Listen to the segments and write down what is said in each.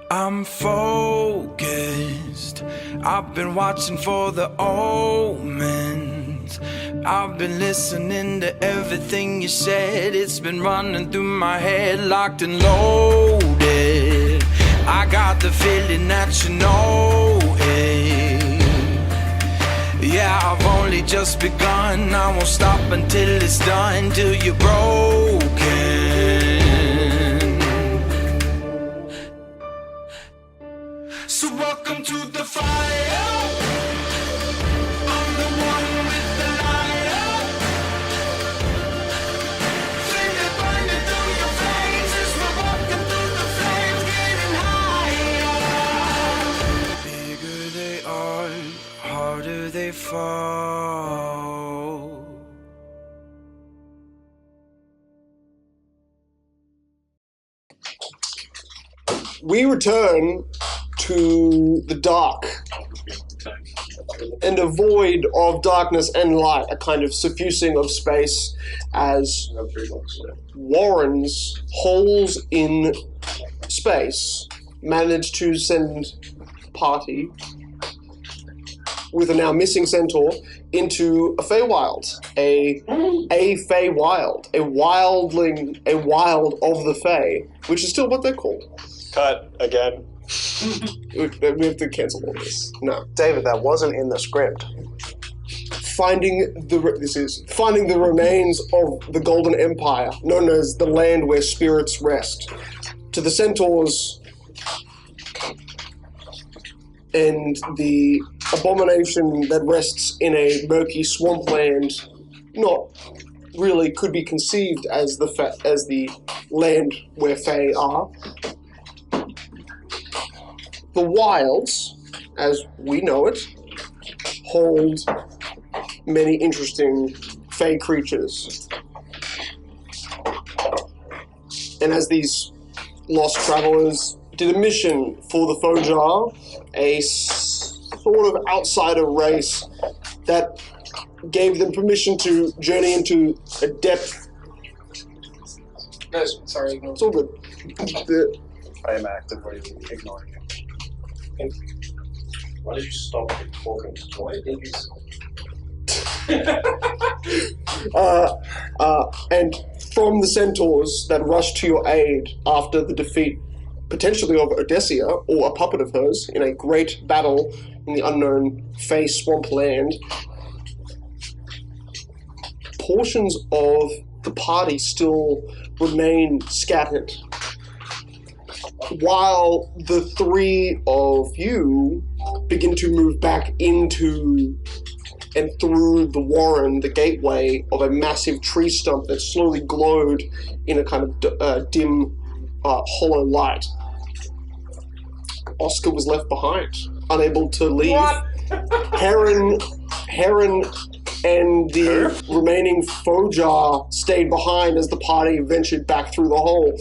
I'm focused. I've been watching for the omens. I've been listening to everything you said. It's been running through my head, locked and loaded. I got the feeling that you know it. Yeah, I've only just begun. I won't stop until it's done, till you're broken. So welcome to the fire. I'm the one with the lighter. Feel it burning through your veins as we're walking through the flames, getting higher. Bigger they are, harder they fall. We return to the dark and a void of darkness and light, a kind of suffusing of space as Warren's holes in space managed to send party with a now missing centaur into a Feywild, a Feywild, a wild of the Fey, which is still what they're called. Cut again. We have to cancel all this. No. David, that wasn't in the script. Finding the remains of the Golden Empire, known as the land where spirits rest. To the centaurs and the abomination that rests in a murky swampland, not really could be conceived as the land where Fae are. The wilds, as we know it, hold many interesting Fey creatures. And as these lost travelers did a mission for the Fojar, a sort of outsider race that gave them permission to journey into a depth. No, sorry. It's all good. I am actively ignoring you. Why did you stop talking to toy babies? And from the centaurs that rushed to your aid after the defeat, potentially of Odessia, or a puppet of hers, in a great battle in the unknown Fey swampland, portions of the party still remain scattered. While the three of you begin to move back into and through the warren, the gateway of a massive tree stump that slowly glowed in a kind of dim, hollow light. Oscar was left behind, unable to leave. What? Heron and the remaining Fojar stayed behind as the party ventured back through the hole,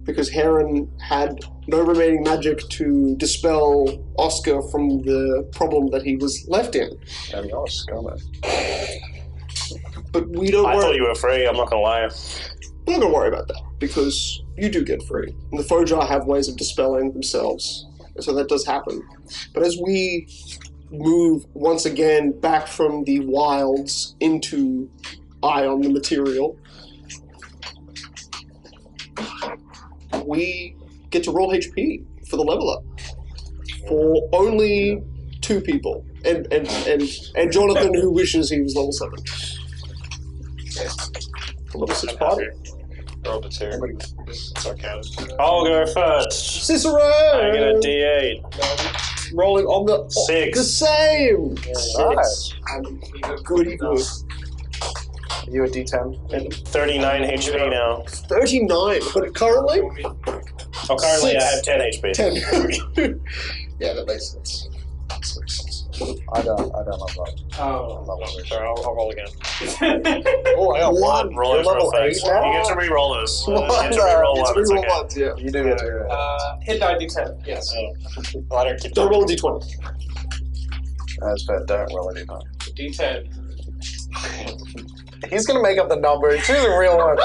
because Heron had no remaining magic to dispel Oscar from the problem that he was left in. And you're a scumbag. But we don't I worry. thought you were free, I'm not gonna lie. We're not going to worry about that, because you do get free. And the Fojar have ways of dispelling themselves, and so that does happen. But as we move once again back from the wilds into Ion, the material, we get to roll HP for the level up for only 2 people, and Jonathan, who wishes he was level 7. Level 6 party. Roll the 2. Sarcasm. I'll go first. Cicero! I get a D8. Rolling on the 6. the same. Nice. Goody good. You a D10? 39 HP now. 39, but currently Oh, currently 6. I have 10 HP. 10. Yeah, that makes sense. I don't have that. Oh. Sorry, I'll roll again. Oh, I got 1. Roll You're level 8 You now? get to re-roll this. You One, get to re-roll it's one. It's reroll okay. ones, yeah. You do get to. Hit die D10. Yes. Well, I don't keep Don't roll a d20. That's fair. Don't roll any time. D10. He's gonna make up the number. Choose a real one.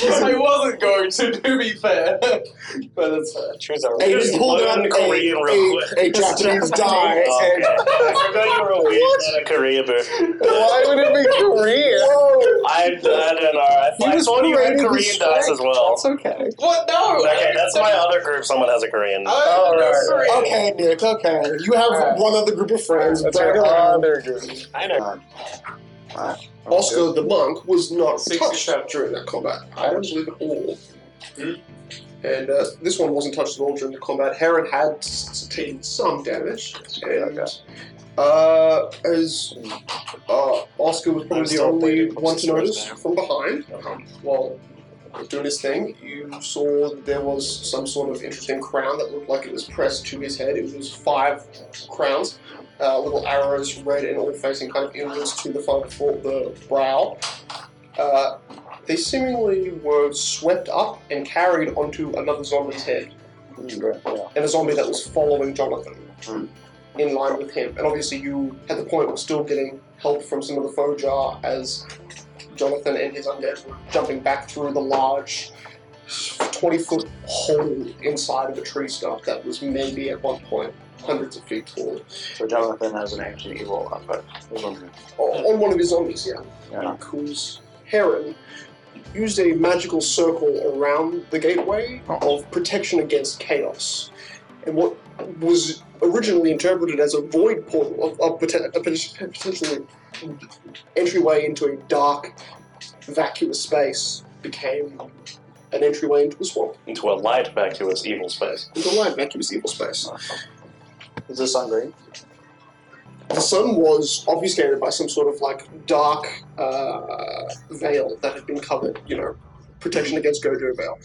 I wasn't going to be fair. But it's fair. Choose a He pulled out Korean real quick. a Japanese die. Okay. I forgot you were a weird not a Korean boo. Why would it be Korean? I don't know. I thought you had Korean dice as well. That's okay. What? No! Okay, that's my other group. Someone has a Korean. Right. Okay, Nick, okay. You have one other group of friends. That's drag our around. other group. I know. Oscar the monk was not 67. touched during that combat. I don't believe at all. And this one wasn't touched at all during the combat. Heron had taken some damage. And as Oscar was probably the only one to notice from behind, while doing his thing, you saw that there was some sort of interesting crown that looked like it was pressed to his head. It was 5 crowns. Little arrows, red and all facing kind of inwards to the front of the brow. They seemingly were swept up and carried onto another zombie's head. And a zombie that was following Jonathan in line with him. And obviously you, at the point, were still getting help from some of the Fojar as Jonathan and his undead were jumping back through the large 20-foot hole inside of a tree stump that was maybe at one point hundreds of feet tall. So Jonathan has an ancient evil outfit. On one of his zombies, yeah. Yeah. Because Heron used a magical circle around the gateway of protection against chaos. And what was originally interpreted as a void portal, a potentially entryway into a dark, vacuous space, became an entryway into a swamp. Into a light, vacuous, evil space. Into a light, vacuous, evil space. Is the sun green? The sun was obfuscated by some sort of like dark veil that had been covered, protection against Gojo veil.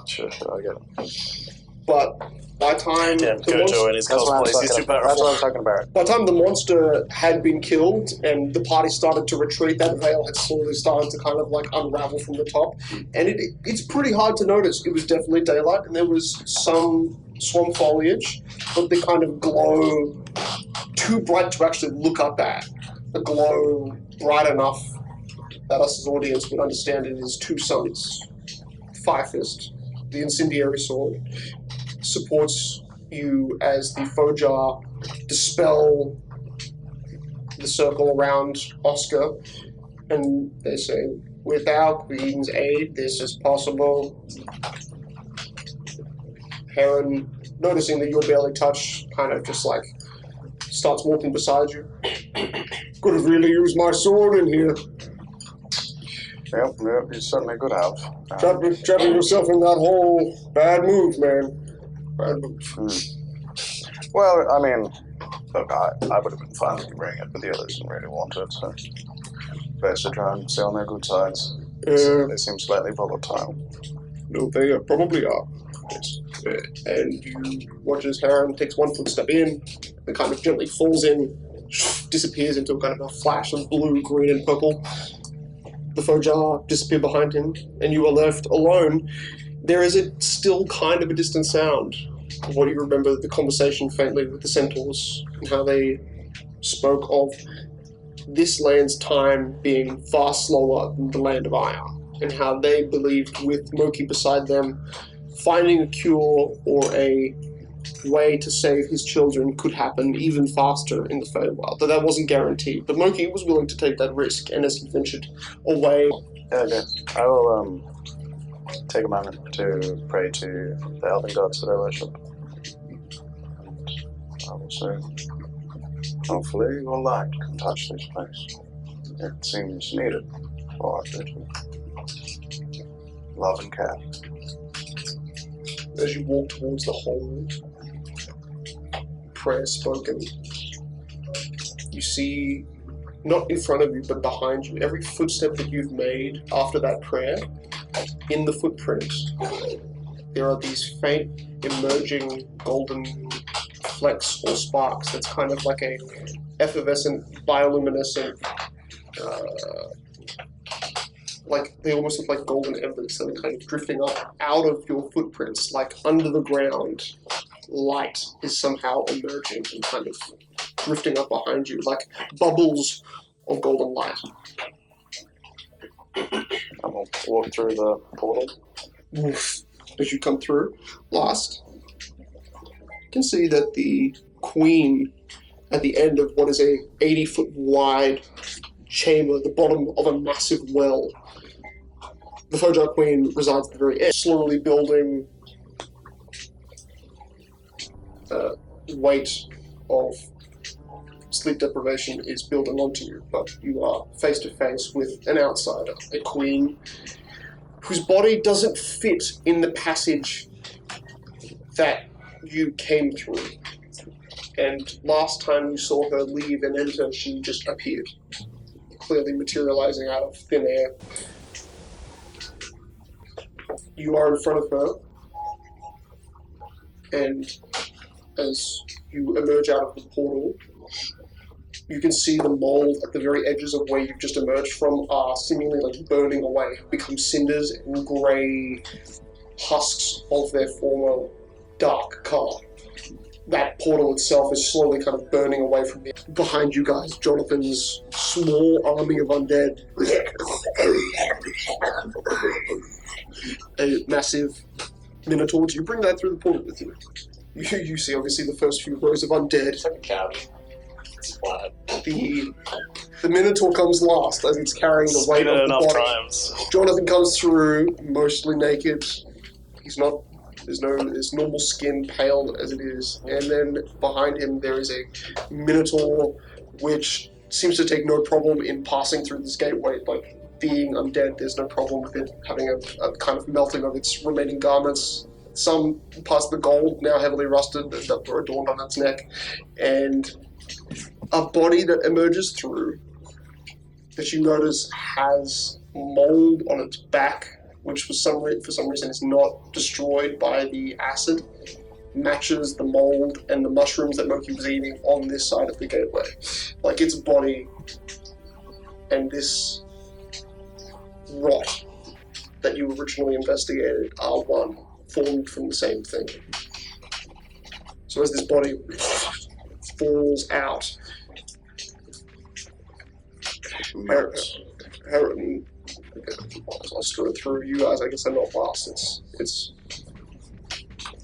Sure, I get it. But by the time Damn, Gojo and his That's what I'm cosplays, he's too talking about. That's powerful. what I'm talking about. By the time the monster had been killed and the party started to retreat, that veil had slowly started to kind of like unravel from the top. And it's pretty hard to notice. It was definitely daylight and there was some swamp foliage, but the kind of glow too bright to actually look up at. A glow bright enough that us as audience would understand it is 2 suns. Firefist, the incendiary sword, supports you as the Fojar dispel the circle around Oscar, and they say, "With our Queen's aid, this is possible." Heron, noticing that you're barely touched, kind of just like starts walking beside you. Could have really used my sword in here. Yep, you certainly could have. Trapping yourself in that hole, bad move, man. Bad move. Well, I mean, look, I would have been fine with you bringing it, but the others didn't really want it, so best to try and stay on their good sides. They seem slightly volatile. No, they probably are. Yes. And you watch as Heron takes 1 footstep in, and kind of gently falls in, disappears into a kind of a flash of blue, green, and purple. The Fojar disappear behind him, and you are left alone. There is still kind of a distant sound of what you remember the conversation faintly with the centaurs, and how they spoke of this land's time being far slower than the land of Iron, and how they believed, with Moki beside them, finding a cure or a way to save his children could happen even faster in the Feywild, though that wasn't guaranteed. But Moki was willing to take that risk, and as he ventured away... Okay, I will take a moment to pray to the elven gods that I worship. And I will say, hopefully your light can touch this place. It seems needed for our future. Love and care. As you walk towards the hole, prayer spoken, you see, not in front of you, but behind you, every footstep that you've made after that prayer, in the footprint, there are these faint, emerging golden flecks or sparks that's kind of like a effervescent, bioluminescent, like they almost look like golden embers that are kind of drifting up out of your footprints, like under the ground. Light is somehow emerging and kind of drifting up behind you, like bubbles of golden light. I'm gonna walk through the portal. Woof. As you come through, last, you can see that the queen at the end of what is a 80-foot wide chamber at the bottom of a massive well. The Fojar Queen resides at the very end, slowly building weight of sleep deprivation is building onto you, but you are face to face with an outsider, a queen whose body doesn't fit in the passage that you came through. And last time you saw her leave and enter, she just appeared, clearly materializing out of thin air. You are in front of her, and as you emerge out of the portal, you can see the mold at the very edges of where you've just emerged from are seemingly like burning away, become cinders and grey husks of their former dark colour. That portal itself is slowly kind of burning away from you. Behind you guys, Jonathan's small army of undead. A massive minotaur. Do you bring that through the portal with you? You see, obviously, the first few rows of undead. It's like a couch. It's flat. The minotaur comes last as it's carrying the weight of the enough body. times. Jonathan comes through, mostly naked. He's not. There's normal skin, pale as it is. And then behind him there is a minotaur, which seems to take no problem in passing through this gateway. Like, being undead, there's no problem with it having a kind of melting of its remaining garments. Some parts of the gold now heavily rusted that were adorned on its neck, and a body that emerges through that you notice has mold on its back, which for some reason is not destroyed by the acid, matches the mold and the mushrooms that Moki was eating on this side of the gateway. Like, its body and this rot that you originally investigated are one, formed from the same thing. So as this body falls out, Heron, I'll screw it through. You guys, I guess I'm not last. It's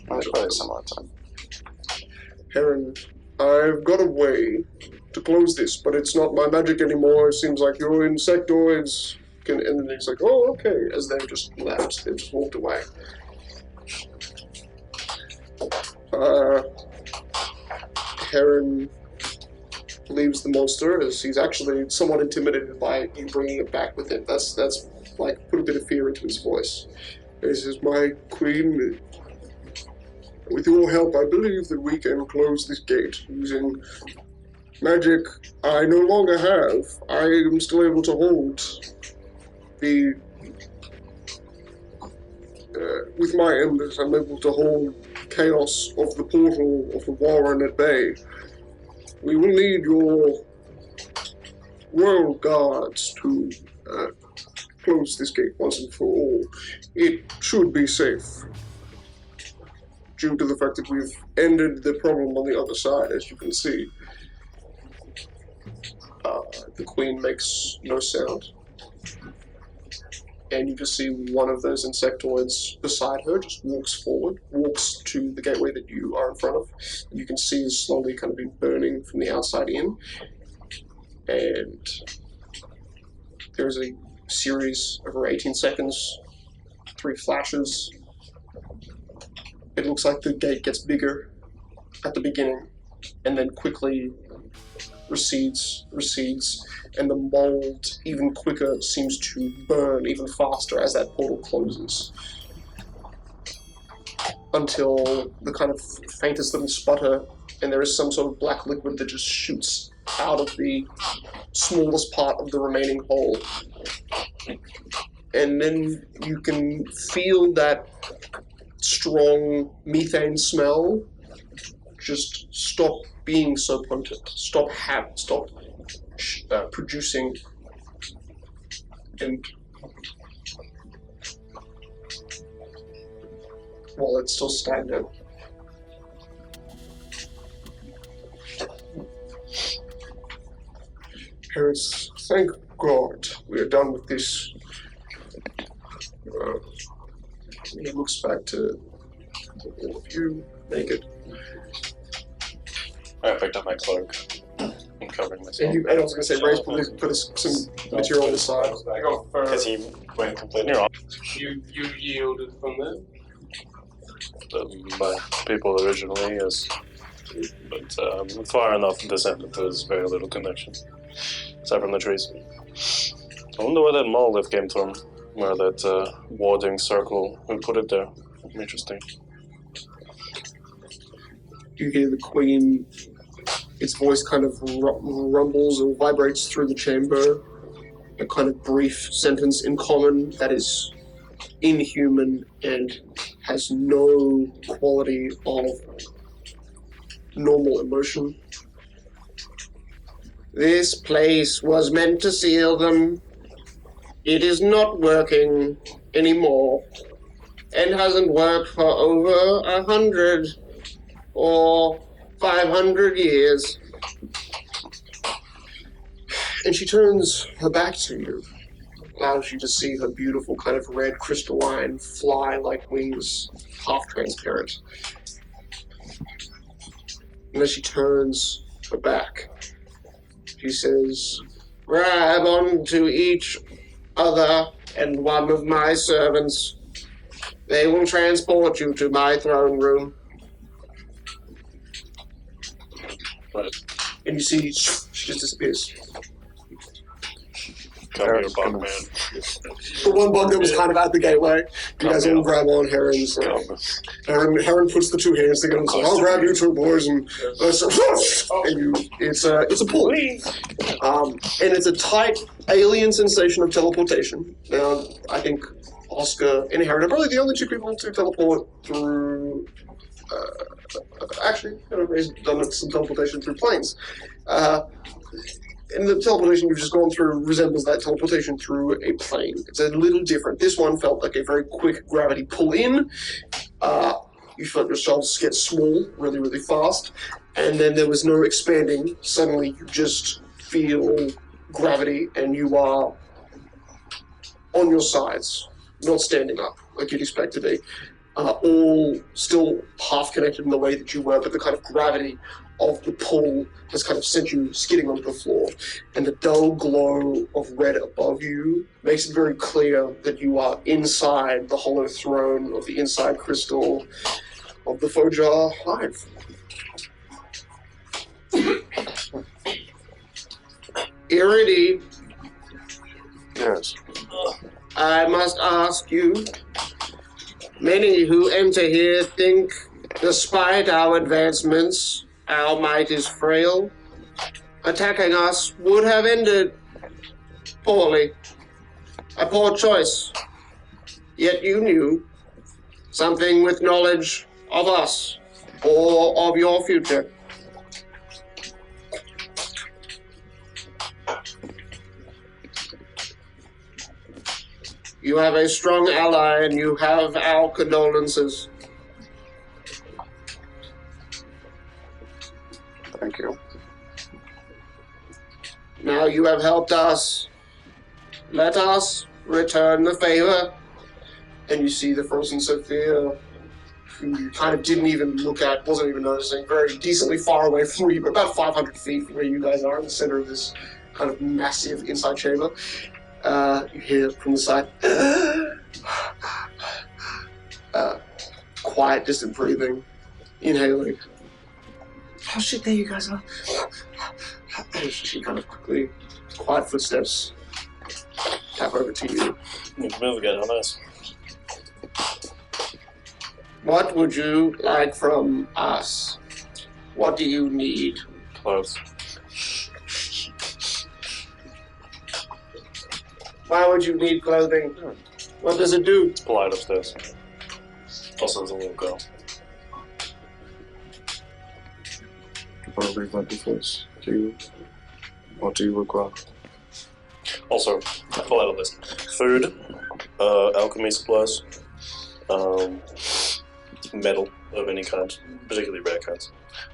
probably similar time. Heron, I've got a way to close this, but it's not my magic anymore. It seems like your insectoids can. And then he's like, oh, okay. As they've just left, they've just walked away. Heron leaves the monster as he's actually somewhat intimidated by you bringing it back with him. That's like put a bit of fear into his voice. This is my queen. With your help, I believe that we can close this gate using magic I no longer have. I am still able to hold the... with my embers, I'm able to hold chaos of the portal of the Warren at bay. We will need your royal guards to close this gate once and for all. It should be safe, due to the fact that we've ended the problem on the other side, as you can see. The queen makes no sound. And you just see one of those insectoids beside her just walks to the gateway that you are in front of. You can see is slowly kind of been burning from the outside in. And there's a series over 18 seconds, 3 flashes. It looks like the gate gets bigger at the beginning and then quickly recedes, and the mold even quicker seems to burn even faster as that portal closes. Until the kind of faintest little sputter, and there is some sort of black liquid that just shoots out of the smallest part of the remaining hole. And then you can feel that strong methane smell just stop being so potent, stop producing, and while it's still stagnant. Parents, thank God we are done with this He looks back to all of you, naked. I picked up my cloak. I'm covering myself. And I was going to say, Ray's probably put some material on the side. I go Because first. he went completely wrong. You yielded from there. My people originally, yes. But far enough descended, there's very little connection. Aside from the trees. I wonder where that monolith came from. Where that warding circle, who put it there. Interesting. You hear the Queen, its voice kind of rumbles or vibrates through the chamber. A kind of brief sentence in common that is inhuman and has no quality of normal emotion. This place was meant to seal them. It is not working anymore, and hasn't worked for over 100 or 500 years. And she turns her back to you, allows you to see her beautiful kind of red crystalline fly-like wings, half transparent. And as she turns her back, she says, "Grab onto each other and one of my servants. They will transport you to my throne room." Right. And you see, she just disappears. Come here, bug man. The one bug that was kind of at the gateway. You guys all grab on Heron's. Heron puts the two hands together and says, "I'll grab you two boys," and it's a pull. And it's a tight alien sensation of teleportation. Now, I think Oscar and Heron are probably the only two people to teleport through. Actually, everybody's done some teleportation through planes. And the teleportation you've just gone through resembles that teleportation through a plane. It's a little different. This one felt like a very quick gravity pull in. You felt yourselves get small really, really fast. And then there was no expanding. Suddenly you just feel gravity and you are on your sides, not standing up like you'd expect to be. All still half connected in the way that you were, but the kind of gravity of the pull has kind of sent you skidding onto the floor. And the dull glow of red above you makes it very clear that you are inside the hollow throne of the inside crystal of the Fojar Hive. Iridi, Yes. I must ask you, many who enter here think, despite our advancements, our might is frail. Attacking us would have ended poorly. A poor choice. Yet you knew something with knowledge of us or of your future. You have a strong ally and you have our condolences. Thank you. Now you have helped us. Let us return the favor. And you see the frozen Sophia, who you kind of didn't even look at, wasn't even noticing, very decently far away from you, but about 500 feet from where you guys are in the center of this kind of massive inside chamber. You hear from the side, quiet, distant breathing, inhaling. Oh shit, there you guys are. She kind of quickly, quiet footsteps, tap over to you. Move again, how nice. What would you like from us? What do you need? Close. Why would you need clothing? What does it do? It's polite upstairs. Also, there's a little girl. Probably that before. What do you require? Also, pull out a list. Food, alchemy supplies, metal of any kind, particularly rare kinds.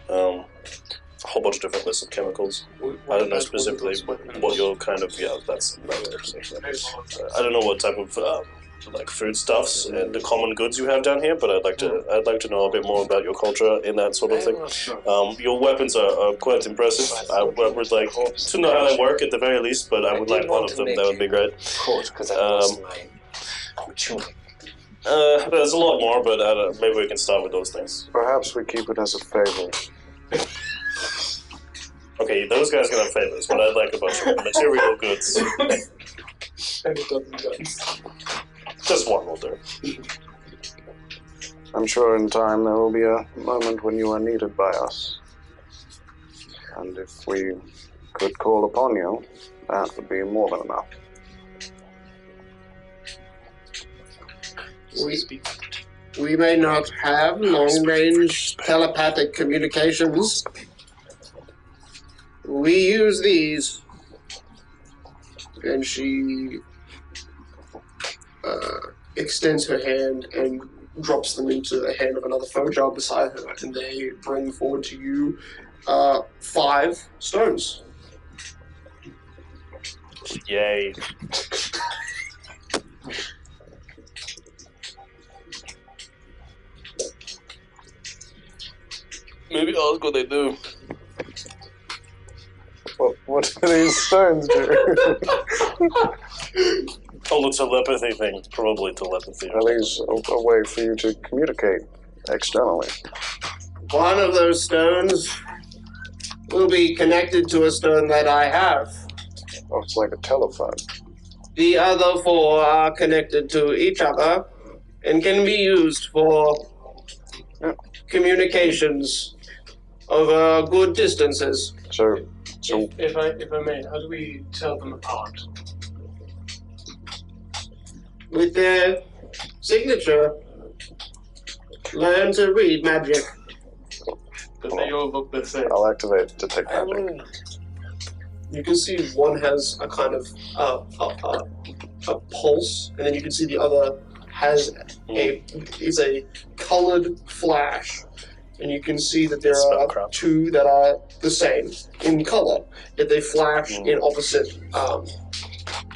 A whole bunch of different lists of chemicals. I don't know specifically what your kind of, yeah, that's interesting. I don't know what type of like foodstuffs and the common goods you have down here, but I'd like to know a bit more about your culture in that sort of thing. Your weapons are quite impressive. I would like to know how they work at the very least, but I would like one of them. That would be great. Because I lost my tuning. There's a lot more, but maybe we can start with those things. Perhaps we keep it as a favor. Okay, those guys can have favors, but I'd like a bunch of material goods. And it doesn't dance. Just one will do. I'm sure in time there will be a moment when you are needed by us. And if we could call upon you, that would be more than enough. We may not have long-range telepathic communications. We use these. And she extends her hand and drops them into the hand of another foe jar beside her, and they bring forward to you 5 stones. Yay. Maybe ask what they do. What do these stones do? Oh, the telepathy thing. Probably telepathy. Are these a way for you to communicate externally? One of those stones will be connected to a stone that I have. Oh, it's like a telephone. The other 4 are connected to each other and can be used for communications over good distances. So If I may, how do we tell them apart? With their signature, learn to read magic. Because they all look the same. I'll activate detect magic. You can see one has a kind of a pulse, and then you can see the other has a colored flash. And you can see that there are 2 that are the same in color, yet they flash in opposite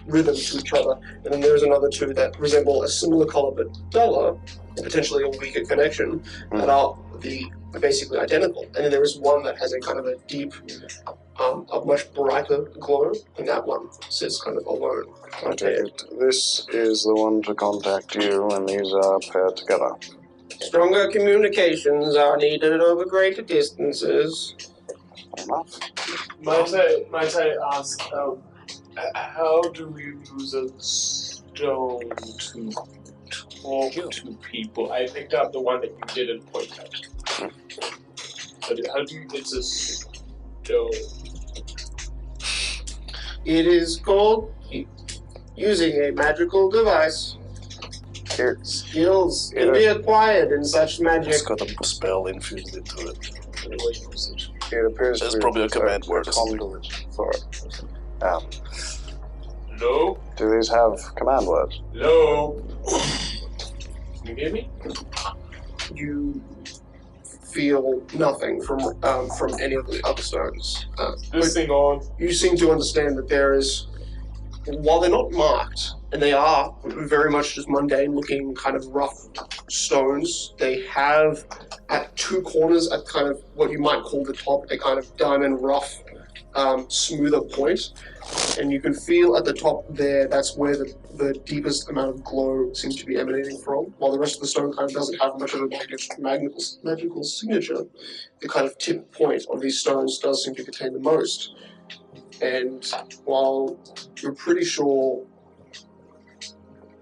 rhythm to each other. And then there's another 2 that resemble a similar color but duller, potentially a weaker connection, that are basically identical. And then there is one that has a kind of a deep, a much brighter glow, and that one sits kind of alone. Okay, this is the one to contact you, and these are paired together. Stronger communications are needed over greater distances. Enough. Might I ask, how do we use a stone to talk to people? I picked up the one that you didn't point out. But how do you, it's a stone. It is called using a magical device. Skills can be acquired in such magic. It's got a spell infused into it. It appears There's to be probably a command word. conduit for it. Hello? Do these have command words? Hello? Can you hear me? You feel nothing from any of the other stones. This thing on. You seem to understand that there is, while they're not marked, and they are very much just mundane looking kind of rough stones, they have at 2 corners at kind of what you might call the top, a kind of diamond rough, smoother point. And you can feel at the top there, that's where the deepest amount of glow seems to be emanating from, while the rest of the stone kind of doesn't have much of a magical signature. The kind of tip point of these stones does seem to contain the most. And while you're pretty sure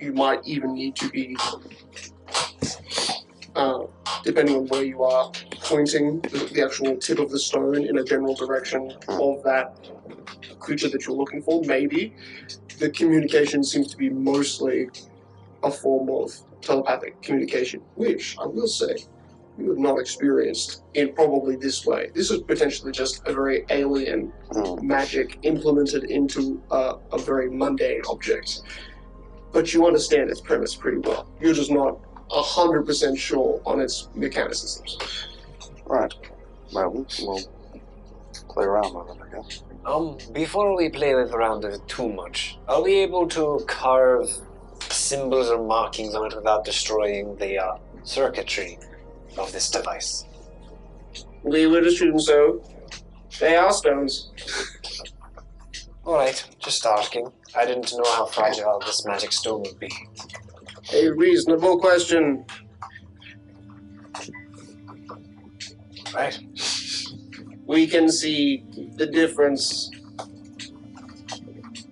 you might even need to be, depending on where you are, pointing the actual tip of the stone in a general direction of that creature that you're looking for, maybe, the communication seems to be mostly a form of telepathic communication, which, I will say, you have not experienced in probably this way. This is potentially just a very alien magic implemented into a very mundane object. But you understand its premise pretty well. You're just not 100% sure on its mechanicisms. Right. Well, we'll play around with it, I guess. Before we play around with it too much, are we able to carve symbols or markings on it without destroying the circuitry of this device? We would assume so. They are stones. Alright, just asking. I didn't know how fragile this magic stone would be. A reasonable question. Right. We can see the difference.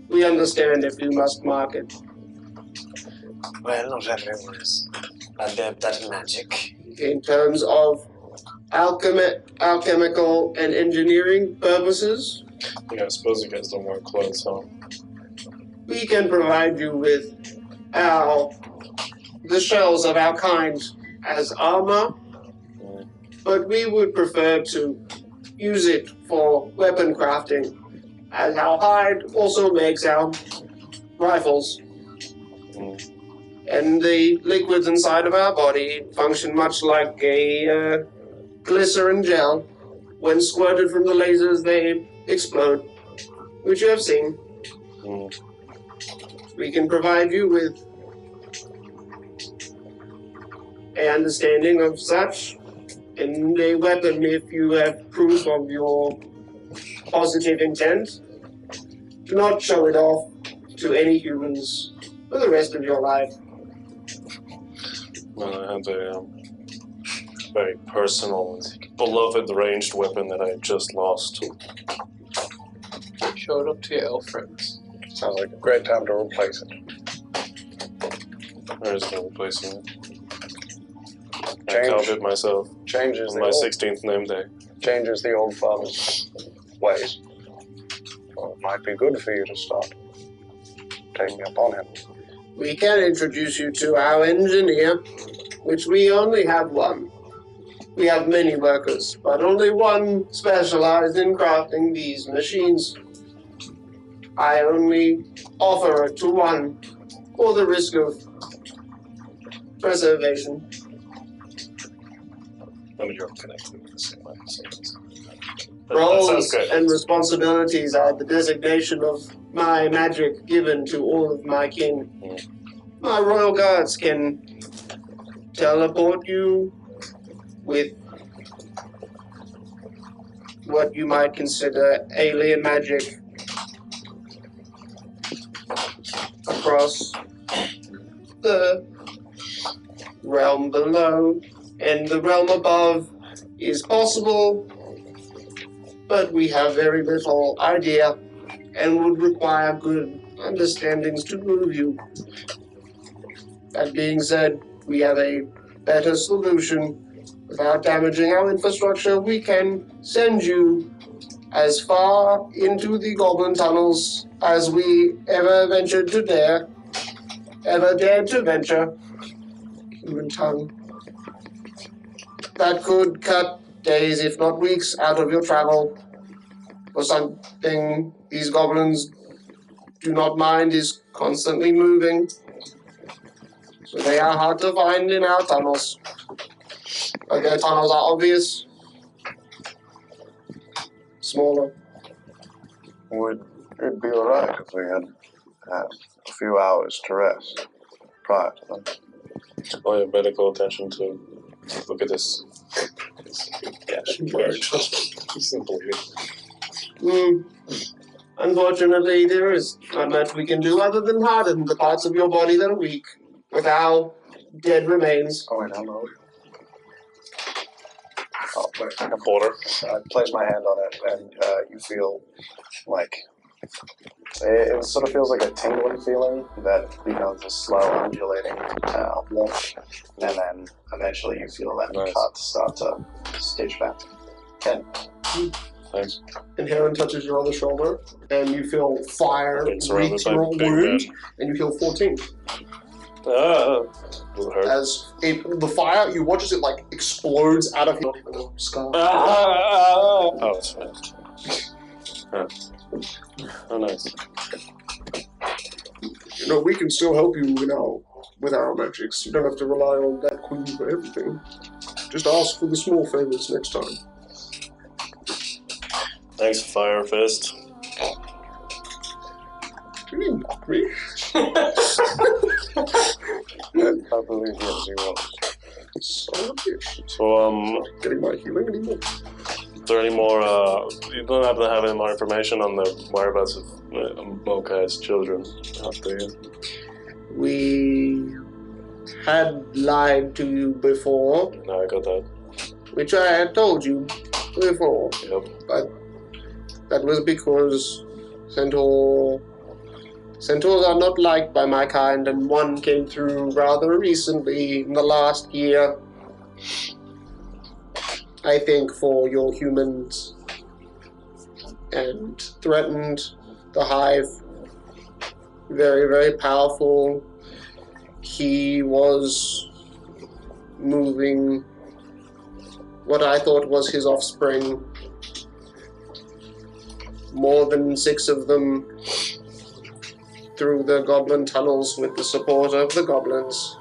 We understand if you must mark it. Well, not everyone is adept at magic. In terms of alchemical and engineering purposes, Yeah, I suppose you guys don't wear clothes, huh? we can provide you with the shells of our kind as armor, but we would prefer to use it for weapon crafting, as our hide also makes our rifles. And the liquids inside of our body function much like a glycerin gel. When squirted from the lasers, they explode, which you have seen. We can provide you with an understanding of such, and a weapon if you have proof of your positive intent. Do not show it off to any humans for the rest of your life. Well, I had a very personal, beloved ranged weapon that I just lost. Showed up to your elf friends. Sounds like a great time to replace it. There is no replacing it. I Change. carved it myself Changes on the my old, 16th name day. changes the old father's ways. Well, it might be good for you to start taking up on him. We can introduce you to our engineer, which we only have one. We have many workers, but only one specialized in crafting these machines. I only offer it to one for the risk of preservation. I mean, you're connected with the same way. So that Roles sounds good. and responsibilities are the designation of my magic given to all of my kin. My royal guards can teleport you with what you might consider alien magic across the realm below, and the realm above is possible, but we have very little idea and would require good understandings to move you. That being said, we have a better solution. Without damaging our infrastructure, we can send you as far into the goblin tunnels as we ever dared to venture. Human tongue. That could cut days, if not weeks, out of your travel. For something these goblins do not mind is constantly moving. So they are hard to find in our tunnels. But their tunnels are obvious. Smaller. Would it be alright if we had a few hours to rest prior to them? Oh, yeah, better call attention to. Look at this. Cash bird. Simply. Unfortunately, there is not much we can do other than harden the parts of your body that are weak with our dead remains. Oh, wait, hello. Oh, wait, A quarter. I place my hand on it, and you feel like it sort of feels like a tingling feeling that becomes a slow undulating warmth, and then eventually you feel that Nice. cut start to stitch back. Ken, Thanks. And Heron touches your other shoulder, and you feel fire Been surrounded reach by your big wound, men. and you heal 14. Does it hurt? As the fire, you watch as it like explodes out of your skull. Oh, it's fine. Huh. Oh, nice. You know, we can still help you with our magics. You don't have to rely on that queen for everything. Just ask for the small favors next time. Thanks, Fire Fist. Can you mock me? I believe yes, he was. So, Getting my healing anymore. is there any more, you don't happen to have any more information on the whereabouts of Mokai's children out there? We had lied to you before, No, I got that. which I had told you before, Yep. but that was because Centaurs are not liked by my kind, and one came through rather recently in the last year. I think for your humans, and threatened the hive. Very, very powerful. He was moving what I thought was his offspring. More than 6 of them through the goblin tunnels with the support of the goblins.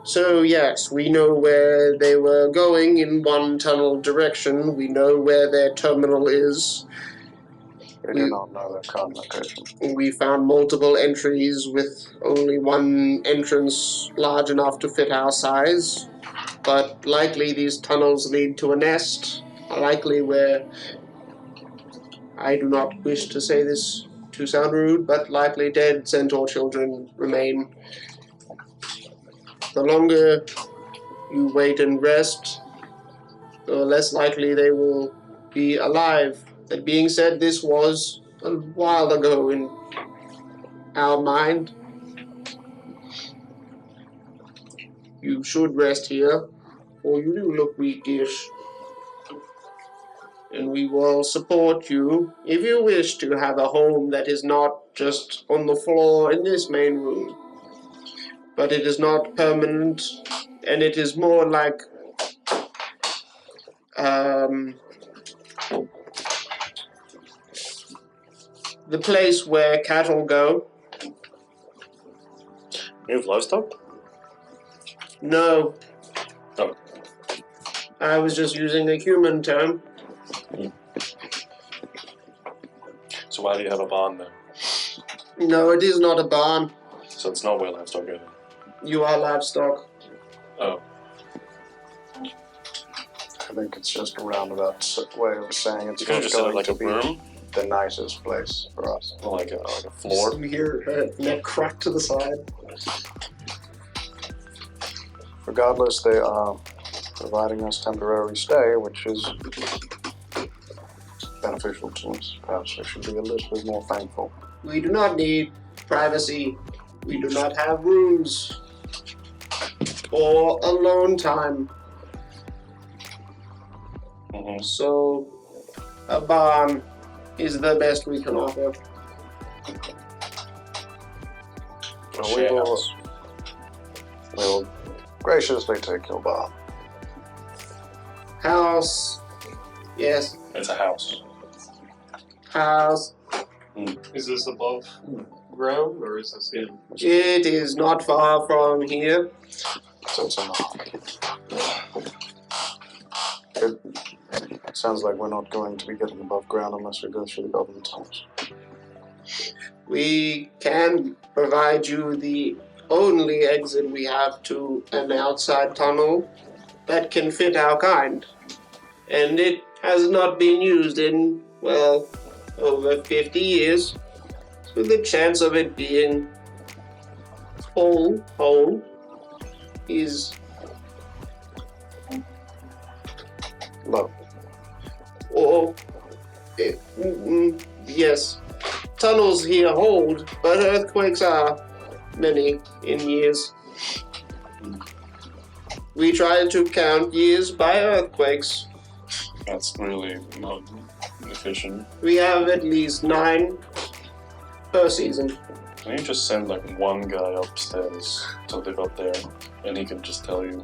So yes, we know where they were going in one tunnel direction. We know where their terminal is. We do not know their current location. We found multiple entries with only one entrance large enough to fit our size. But likely these tunnels lead to a nest. Likely where, I do not wish to say this to sound rude, but likely dead centaur children remain. The longer you wait and rest, the less likely they will be alive. That being said, this was a while ago in our mind. You should rest here, for you do look weakish. And we will support you if you wish to have a home that is not just on the floor in this main room. But it is not permanent, and it is more like the place where cattle go. You have livestock? No. Oh. I was just using a human term. So why do you have a barn then? No, it is not a barn. So it's not where livestock go then? You are livestock. Oh. I think it's just a roundabout way of saying it's You could have not just said it going like to a be room? the nicest place for us. Like a floor? You hear her neck crack to the side. Regardless, they are providing us temporary stay, which is beneficial to us. Perhaps we should be a little bit more thankful. We do not need privacy. We do not have rooms or alone time. Mm-hmm. So a barn is the best we can offer. Well, we will graciously take your barn. House. Yes, It's a house. house. Is this above ground or is this in? It is not far from here. So it's in the It sounds like we're not going to be getting above ground unless we go through the government tunnels. We can provide you the only exit we have to an outside tunnel that can fit our kind. And it has not been used in, well, over 50 years. So the chance of it being whole is Low. or yes. Tunnels here hold, but earthquakes are many in years. We try to count years by earthquakes. That's really not efficient. We have at least 9 per season. Can you just send like one guy upstairs to live up there and he can just tell you?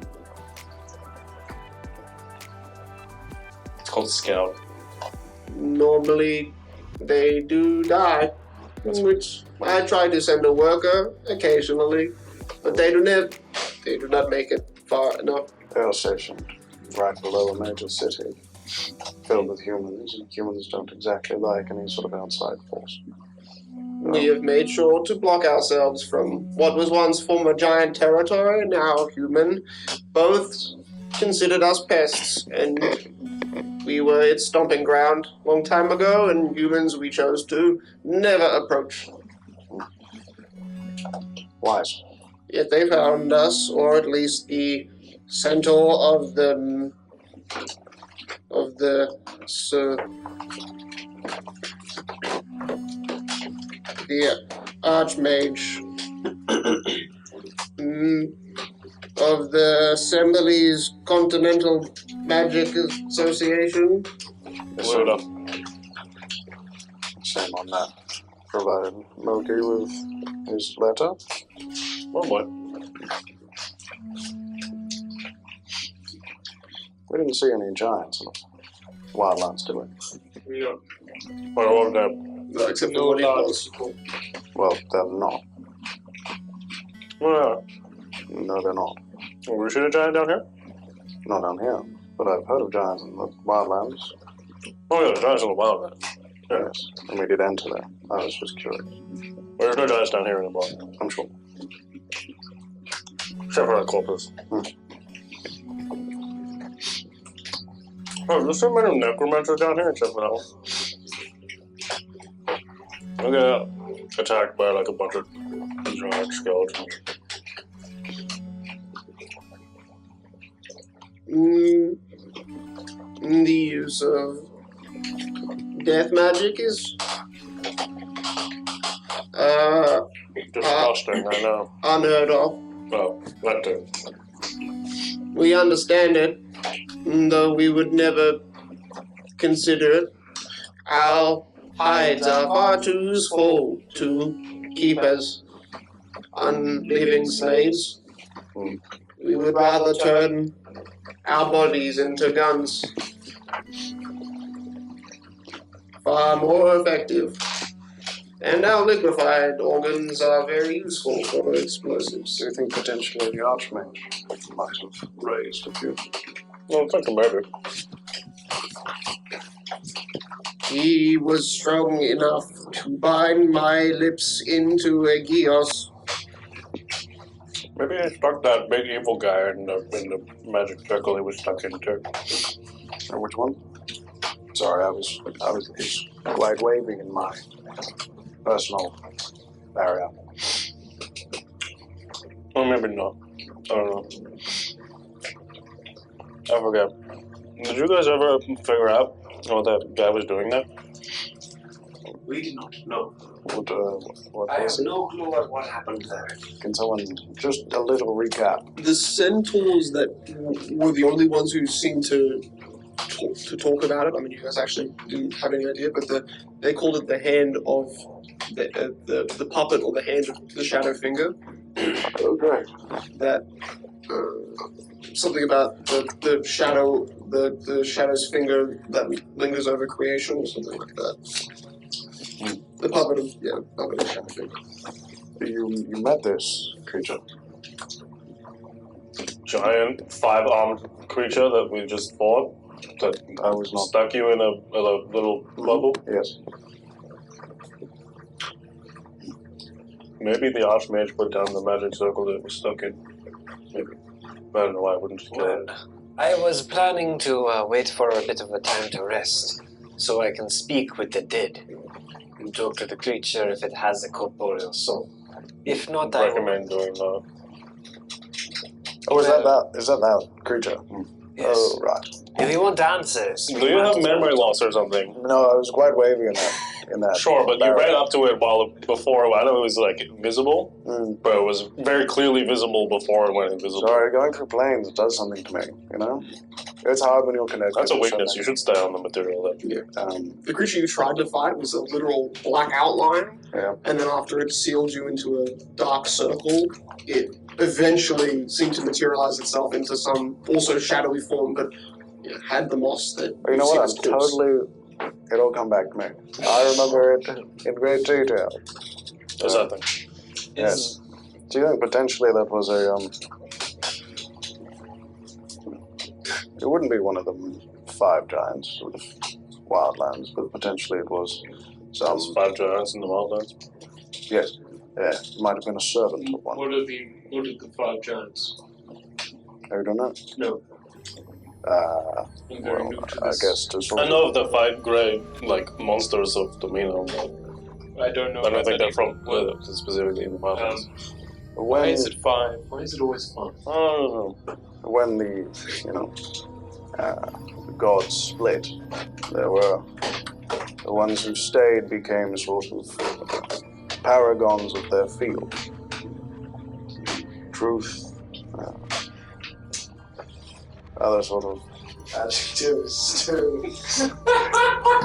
It's called Scout. Normally, they do die, which I try to send a worker occasionally, but they do not make it far enough. They are stationed right below a major city filled with humans, and humans don't exactly like any sort of outside force. We have made sure to block ourselves from what was once former giant territory, now human. Both considered us pests, and we were its stomping ground a long time ago, and humans we chose to never approach. Wise. Yet they found us, or at least the centaur of the archmage of the Assembly's Continental Magic Association. Word up. Same on that. Provided Moki with his letter. Oh boy. We didn't see any giants in the wildlands, did we? No. What about that? No, except for No what it large was. people. Well, they're not. Well, No, they're not. we shoot a giant down here? Not down here. But I've heard of giants in the wildlands. Oh yeah, the giants in the wild, man. Yeah. Yes. And we did enter there. I was just curious. There's no giants down here anymore. I'm sure. Except for that corpus. Oh, there's so many necromancers down here except for that one. I got attacked by like a bunch of giant skeletons. The use of death magic is Disgusting, I know. unheard of. Well, that too. We understand it, though we would never consider it. Our hides are far too useful to keep as unliving slaves. We would rather turn our bodies into guns. Far more effective. And our liquefied organs are very useful for explosives. Do you think potentially the Archmage might have raised a few? Well, it's like a murder. He was strong enough to bind my lips into a geos. Maybe I stuck that big evil guy in the magic circle he was stuck into. Or which one? Sorry, I was just glide waving in my personal area. Or maybe not. I don't know. I forget. Did you guys ever figure out what that guy was doing there? We did not know. What I have was it? no clue what happened there. Can someone just a little recap? The centaurs that were the only ones who seemed to talk about it. I mean, you guys actually didn't have any idea, but they called it the hand of the puppet, or the hand of the shadow finger. Okay. That something about the shadow, the shadow's finger that lingers over creation, or something like that. The puppet of the shadow finger. You met this creature. Giant 5-armed creature that we just fought that I was not. stuck you in a little bubble. Yes. Maybe the Archmage put down the magic circle that it was stuck in. Maybe. I don't know why I wouldn't just kill it. Well, I was planning to wait for a bit of a time to rest, so I can speak with the dead and talk to the creature if it has a corporeal soul. If not, I will... recommend doing that. Oh, is that that creature? Yes. Oh, right. If you want answers... Do you have memory loss or something? No, I was quite wavy in that. Sure, but you ran up to it before. I know it was like visible, but it was very clearly visible before it went invisible. Sorry, going through planes does something to me, you know? It's hard when you're connected. That's a to weakness. something. You should stay on the material then. The creature you tried to fight was a literal black outline, Yeah. and then after it sealed you into a dark circle, it eventually seemed to materialize itself into some also shadowy form, but it had the moss that You know see what? as corpse. Totally. It'll come back to me. I remember it in great detail. What's that thing? Yes. Do you think potentially that was a It wouldn't be one of the 5 giants of the wildlands, but potentially it was some. There's 5 giants in the wildlands. Yes. Yeah, might have been a servant of one. What are the 5 giants? I don't know. No. I'm very Well, new to I this. guess to sort I know of the 5 grey, monsters of Damino, but I don't know. I don't about think that they're from either. specifically in the Wildlands. Why is it 5? Why is it always 5? I don't know. when the gods split, there were the ones who stayed became sort of paragons of their field. Truth, other sort of Adjectives too.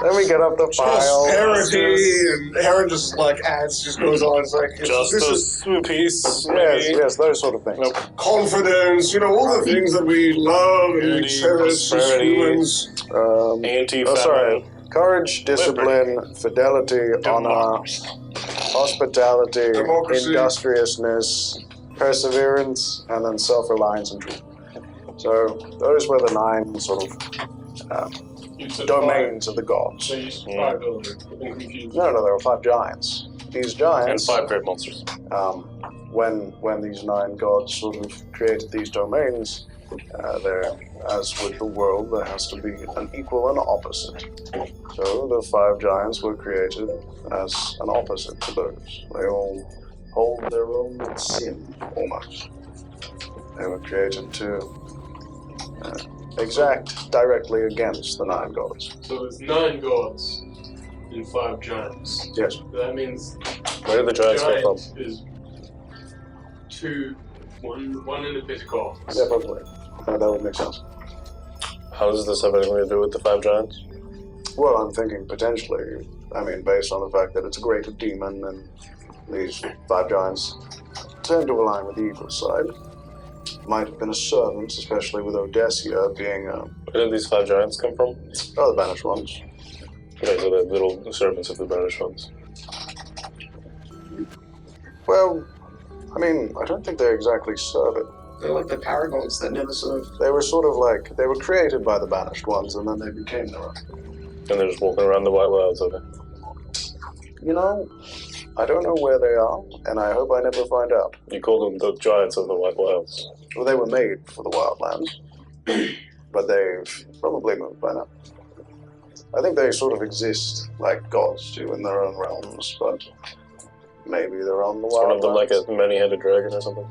Then we get up the file. Prosperity, and Aaron just adds, just goes on. It's like Justice, peace, Yes, those sort of things. Nope. confidence, all the things that we love and Unity, cherish as prosperity. humans. Sorry. Courage, discipline, fidelity, honor, hospitality, Democracy. industriousness, perseverance, and then self-reliance and truth. So those were the 9 sort of You said domains of the gods. 5. So you said 5 earlier. I'm confused. No, there were 5 giants. These And giants, 5 great monsters. when these 9 gods sort of created these domains, there, as with the world, there has to be an equal and opposite. So the 5 giants were created as an opposite to those. They all hold their own sin, almost. They were created to exact directly against the 9 gods. So there's 9 gods and 5 giants. Yes. That means Where did the giants come from? giant is 2, one in a bit god. Yeah, probably. That would make sense. How does this have anything to do with the 5 giants? Well, I'm thinking potentially, based on the fact that it's a greater demon and these 5 giants tend to align with the evil side. Might have been a servant, especially with Odessia being Where did these 5 giants come from? the banished ones. Okay, so the little servants of the banished ones. Well, I don't think they're exactly servant. They're like the paragons that never served. They were sort of they were created by the banished ones and then they became their own. And they're just walking around the White Wilds, okay? I don't know where they are, and I hope I never find out. You call them the giants of the White Wilds. Well, they were made for the wildlands, but they've probably moved by now. I think they sort of exist like gods do in their own realms, but maybe they're on the Is one of them like wildlands. a many-headed dragon or something?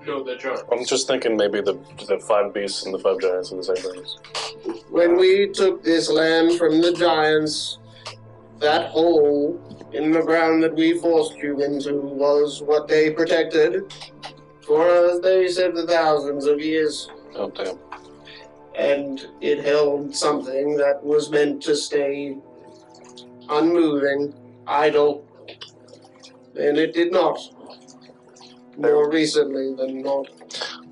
No, they're giants. I'm just thinking maybe the 5 beasts and the 5 giants are the same things. When we took this land from the giants, that hole in the ground that we forced you into was what they protected for, as they said, the thousands of years. Oh, damn. And it held something that was meant to stay unmoving, idle. And it did not. More recently than not.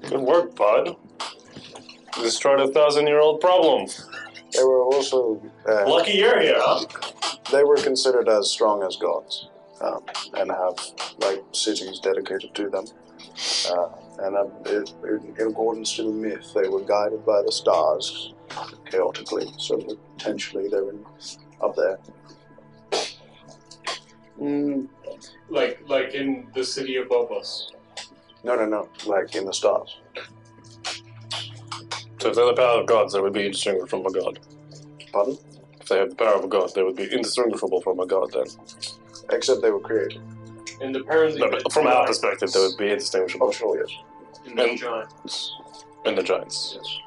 Good work, bud. You destroyed a 1,000-year-old problem. They were also Lucky you're here, huh? they were considered as strong as gods, and have cities dedicated to them. In accordance to the myth, they were guided by the stars chaotically, so potentially they're up there. Like in the city above us. No, like in the stars. So if they're the power of gods, they would be indistinguishable from a god. Pardon? If they had the power of a god, they would be indistinguishable from a god then. Except they were created. And apparently No, but from our perspective, they would be indistinguishable. Oh, sure, yes. And the giants. And the giants. Yes.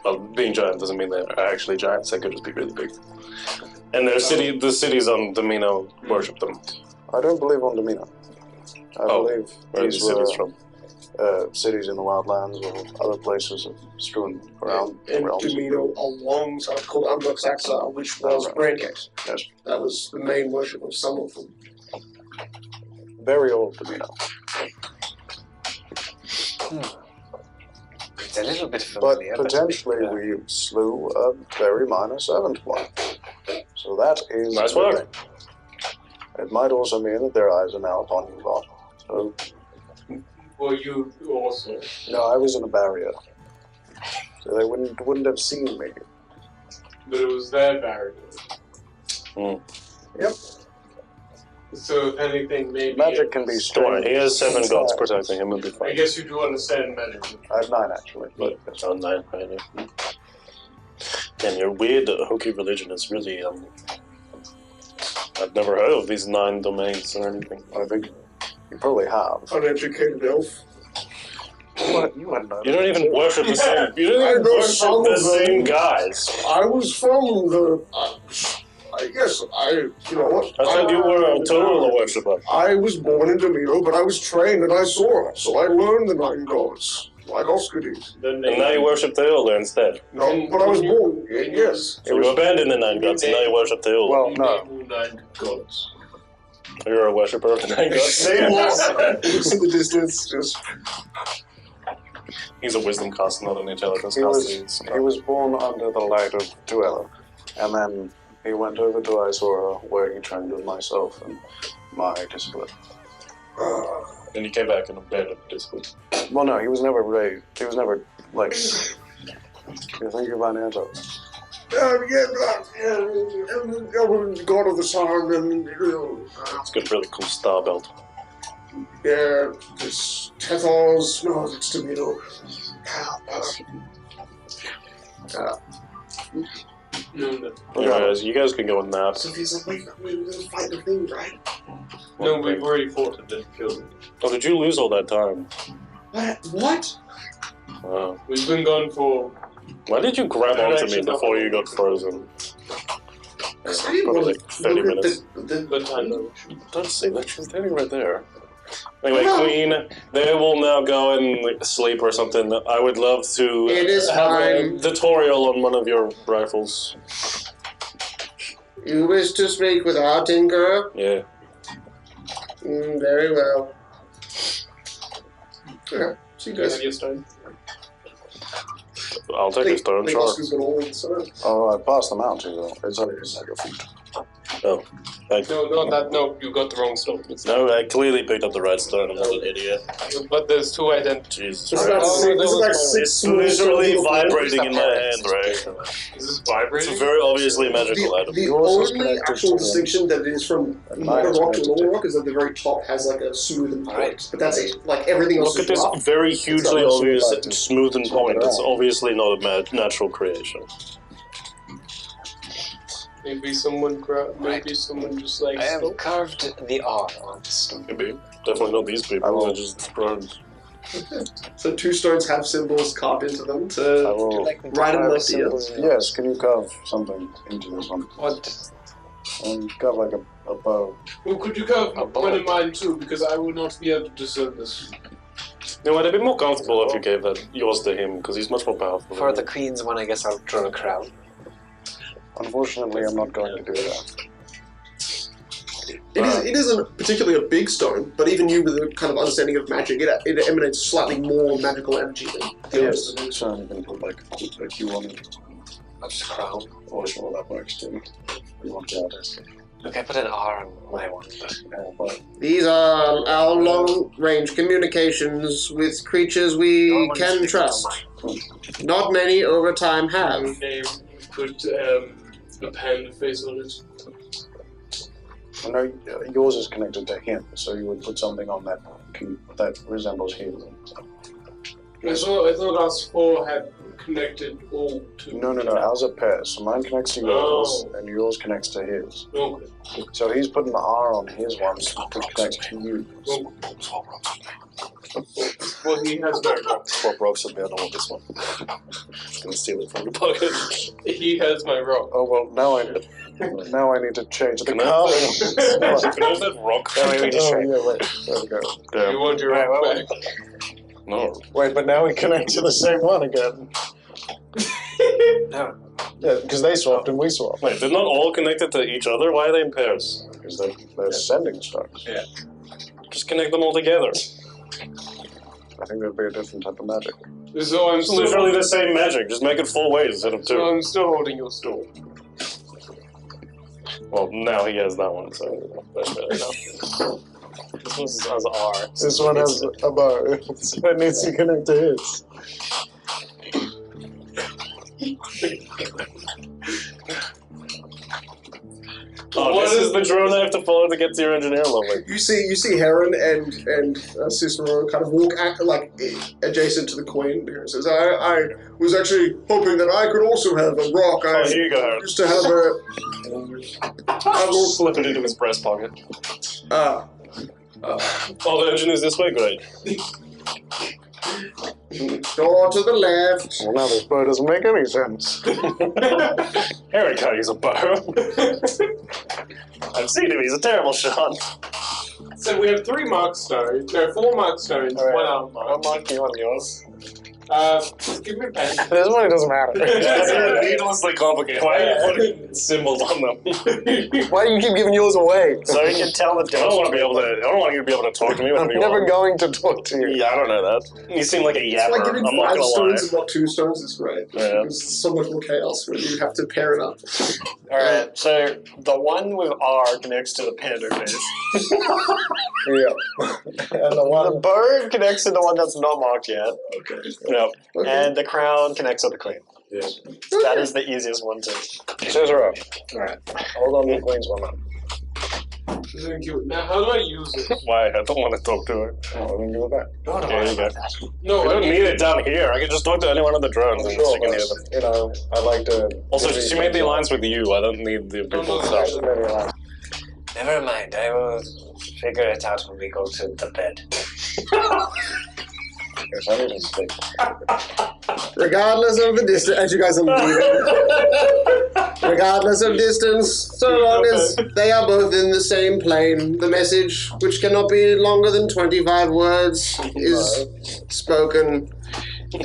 Well, being giant doesn't mean they're actually giants, they could just be really big. And the cities on Damino worship them. I don't believe on Damino. I believe Where are these these cities from? cities in the wildlands or other places strewn around the And realms. Damino alongside called Umbraxaxa, which was Brandt. Yes. That was the main worship of some of them. Very old Damino. It's a little bit But familiar. potentially we slew a very minor servant one. So that is Nice a good work. thing. It might also mean that their eyes are now upon you lot. So, Well, you also. no, I was in a barrier. So they wouldn't have seen me. But it was their barrier. Yep. So if anything, maybe Magic can be Don't strange. worry, he has 7 gods protecting him. It'll be I fine. guess you do understand magic. I have 9 actually. But it's on 9, right? And your weird hokey religion is really I've never heard of these 9 domains or anything. I think you probably have. Uneducated elf. What? You had no. You don't even worship the same. You don't I even know worship some the of them. same guys. I was from the. I guess you know what? I thought you were a total worshiper. I was born in Damino, but I was trained and I saw it, so I learned the 9 gods, like Oscades. And now you worship Theola instead. No, but I was born. Yes. So you abandoned the 9 gods and now you worship Theola. Well, You no. name all 9 gods. You're a worshipper of the 9 gods. Same looks in the distance, just. He's a wisdom caster, not an intelligence He caster. was born under the light of Duella, and then he went over to Isora, where he trained with myself and my discipline. And he came back and abandoned discipline. Well, no, he was never raised. He was never like. You think about Anto? God of the sun, and It's got a really cool star belt. yeah, this Tethos, no, it's Damino. No. Anyways, you guys can go and nap. So he's like, we're gonna fight the thing, right? No, we've already fought it and killed it. Oh, did you lose all that time? What? Wow. We've been gone for. Why did you grab onto me before you got frozen? I didn't Probably want like to 30 look at minutes. But I know. Don't say that, she's standing right there. Anyway, Queen, they will now go and sleep or something. I would love to It is have a fine. tutorial on one of your rifles. You wish to speak with our tinkerer? Yeah. Very well. Yeah, see you guys. Have your stone? I'll take a stone, sure. Oscar's got all the stone. Oh, I passed them out to you. It's at your feet. Oh, thank you. No, no, you got the wrong stone. No, I clearly picked up the right stone. I'm not an idiot. But there's 2 identities. Jesus This is Christ. like six It's small literally stones. vibrating in my hand, right? Is this It's vibrating? a very obviously magical item. The Yours is only connected actual to distinction that it is from Mine modern is rock to connected normal to- rock is that the very top has like a smoothened point. Right. But that's it. Like everything else Look at is this rough. very hugely not obvious like to smoothened swap it point. It's around. obviously not a natural creation. Maybe someone just like I have stone. carved the R on the stone. Maybe. Definitely not these I people. will- They're just thrown. So 2 stones have symbols carved into them I to will. Like right and carve left ear. symbols in- Yes, can you carve something into this one? What? Carve like a bow. Well, could you carve A one of bow. mine too? Because I will not be able to discern this. You know what? I'd be more comfortable if you gave that yours to him because he's much more powerful. For the queen's one, I guess I'll draw a crown. Unfortunately, I'm not going to do that. It isn't particularly a big stone, but even you with a kind of understanding of magic, it emanates slightly more magical energy than the Yes, others. so you can put like a Q on it. Just a crown. Or sure, that works too. You want the artist. Okay, put an R on my one. But These are our long-range communications with creatures we can trust. Not many over time have. Your name, put a pen face on it. I know yours is connected to him, so you would put something on that that resembles him. I thought us 4 had connected all to. No, ours are pairs. So mine connects to yours, and yours connects to his. Okay. So he's putting the R on his one to connect to you. Well, he has no rock. Swap rocks with me. I don't want this one. Just gonna steal it from your pocket. He has my rock. Oh well, now I need to change the Can I car. Can I have that rock? Oh, yeah, wait. There we go. Damn. You want your rock Wait. back? No. Wait, but now we connect to the same one again. No. Yeah, because they swapped and we swapped. Wait, they're not all connected to each other? Why are they in pairs? Because they're sending stars. Yeah. Just connect them all together. I think that'd be a different type of magic. So I'm It's still. literally the same magic. Just make it 4 ways instead of 2. So I'm still holding your stone. Well, now he has that one, so that's better now. This one has R. This one has a bow, so it needs to connect to his. Oh, this is the drone I have to follow to get to your engineer level. You see Heron and Cicero kind of walk adjacent to the Queen. Heron says, I was actually hoping that I could also have a rock. Oh, here you go, Heron. Used to have I'll slip it into his breast pocket. Oh, the engine is this way? Great. Door to the left. Well, now this bow doesn't make any sense. Heron can't use a bow. I've seen him, he's a terrible shot. So we have 3 mark stones. No, 4 mark stones, All right. 1 arm mark. What mark do you want yours? Give me a pen. This one, it doesn't matter. It's needlessly complicated. Why are you putting symbols on them? Why do you keep giving yours away? So you can tell the I don't want to be able to. I don't want you to be able to talk to me. I'm never going to talk to you. Yeah, I don't know that. You seem like a It's yapper. like giving I'm not 5 gonna stones lie. and not 2 stones is great. Yeah. It's so much more chaos when you have to pair it up. Alright, so the one with R connects to the panda face. Yeah. And the one. The bird connects to the one that's not marked yet. Okay. Yep. Okay. And the crown connects to the queen. Yes. That is the easiest one to. Cicero. Alright. Hold on to the Queen's one up. Thank you. Now, how do I use it? Why? I don't want to talk to her. Oh, then give it back. There you go. No, We I don't mean, need it down here. I can just talk to any one of the drones and Sure, she can hear them. but, you know, I'd like to. Also, she made the alliance with you. I don't need the people Maybe stuff. alliance. Never mind, I will figure it out when we go to the bed. Yes, I need to sleep. Regardless of the distance, as you guys are leaving, regardless of distance, so long as they are both in the same plane, the message, which cannot be longer than 25 words, is spoken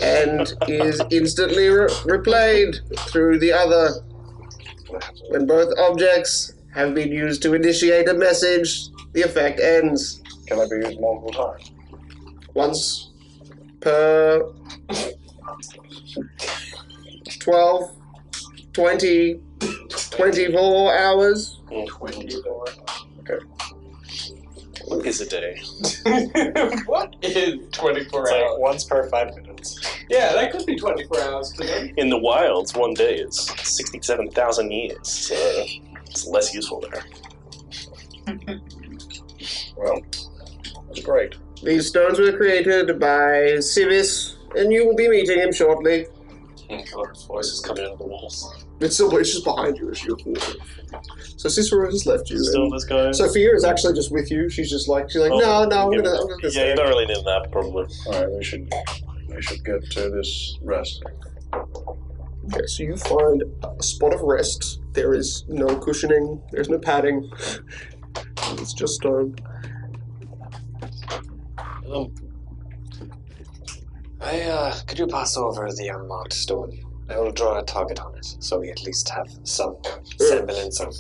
and is instantly replayed through the other. When both objects have been used to initiate a message, the effect ends. Can I be used multiple times? Once per 12, 20, 24 hours. 24. What is a day? What is 24 It's like hours? once per 5 minutes. Yeah, that could be 24 hours today. In the wilds, one day is 67,000 years. So it's less useful there. Well, that's great. These stones were created by Civis, and you will be meeting him shortly. Krueler's voice is coming out of the walls. It's just behind you as you're walking. So Cicero has left you. Still And this guy? Sophia is actually just with you. She's like, no, I'm gonna Yeah, stay. you don't really need that, probably. Alright, we should get to this rest. Okay, so you find a spot of rest. There is no cushioning. There's no padding. It's just stone. Could you pass over the unmarked stone? I will draw a target on it, so we at least have some semblance of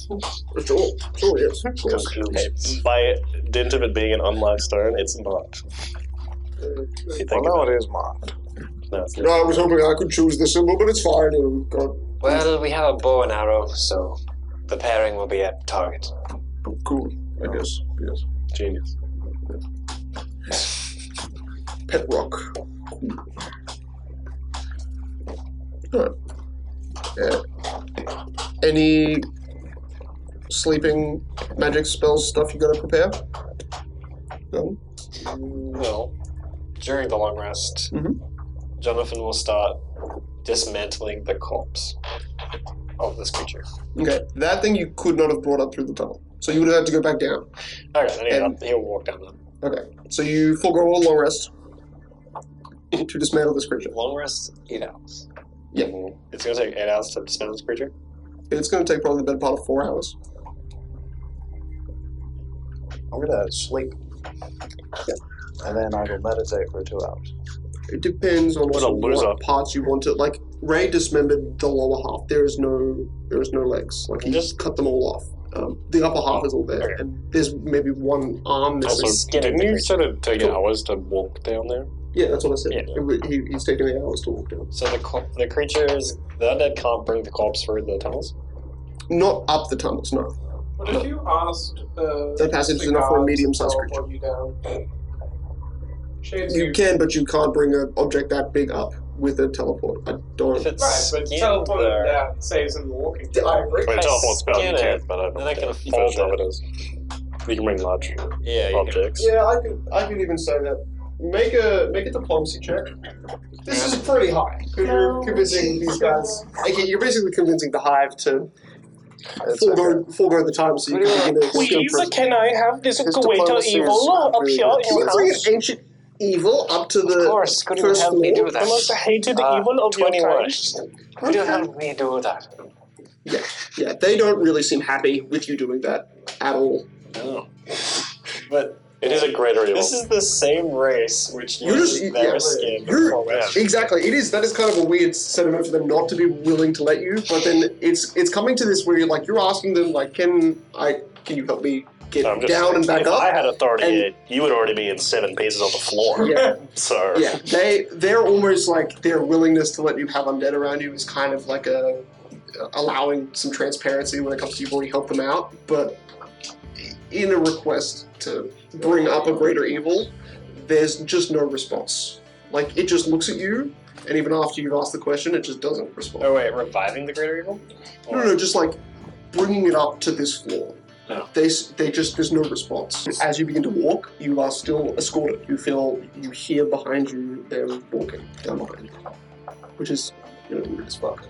Sure, yes. Of course. conclusions. By dint of it being an unmarked stone, it's not. You think Well, about no, it is marked. No, it's No, I was hoping I could choose the symbol, but it's fine. We've got Well, we have a bow and arrow, so the pairing will be at target. cool, I guess. Yes. genius. Pet rock. Alright. Any sleeping magic spells stuff you gotta prepare? No? Well, during the long rest, Mhm. Jonathan will start dismantling the corpse of this creature. Okay, that thing you could not have brought up through the tunnel. So you would have had to go back down. Okay, then he'll walk down them. Okay, so you forego a long rest to dismantle this creature. Long rest, 8 hours. Yeah. It's going to take 8 hours to dismantle this creature? It's going to take probably the better part of 4 hours. I'm gonna sleep. And then I will meditate for 2 hours. It depends on What a loser. what parts you want to. Like Ray dismembered the lower half. There is no legs. Like he just cut them all off. The upper half is all there, Okay. and there's maybe one arm missing. Also, skin of didn't the you creature. sort of take hours to walk down there? Yeah, that's what I said. Yeah. He's taking the hours to walk down. So the creatures, the undead can't bring the corpse through the tunnels? Not up the tunnels, no. What if you asked That passage is enough for a medium-sized to creature. teleport you down? Shades You can, but you can't bring an object that big up with a teleport. I don't. If it's Right, but scanned teleporting there, down saves him walking. I agree. Wait, I teleport spell you scan can't, it, but I don't then I can know fold version of it. it is. You can bring large yeah, you can. objects. Yeah, I could even say that. Make a diplomacy check. This is pretty high. Because you're convincing these guys. Okay, you're basically convincing the hive to forego the time so you can begin to can I have this His diplomacy is really good. Can you bring an ancient evil up to Of the course, could you first help me floor? do that? hated evil of 21. Could you Okay. help me do that? Yeah, they don't really seem happy with you doing that at all. No. But It is a greater evil. this is the same race which You uses just- their yeah, skin you're- for magic. Exactly, that is kind of a weird sentiment for them not to be willing to let you, but then it's coming to this where you're asking them like, can you help me get I'm just down saying, and back if up? I had authority, And- you would already be in 7 pieces on the floor. Yeah. So Yeah, they're almost like their willingness to let you have undead around you is kind of like allowing some transparency when it comes to you've already helped them out, but in a request to bring up a greater evil, there's just no response. Like, it just looks at you, and even after you've asked the question, it just doesn't respond. Oh wait, reviving the greater evil? No, just like bringing it up to this floor. No. They just, there's no response. As you begin to walk, you are still escorted. You hear behind you them walking down behind you, which is, weird as fuck.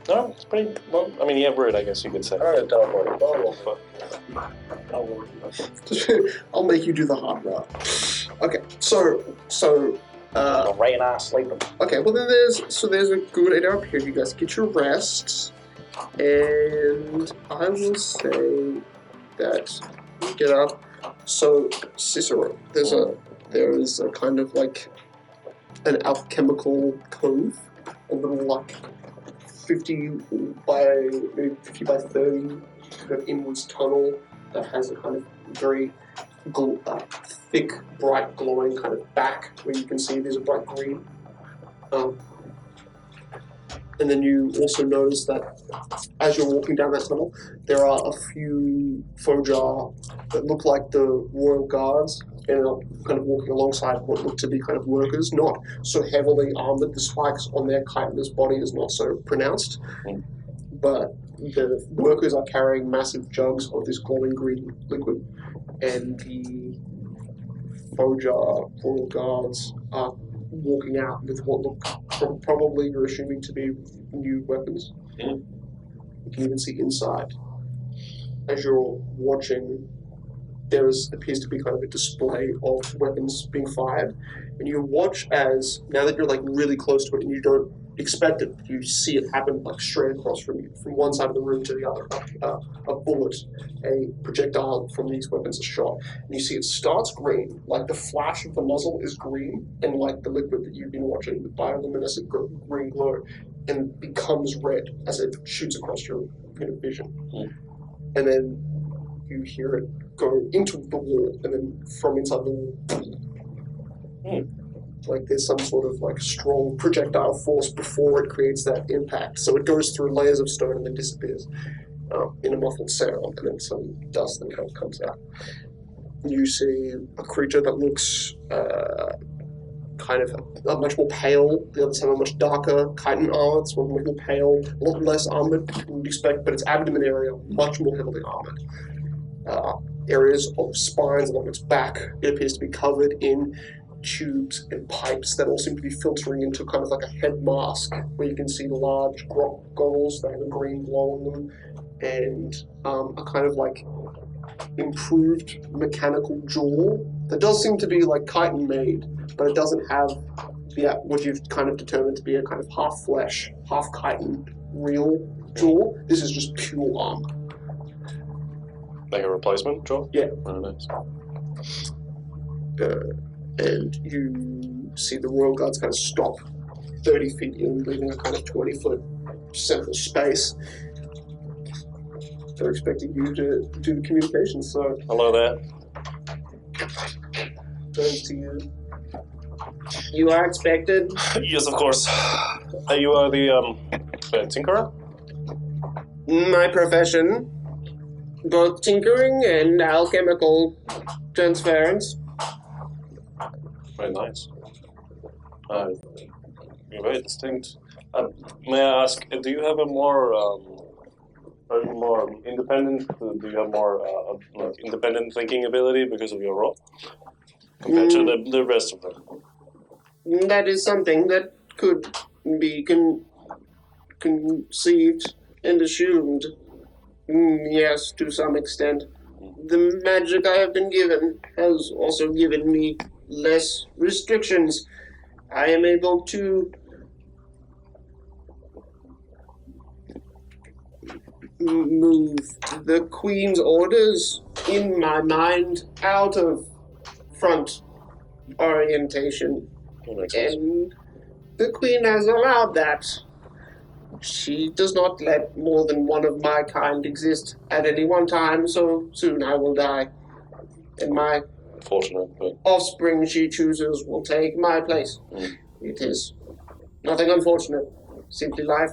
no, it's pretty. Well, I mean, yeah, rude, I guess you could say. Alright, teleport. I'll make you do the hard route. Okay, so Right now, sleeping. okay, well then there's a good 8 hour period. You guys get your rest, and I will say that you get up. So Cicero, there is a kind of like an alchemical cove, a little like 50 by 30 kind of inwards tunnel that has a kind of very thick, bright, glowing kind of back where you can see there's a bright green. And then you also notice that as you're walking down that tunnel, there are a few Fojar that look like the royal guards and are kind of walking alongside what look to be kind of workers, not so heavily armored. The spikes on their chitinous body is not so pronounced, but the workers are carrying massive jugs of this glowing green liquid, and the Fojar royal guards are walking out with what look probably you're assuming to be new weapons. You can even see inside. As you're watching, there appears to be kind of a display of weapons being fired, and you watch as, now that you're like really close to it and you don't expect it, you see it happen like straight across from you, from one side of the room to the other. A bullet, a projectile from these weapons is shot, and you see it starts green, like the flash of the muzzle is green, and like the liquid that you've been watching, the bioluminescent green glow, and becomes red as it shoots across your vision. And then you hear it go into the wall, and then from inside the wall, like there's some sort of like strong projectile force before it creates that impact. So it goes through layers of stone and then disappears in a muffled sound, and then some dust and kind of comes out. You see a creature that looks kind of a much more pale. The others have a much darker chitin armor. It's much more pale, a lot less armored than you would expect, but its abdomen area much more heavily armored. Areas of spines along its back, it appears to be covered in tubes and pipes that all seem to be filtering into kind of like a head mask, where you can see the large goggles that have a green glow on them, and a kind of like improved mechanical jaw that does seem to be like chitin made, but it doesn't have what you've kind of determined to be a kind of half flesh, half chitin real jaw. This is just pure armor. Like a replacement jaw? Yeah. Oh, nice. And you see the royal guards kind of stop 30 feet in, leaving a kind of 20-foot central space. They're expecting you to do the communication, so Hello there. turns to you. You are expected. Yes, of course. You are the tinkerer? My profession, both tinkering and alchemical transference. Very nice. You're very distinct. May I ask, do you have a more, are you more independent? Do you have more like independent thinking ability because of your role compared to the rest of them? That is something that could be conceived and assumed. Yes, to some extent. The magic I have been given has also given me less restrictions. I am able to move the Queen's orders in my mind out of front orientation. That makes sense. And the Queen has allowed that. She does not let more than one of my kind exist at any one time, so soon I will die. And my Fortunate, but offspring she chooses will take my place. It is nothing unfortunate, simply life.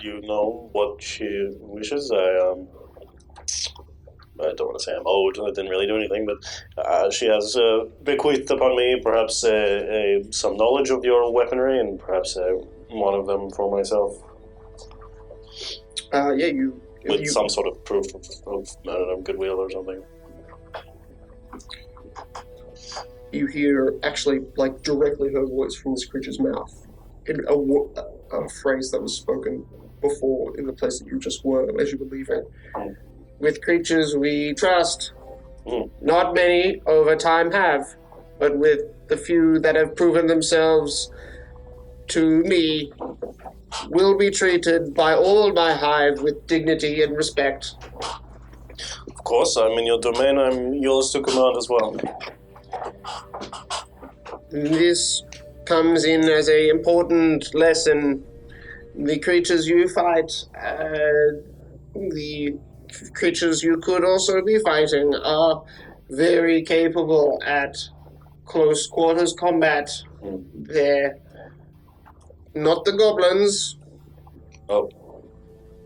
you know what she wishes. I don't want to say I'm old. I didn't really do anything, but she has bequeathed upon me perhaps some knowledge of your weaponry and perhaps one of them for myself. With some sort of proof of I don't know, goodwill or something. You hear, actually, like, directly her voice from this creature's mouth. In a phrase that was spoken before in the place that you just were as you were leaving. With creatures we trust. Not many over time have, but with the few that have proven themselves to me, will be treated by all my hive with dignity and respect. Of course, I'm in your domain. I'm yours to command as well. This comes in as an important lesson. The creatures you fight, the creatures you could also be fighting, are very capable at close quarters combat. They're not the goblins. Oh.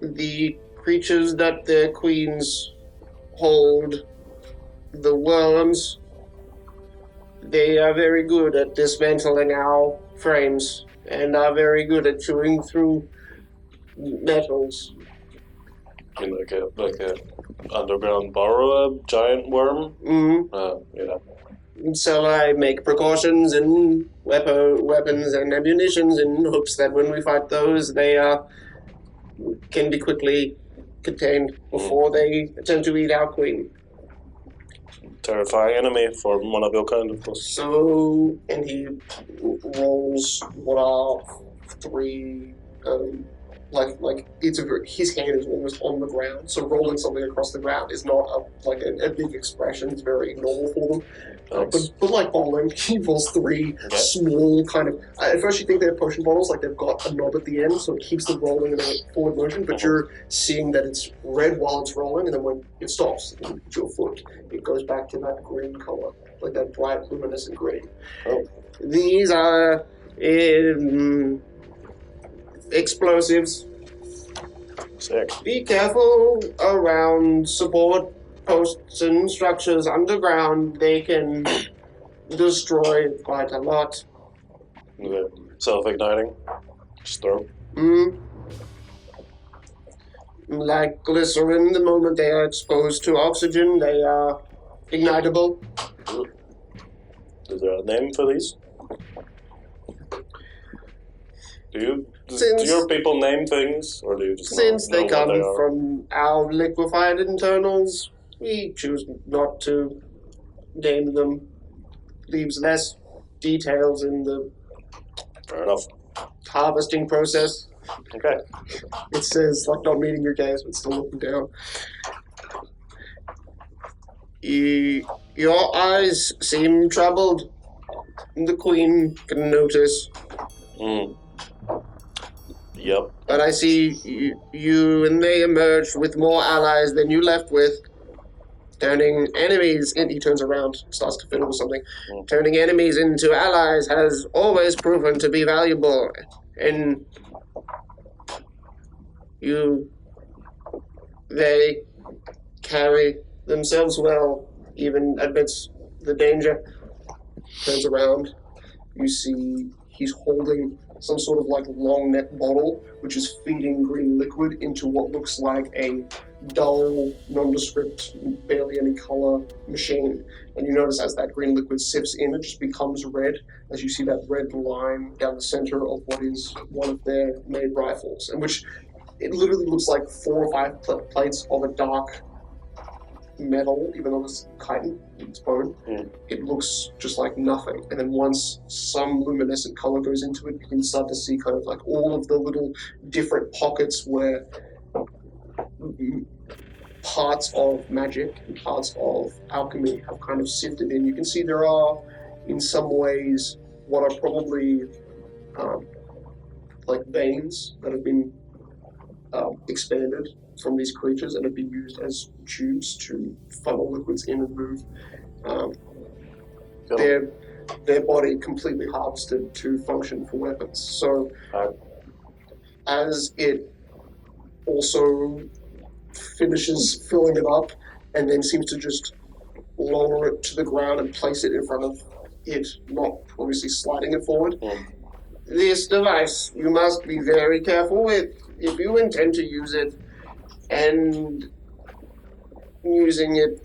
The creatures that their queens hold, the worms, they are very good at dismantling our frames and are very good at chewing through metals. I mean, like a underground burrow, a giant worm. Yeah. So I make precautions and weapons and ammunitions in hopes that when we fight those, they can be quickly contained before they attempt to eat our queen. Terrifying enemy for one of your kind, of course. So, and he rolls what are three, like it's his hand is almost on the ground. So rolling something across the ground is not a big expression. It's very normal for them. But like bowling, he rolls three small kind of. At first, you think they're potion bottles, like they've got a knob at the end, so it keeps them rolling in a forward motion. But you're seeing that it's red while it's rolling, and then when it stops, with your foot, it goes back to that green color, like that bright luminescent green. These are explosives. Sick. Be careful around support posts and structures underground. They can destroy quite a lot. Self-igniting. Just throw. Like glycerin, the moment they are exposed to oxygen, they are ignitable. Is there a name for these? Do your people name things, or do you just Since know they come what they are? from our liquefied internals, we choose not to name them. Leaves less details in the Fair enough. harvesting process. Okay. It says, like, not meeting your gaze, but still looking down. Your eyes seem troubled. The Queen can notice. Yep. But I see you and they emerged with more allies than you left with. Turning enemies, and he turns around, starts to fiddle with something. Turning enemies into allies has always proven to be valuable. And they carry themselves well, even amidst the danger. Turns around. You see he's holding some sort of like long neck bottle, which is feeding green liquid into what looks like a dull, nondescript, barely any color machine. And you notice as that green liquid sips in, it just becomes red, as you see that red line down the center of what is one of their made rifles, and which it literally looks like 4 or 5 plates of a dark metal, even though it's chitin, it's bone. It looks just like nothing. And then once some luminescent color goes into it, you can start to see kind of like all of the little different pockets where parts of magic and parts of alchemy have kind of sifted in. You can see there are, in some ways, what are probably like veins that have been expanded from these creatures and have been used as tubes to funnel liquids in and move. Their body completely harvested to function for weapons. So as it also finishes filling it up and then seems to just lower it to the ground and place it in front of it, not obviously sliding it forward. This device you must be very careful with if you intend to use it, and using it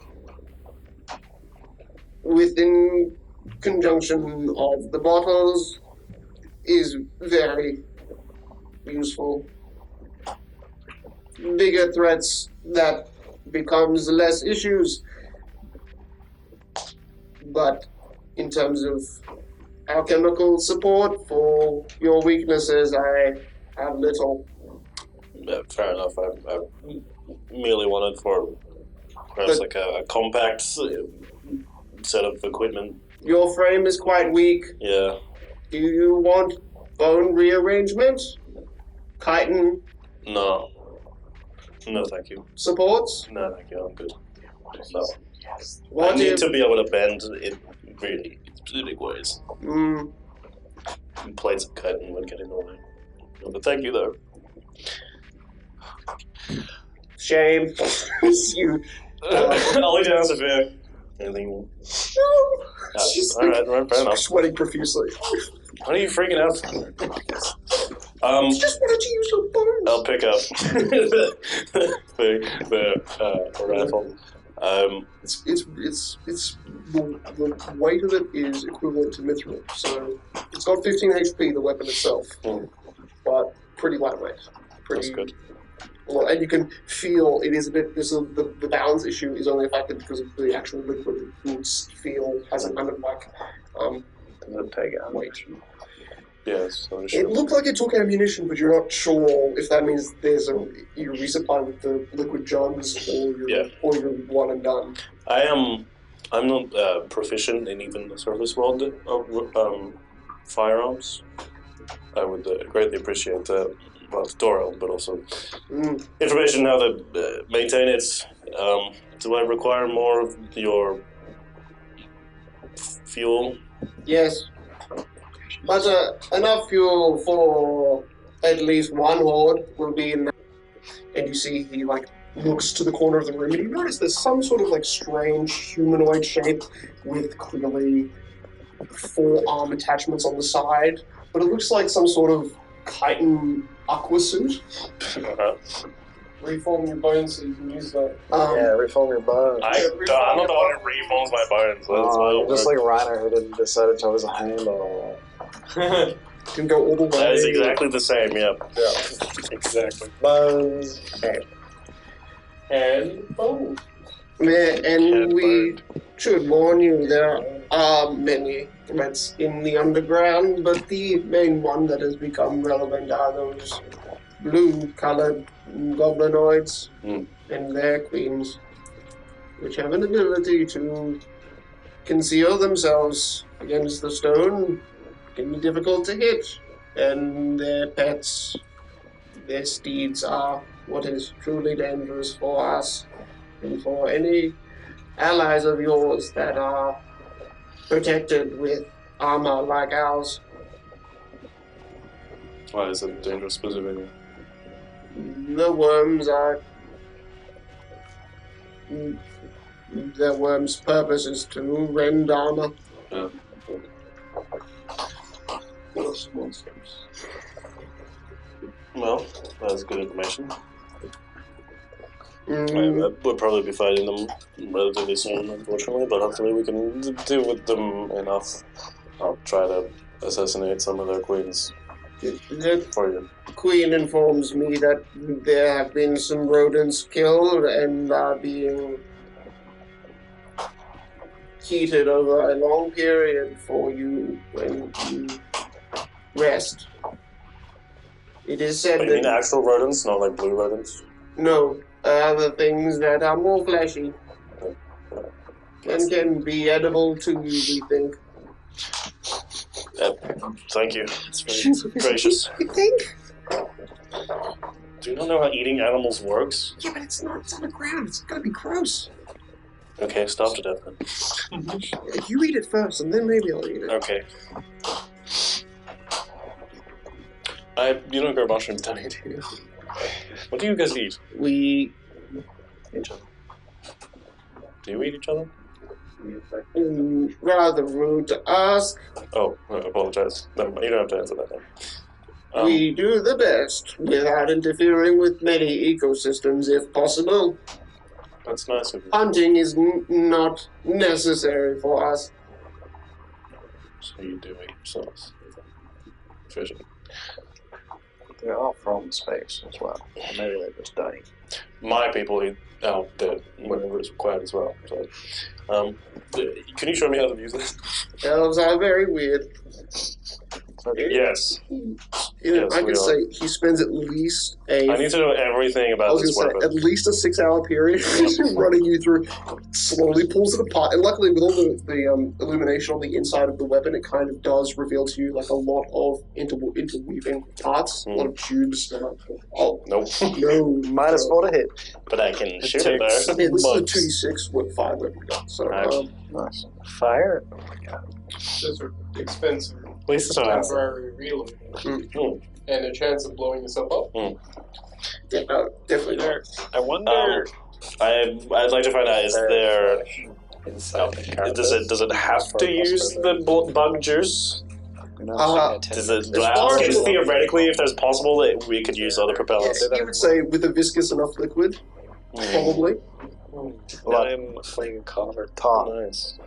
within conjunction of the bottles is very useful. Bigger threats, that becomes less issues. But in terms of alchemical support for your weaknesses, I have little. Yeah, fair enough. I merely wanted for perhaps like a compact set of equipment. Your frame is quite weak. Yeah. Do you want bone rearrangement? Chitin? No. No, thank you. Supports? No, thank you. I'm good. No. What I need if... to be able to bend in really specific ways. Plates of chitin would get in the way. No, but thank you, though. Shame. You... I'll lay down, Sophia. Anything? No! It's just Alright, fair enough. sweating profusely. What are you freaking out for? I just wanted to use your bones. I'll pick up the rifle. It's the weight of it is equivalent to mithril, so it's got 15 HP, the weapon itself, but pretty lightweight. That's good. Well, and you can feel it is a bit. The balance issue is only affected because of the actual liquid. You feel has a kind of like weight. Yes. It looked like it took ammunition, but you're not sure if that means you resupply with the liquid jugs or you're one and done. I'm not proficient in even the surface world of firearms. I would greatly appreciate tutorial, but also information how to maintain it. Do I require more of your fuel? Yes. But enough fuel for at least one horde will be in there. And you see he looks to the corner of the room and you notice there's some sort of strange humanoid shape with clearly 4 arm attachments on the side. But it looks like some sort of chitin aqua suit. Reform your bones so you can use that. Reform your bones. I'm not the one who reforms my bones. You're just like Reiner who didn't decide to chose a handle. Can go all the way. That is exactly the same, yeah. Exactly. Bones. And bones. And we should warn you, there are many threats in the underground, but the main one that has become relevant are those blue-colored goblinoids and their queens, which have an ability to conceal themselves against the stone. Can be difficult to hit, and their pets, their steeds are what is truly dangerous for us and for any allies of yours that are protected with armor like ours. Why is it dangerous specifically? The worms are The worm's purpose is to rend armor. Well, that's good information. Mm, We'll probably be fighting them relatively soon, unfortunately, but hopefully we can deal with them enough. I'll try to assassinate some of their queens the for you. queen informs me that there have been some rodents killed and are being heated over a long period for you when you rest. It is said But you mean that actual rodents, not like blue rodents? no, other things that are more fleshy and can be edible to you, we think. Thank you. It's very gracious. You think? Do you not know how eating animals works? Yeah, but it's not. It's on the ground. It's gonna be gross. Okay, starve to death then. You eat it first, and then maybe I'll eat it. Okay. You don't grow mushrooms, don't you? Do you? What do you guys eat? We Each other. Do you eat each other? rather rude to ask. Oh, I apologize. Never mind. You don't have to answer that then. We do the best without interfering with many ecosystems, if possible. That's nice of you. Hunting is not necessary for us. So you do eat sauce. Fishing. They are from space as well. Or maybe they're just dying. My people eat dead whenever it's required as well. So, can you show me how to use this? Elves are very weird. Yes. Yes, I we could are. say he spends at least I need to know everything I about was this going to weapon. say, at least a 6-hour period running you through, slowly pulls it apart. And luckily, with all the illumination on the inside of the weapon, it kind of does reveal to you like a lot of interweaving parts, a lot of tubes. Oh, Nope. no. -4 to hit. But I can shoot it I there. mean, this Bugs. is a 2d6 with 5 weapon gun. So, Right. Nice. Fire? Those are expensive. At least it's not. Temporary reload. Mm. And a chance of blowing yourself up. yeah, no, definitely not. I wonder. I'd like to find out, is there... Inside the carapace. Does it have to use the bug juice? Does it As far as- theoretically, if there's possible, that we could use other propellants? You would say with a viscous enough liquid, probably. I'm playing Convert. Nice.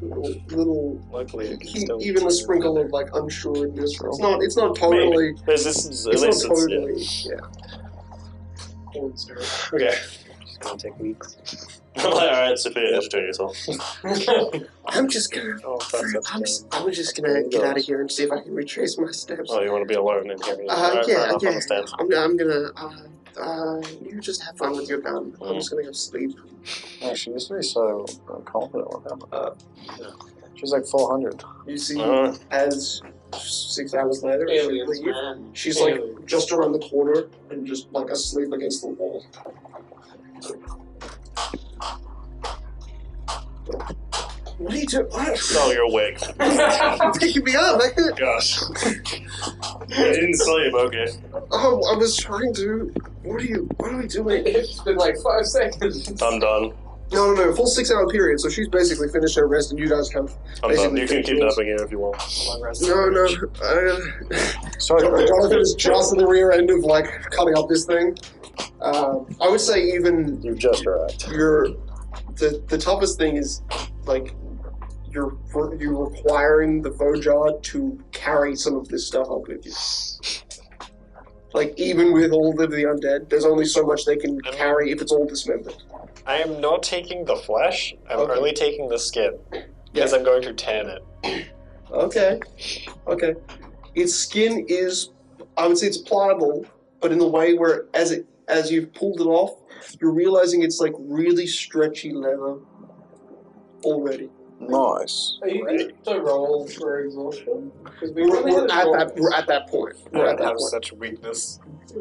Little Luckily, I can still even a sprinkle of like unsureness. It's not totally. Maybe. There's this, at It's least not it's, totally. Yeah. Okay. It's gonna take weeks. Alright, so entertain yourself. I'm just gonna. Oh, I'm just gonna get out of here and see if I can retrace my steps. Oh, you want to be alone in here? Yeah. Enough, Yeah. understand. I'm gonna. You just have fun with your gun. I'm just gonna go sleep. Yeah, she used to be so confident with him. She's like 400. You see, Uh. as 6 hours later, Aliens, man. she's Aliens. like just around the corner and just like asleep against the wall. What are you doing? Oh, you're awake. Picking me up. Gosh. I didn't sleep, okay. Oh, I was trying to. What are we doing? It's been like 5 seconds. I'm done. No, full 6 hour period. So she's basically finished her rest, and you guys have. I'm done. basically You can keep finished napping here if you want. No. Jonathan is just at the rear end of like cutting up this thing. I would say even You've just arrived. the toughest thing is like you're requiring the Vojar to carry some of this stuff up with you. Like even with all of the undead, there's only so much they can carry if it's all dismembered. I am not taking the flesh. I'm Okay. only taking the skin because I'm going to tan it. Okay. Its skin is, I would say it's pliable, but in the way where as you've pulled it off, you're realizing it's like really stretchy leather already. Nice. Are you going to roll for exhaustion? Because We're at that point. I We're don't at that have point. such weakness.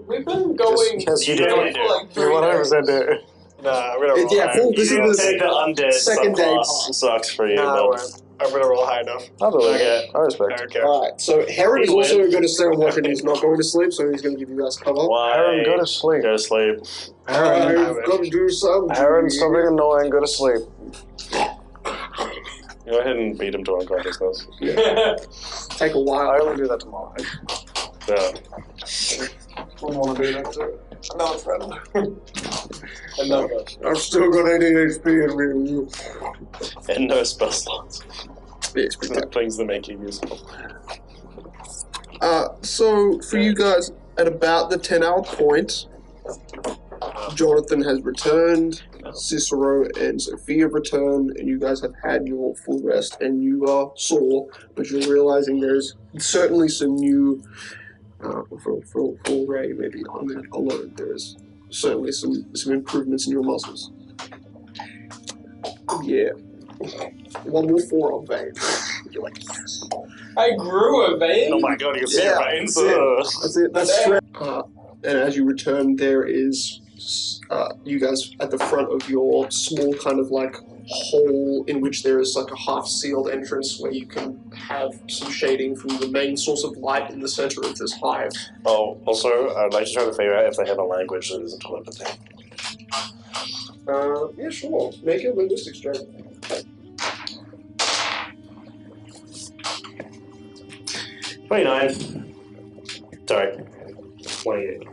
We've been going Just- You do. for like 3 days. Nah, I'm gonna roll. Yeah, full, this You is take the the undead second day subclass. Sucks for you, Nah, I but won't. I'm gonna roll high enough. I believe Okay. it. I respect it. Okay. Alright, so Heron is We also win. going to stay on watch and he's not going to sleep, so he's going to give you guys cover. Why? Heron, go to sleep. Go to sleep. Heron, I've got to do something. Heron, stop being annoying. Go to sleep. Go ahead and beat him to unconsciousness. Take a while. I only do that tomorrow. Yeah. I want to do that too. Another friend. Another. I've still got 80 HP in me. And no spell slots. Yes, Things that make you useful. so for you guys, at about the 10-hour point, Jonathan has returned, Cicero and Sophia have returned, and you guys have had your full rest, and you are sore, but you're realizing there's certainly some new, for Ray, maybe on that alone, there's certainly some improvements in your muscles. Yeah. One more forearm vein. You're like, yes. I grew a vein. Oh my god, you can see Yeah, your veins. That's it. That's straight. And as you return, there is you guys at the front of your small kind of like hole in which there is like a half-sealed entrance where you can have some shading from the main source of light in the center of this hive. Oh, also, I'd like to try to figure out if they have a language that isn't telepathy. Yeah, sure. Make a linguistics check. 29. Sorry. 28.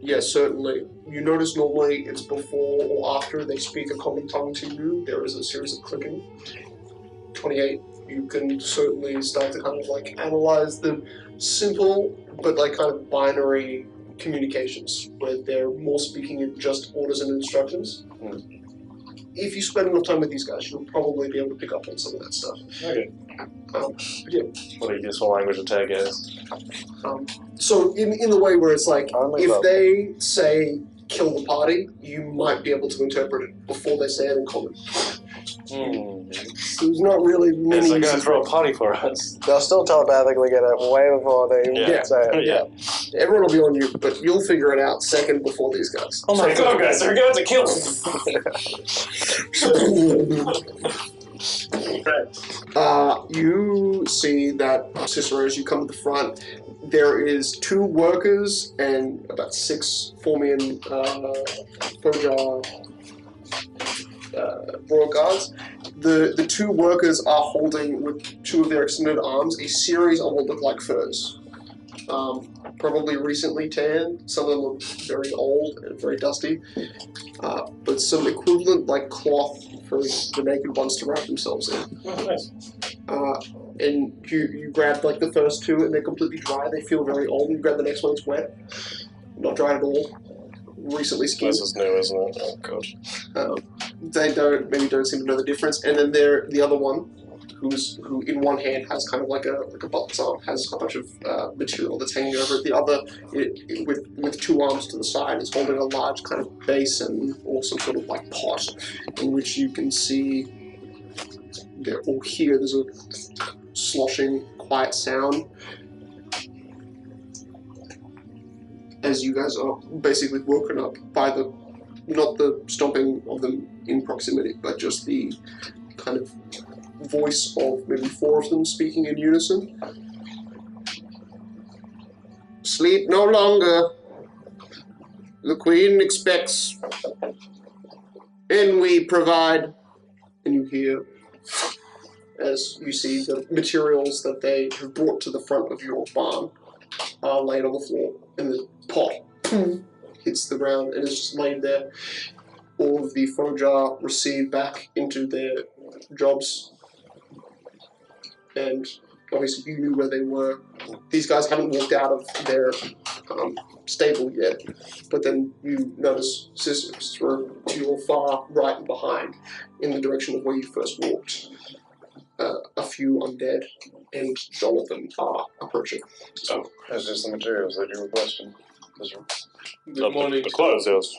Yes, certainly. You notice normally it's before or after they speak a common tongue to you. There is a series of clicking. 28. You can certainly start to kind of like analyze the simple but like kind of binary communications where they're more speaking in just orders and instructions. If you spend enough time with these guys, you'll probably be able to pick up on some of that stuff. Okay. Yeah. What a useful language to tag is. So in the way where it's like, Only if love. they say kill the party, you might be able to interpret it before they say it in common. So there's not really many Is they going to uses throw a for it. party for us? They'll still telepathically get it way before they Yeah. say it. Yeah. Everyone will be on you, but you'll figure it out second before these guys. Oh my god, guys, they're going to kill You see that, Cicero, as you come to the front, there is 2 workers and about 6 Formian Fojar Royal Guards. The 2 workers are holding, with 2 of their extended arms, a series of what look like furs. Probably recently tanned. Some of them look very old and very dusty. But some equivalent like cloth for the naked ones to wrap themselves in. Oh, nice. And you grab like the first 2 and they're completely dry. They feel very old. And you grab the next one, it's wet. Not dry at all. Recently skinned. This is new, isn't it? Oh god. They don't seem to know the difference. And then the other one, who in one hand has kind of like a butler's arm, has a bunch of material that's hanging over it. The other, with 2 arms to the side, is holding a large kind of basin or some sort of like pot, in which you can see there's a sloshing, quiet sound as you guys are basically woken up by not the stomping of them in proximity, but just the kind of voice of maybe 4 of them speaking in unison. Sleep no longer. The Queen expects, and we provide. And you hear, as you see the materials that they have brought to the front of your barn are laid on the floor, and the pot hits the ground and is just laid there. All of the Fojar receive back into their jobs, and obviously you knew where they were. These guys haven't walked out of their stable yet, but then you notice sisters were to your far right and behind, in the direction of where you first walked. A few undead and Jonathan are approaching. Oh. Is this the materials that you requested? Good morning. The clothes, yes.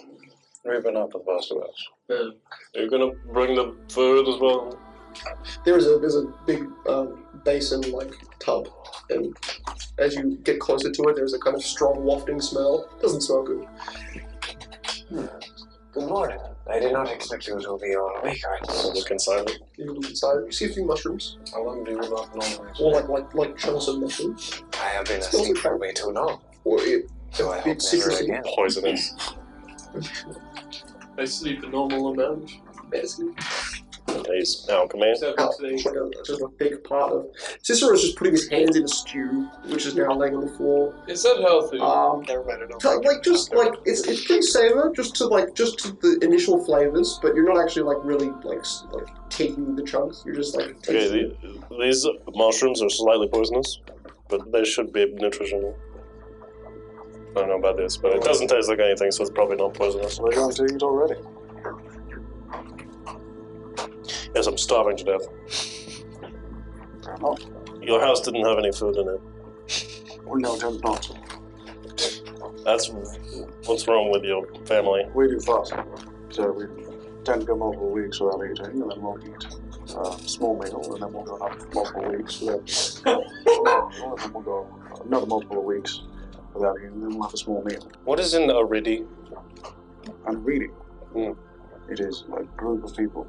We've been up with most of us. Are you going to bring the food as well? There's a big basin-like tub, and as you get closer to it, there's a kind of strong wafting smell. Doesn't smell good. Good morning. I did not expect you to be all awake, So right? look inside it. You look inside. You see a few mushrooms, How long do you not normally? or like chunks of mushrooms, I have been Smells asleep like for way too long, or so I a hope bit never citrusy. again. Poisonous. I sleep a normal amount. Basically, He's alchemy. Except oh, today. just a big part of. Cicero's just putting his hands in a stew, which is now laying on the floor. Is that healthy? Never mind, I don't So, like just like it's pretty savor, just to the initial flavors, but you're not actually like really like taking the chunks. You're just like Okay, these mushrooms are slightly poisonous, but they should be nutritional. I don't know about this, but it doesn't taste like anything, so it's probably not poisonous. We're going to eat already. Yes, I'm starving to death. Oh, Your house didn't have any food in it. well, no, tend not to. That's what's wrong with your family. We do fast, so we tend to go multiple weeks without eating, and then we'll eat a small meal, and then we'll go another multiple weeks without. And then we'll go another multiple of weeks without eating, and then we'll have a small meal. What is in Aridi? And reading. Mm. It is a group of people.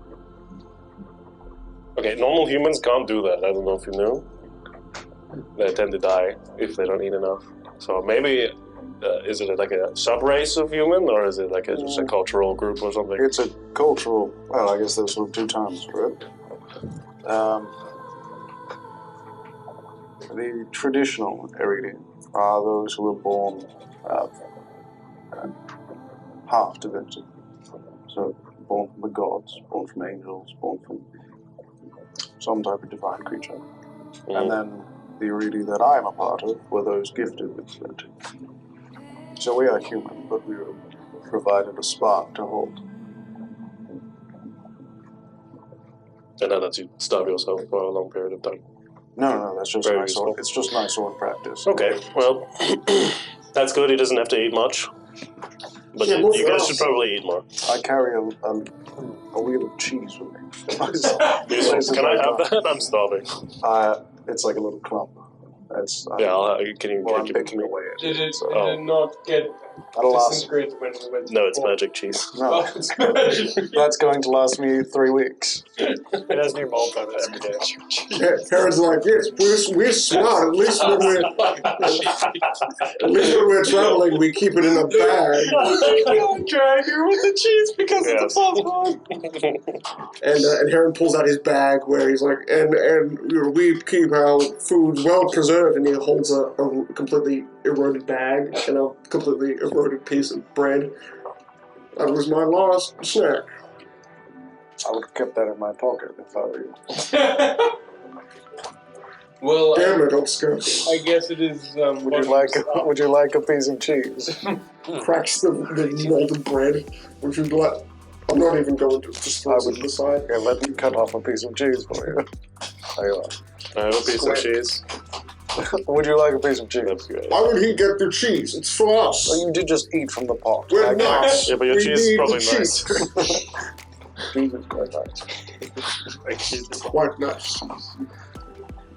Okay, normal humans can't do that. I don't know if you knew. They tend to die if they don't eat enough. So maybe, is it like a sub-race of human, or is it like just a cultural group or something? It's a cultural. Well, I guess there's sort of two terms for it. The traditional Aridi are those who were born half divinity. So born from the gods, born from angels, born from some type of divine creature. And then the Aridi that I'm a part of were those gifted with divinity. So we are human, but we were provided a spark to hold. And that lets you starve yourself for a long period of time. No, that's just Very nice. useful. It's just nice sword practice. Okay, well, that's good. He doesn't have to eat much. But Yeah, you guys should probably eat more. I carry a wheel of cheese with me. Can I have that? I'm starving. It's like a little clump. It's Yeah, can you well, I'm give it to picking me? away at Did it. it, So, did it not get that'll last. disintegrated when we went to No, it's the magic cheese. No, that's going to last me 3 weeks. It has new mold from it every day. Yeah, Karen's like, yes, we're smart. At least when we're traveling, we keep it in a bag. Don't drag her with the cheese because Yes. it's a plus one. And Heron pulls out his bag where he's like, and you know, we keep our food well preserved, and he holds a completely eroded bag and a completely eroded piece of bread. That was my last snack. I would have kept that in my pocket if I were you. Well, Damn it, old skunk. I guess it is. Would you like a piece of cheese? Cracks the molded bread, which is like, I'm not even going to just throw it to the side. Okay, let me cut off a piece of cheese for you. There you I have a piece of cheese. are. Would you like a piece of cheese? That's good. Why would he get the cheese? It's for us. Well, you did just eat from the pot. We're I not. Yeah, but your We cheese is need probably the nice. cheese. Cheese is quite nice. It's quite nice.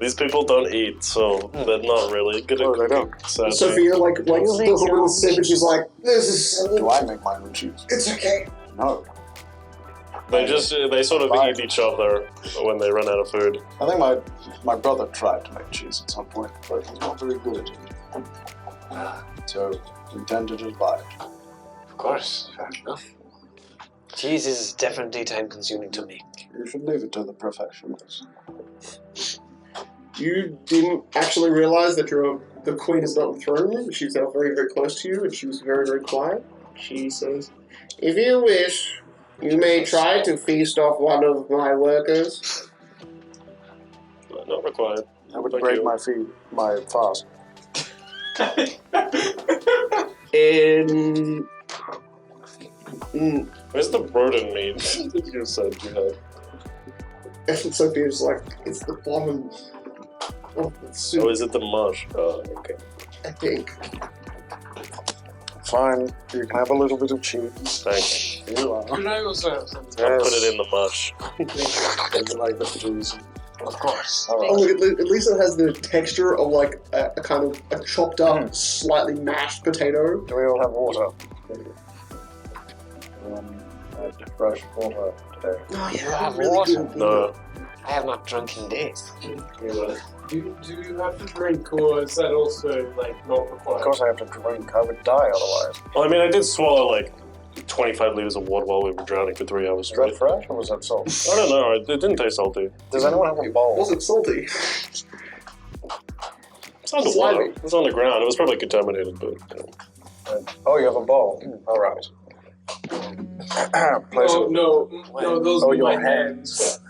These people don't eat, so they're not really good at Oh, they cooking. don't. Sadly. Sophia, like the little sip, and she's like, "This is. Do I make my own cheese? It's okay." No. They sort of eat each other when they run out of food. I think my brother tried to make cheese at some point, but he's not very good at it. So we tend to just buy it. Of course, fair enough. Cheese is definitely time consuming to make. You should leave it to the professionals. You didn't actually realize that the queen is not in the throne room. She's now very, very close to you, and she was very, very quiet. She says, "If you wish, you may try to feast off one of my workers." Not required. I would Thank break you. my fast. And Where's the rodent meat that you said you had? Sophia's like, "It's the bottom of the soup, Oh, is it the mush? Oh, okay. I think." Fine, you can have a little bit of cheese. Thanks. Here you are. Could I also have some? I'll put it in the mush. Would you like the cheese? Of course. All Oh, right. look, at least it has the texture of like a kind of a chopped up, slightly mashed potato. Do we all have water? had fresh water today. Oh, you have water. No. I have not drunk in days. Do you have to drink, or is that also like not required? Of course I have to drink. I would die otherwise. Well, I mean, I did swallow like 25 liters of water while we were drowning for 3 hours Was that straight. fresh or was that salt? I don't know. It didn't taste salty. Does anyone have a bowl? Was it salty? It's underwater. Slimy. It was underground. It was probably contaminated, but Oh, you have a bowl. All right. Place Oh, it. no, those Oh, are your my hands.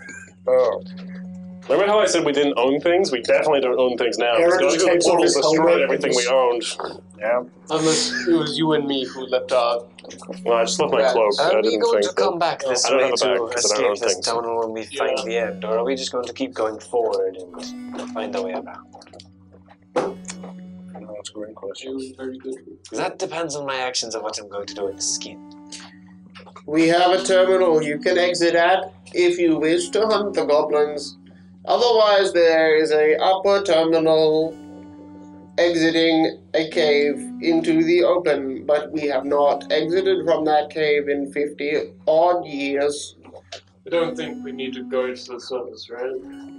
Oh. remember how I said we didn't own things? We definitely don't own things now. Aaron Because just the takes off portal his destroyed helmet everything and we just- owned. Yeah. Unless it was you and me who left our. Well, I just left my cloak. I Are we didn't going think to come back this I don't way have a bag to because I don't own escape this things. tunnel when we find the end, or are we just going to keep going forward and find our way around? That's a great question. It was very good. That depends on my actions of what I'm going to do with the skin. We have a terminal you can exit at if you wish to hunt the goblins. Otherwise, there is a upper terminal exiting a cave into the open, but we have not exited from that cave in 50 odd years. I don't think we need to go into the surface, right?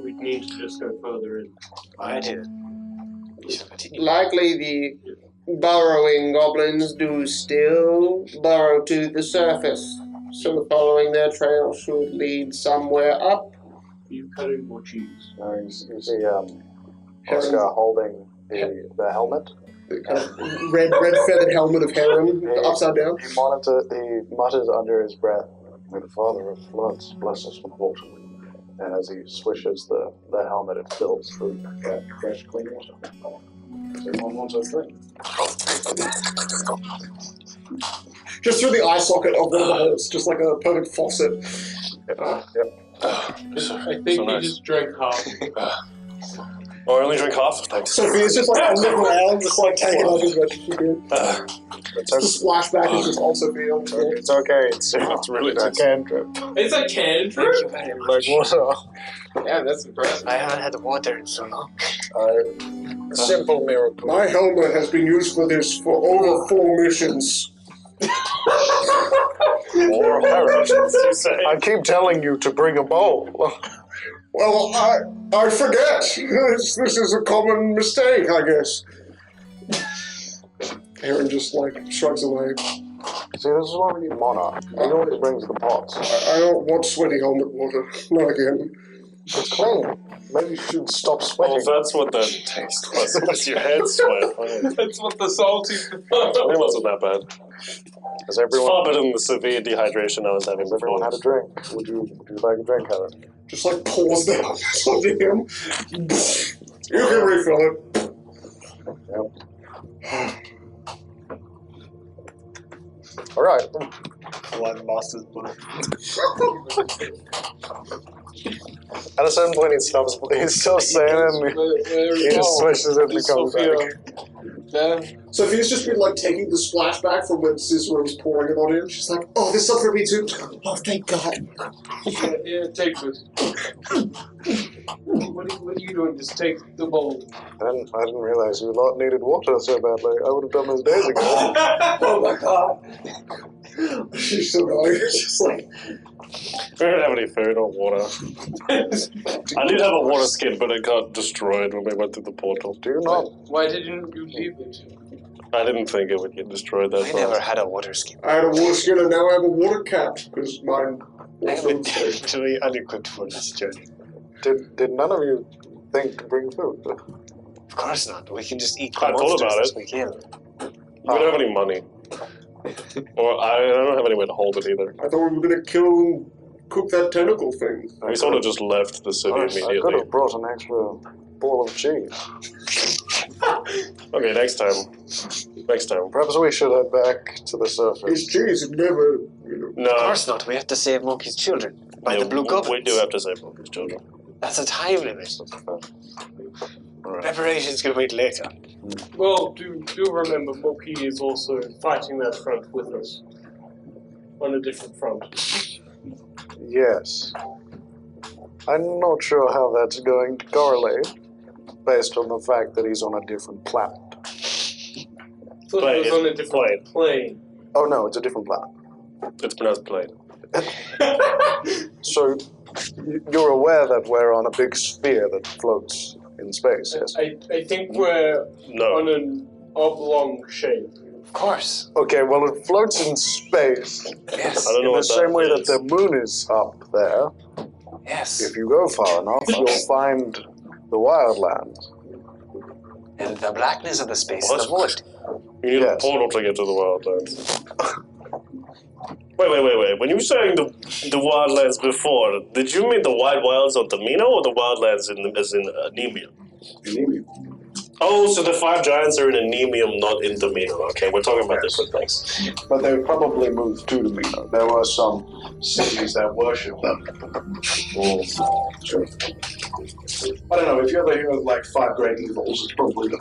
We need to just go further in. I did. We shall continue. Likely the burrowing goblins do still burrow to the surface, so following their trail should lead somewhere up. Are you cutting more cheese? You see Oscar holding the helmet. The kind of red feathered helmet of heron, upside down. He mutters under his breath, "May the Father of Floods bless us with water." And as he swishes the helmet, it fills through fresh, clean water. Everyone wants a drink. Just through the eye socket of one of the holes, just like a perfect faucet. I think So he nice. just drank half. Oh, I only drink half. Thanks. Sophia's just like on the ground, just like taking off his vegetable. It's The splashback is just all Sophia on the floor. It's okay. It's really a nice. cantrip. It's a cantrip? Thank you very much. Like water. Yeah, that's impressive. I haven't had water in so long. A simple miracle. My helmet has been used for this for over 4 missions. More herons, you say? I keep telling you to bring a bowl. Well, I forget. This is a common mistake, I guess. Aaron just like shrugs away. See, this is why we need Monarch. He always brings the pots. I don't want sweaty helmet water. Not again. It's clean. Maybe you should stop Well, sweating. if that's what that taste was. It was your head sweat. It That's what the salty. wasn't that bad. Has It's everyone, far better than the severe dehydration I was having has everyone had a before. drink? Would you like a drink, Helen? Just like pours down onto him. You can refill it. All right. Blood master's blood. At a certain point, he stops. He's still saying it. And he just switches it and comes back. Yeah. Sophia's just been like taking the splashback from when Cicero was pouring it on him. She's like, oh, there's some for me too. Oh, thank God. Yeah, take this. What are you doing? Just take the bowl. I didn't realize you lot needed water so badly. I would have done this days ago. Oh my God. She's still going. It's just like, We don't have any food or water. I did have a water skin, but it got destroyed when we went through the portal. Do you not? Why didn't you leave it? I didn't think it would get destroyed that I never fast. had a water skin. I had a water skin and now I have a water cap because mine I also am actually unequipped for this journey. Did none of you think to bring food? Of course not. We can just eat the I thought monsters about as it. we kill. We don't have any money. Or I don't have any way to hold it either. I thought we were going to kill and cook that tentacle thing. We sort of just left the city I could immediately. have brought an extra ball of cheese. Okay, next time. Next time. Perhaps we should head back to the It's surface. cheese, it never, you know. No. Of course not. We have to save Monkey's children by Yeah, the blue goblins. We do have to save Monkey's children. That's a time limit. Alright. Preparations can wait later. Well, do remember, Moki is also fighting that front with us. On a different front. Yes. I'm not sure how that's going to correlate, based on the fact that he's on a different planet. Thought it was on a different plane. Oh no, it's a different planet. It's pronounced plane. So you're aware that we're on a big sphere that floats in space, yes? I think we're on an oblong shape. Of course. Okay, well, it floats in space Yes. I don't know in the what that same way that is. the moon is up there. Yes. If you go far enough, you'll find the wildlands. And the blackness of the space and the void. You need Yes. a portal to get to the wildlands. Wait. When you were saying the wildlands before, did you mean the wide wilds on Damino or the wildlands as in Anemium? Anemium. Oh, so the 5 giants are in Anemium, not in Damino. Okay, we're talking about Yes. different things. But they probably moved to Damino. There were some cities that worship them. Sure. I don't know, if you ever hear of like 5 great evils, it's probably them.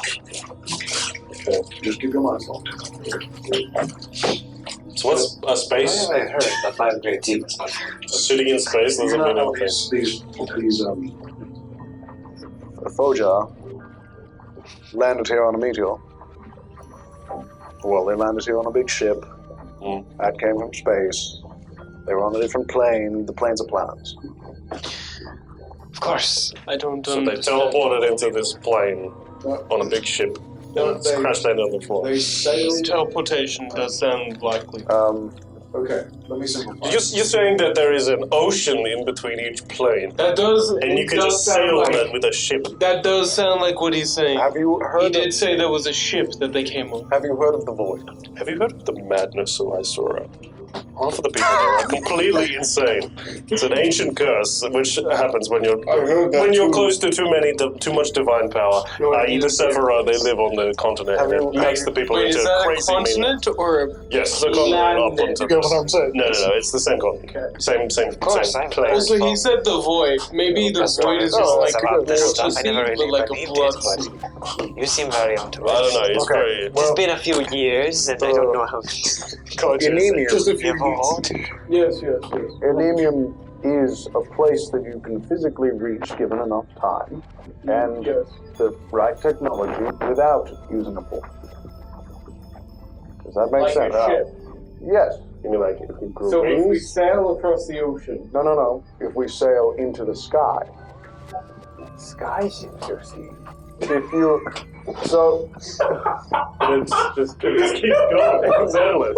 Okay. Just keep your minds locked. So what's a space? I heard the 5 great demons. Sitting in space doesn't mean anything. These Foja landed here on a meteor. Well, they landed here on a big ship. That came from space. They were on a different plane. The planes are planets. Of course. I don't So they teleported into this plane on a big ship. It's crash landed on the floor. They sailed. Teleportation does sound likely. Okay, let me simplify. You're saying that there is an ocean in between each plane, That does. and you could just sail on it with a ship. That does sound like what he's saying. Have you heard? He did say there was a ship that they came on. Have you heard of the void? Have you heard of the madness of Isora? Half of the people there are completely insane. It's an ancient curse which happens when you're close to too much divine power. I.e. the Sephira, they live on the continent, and it makes the people Wait, is into that a crazy continent or a Yes, it's a continent up onto You get what I'm saying? No, it's the same continent. Okay. Same course, same I- place. Also, he said the void. Maybe the void is just like about this a stuff. I never sea, really but like a believed blood it, sea. but you seem very onto it. I don't know, it's Okay. very... It's been a few years, and I don't know how Anemium. Just a few evolved. Yes. Anemium is a place that you can physically reach given enough time and Yes. the right technology without using a port. Does that make Like sense? a ship. Yes. You mean like if you grew So if we wings? sail across the ocean, No. If we sail into the sky. Skyship, you're seeing. If you... So... It just keeps going. It's endless.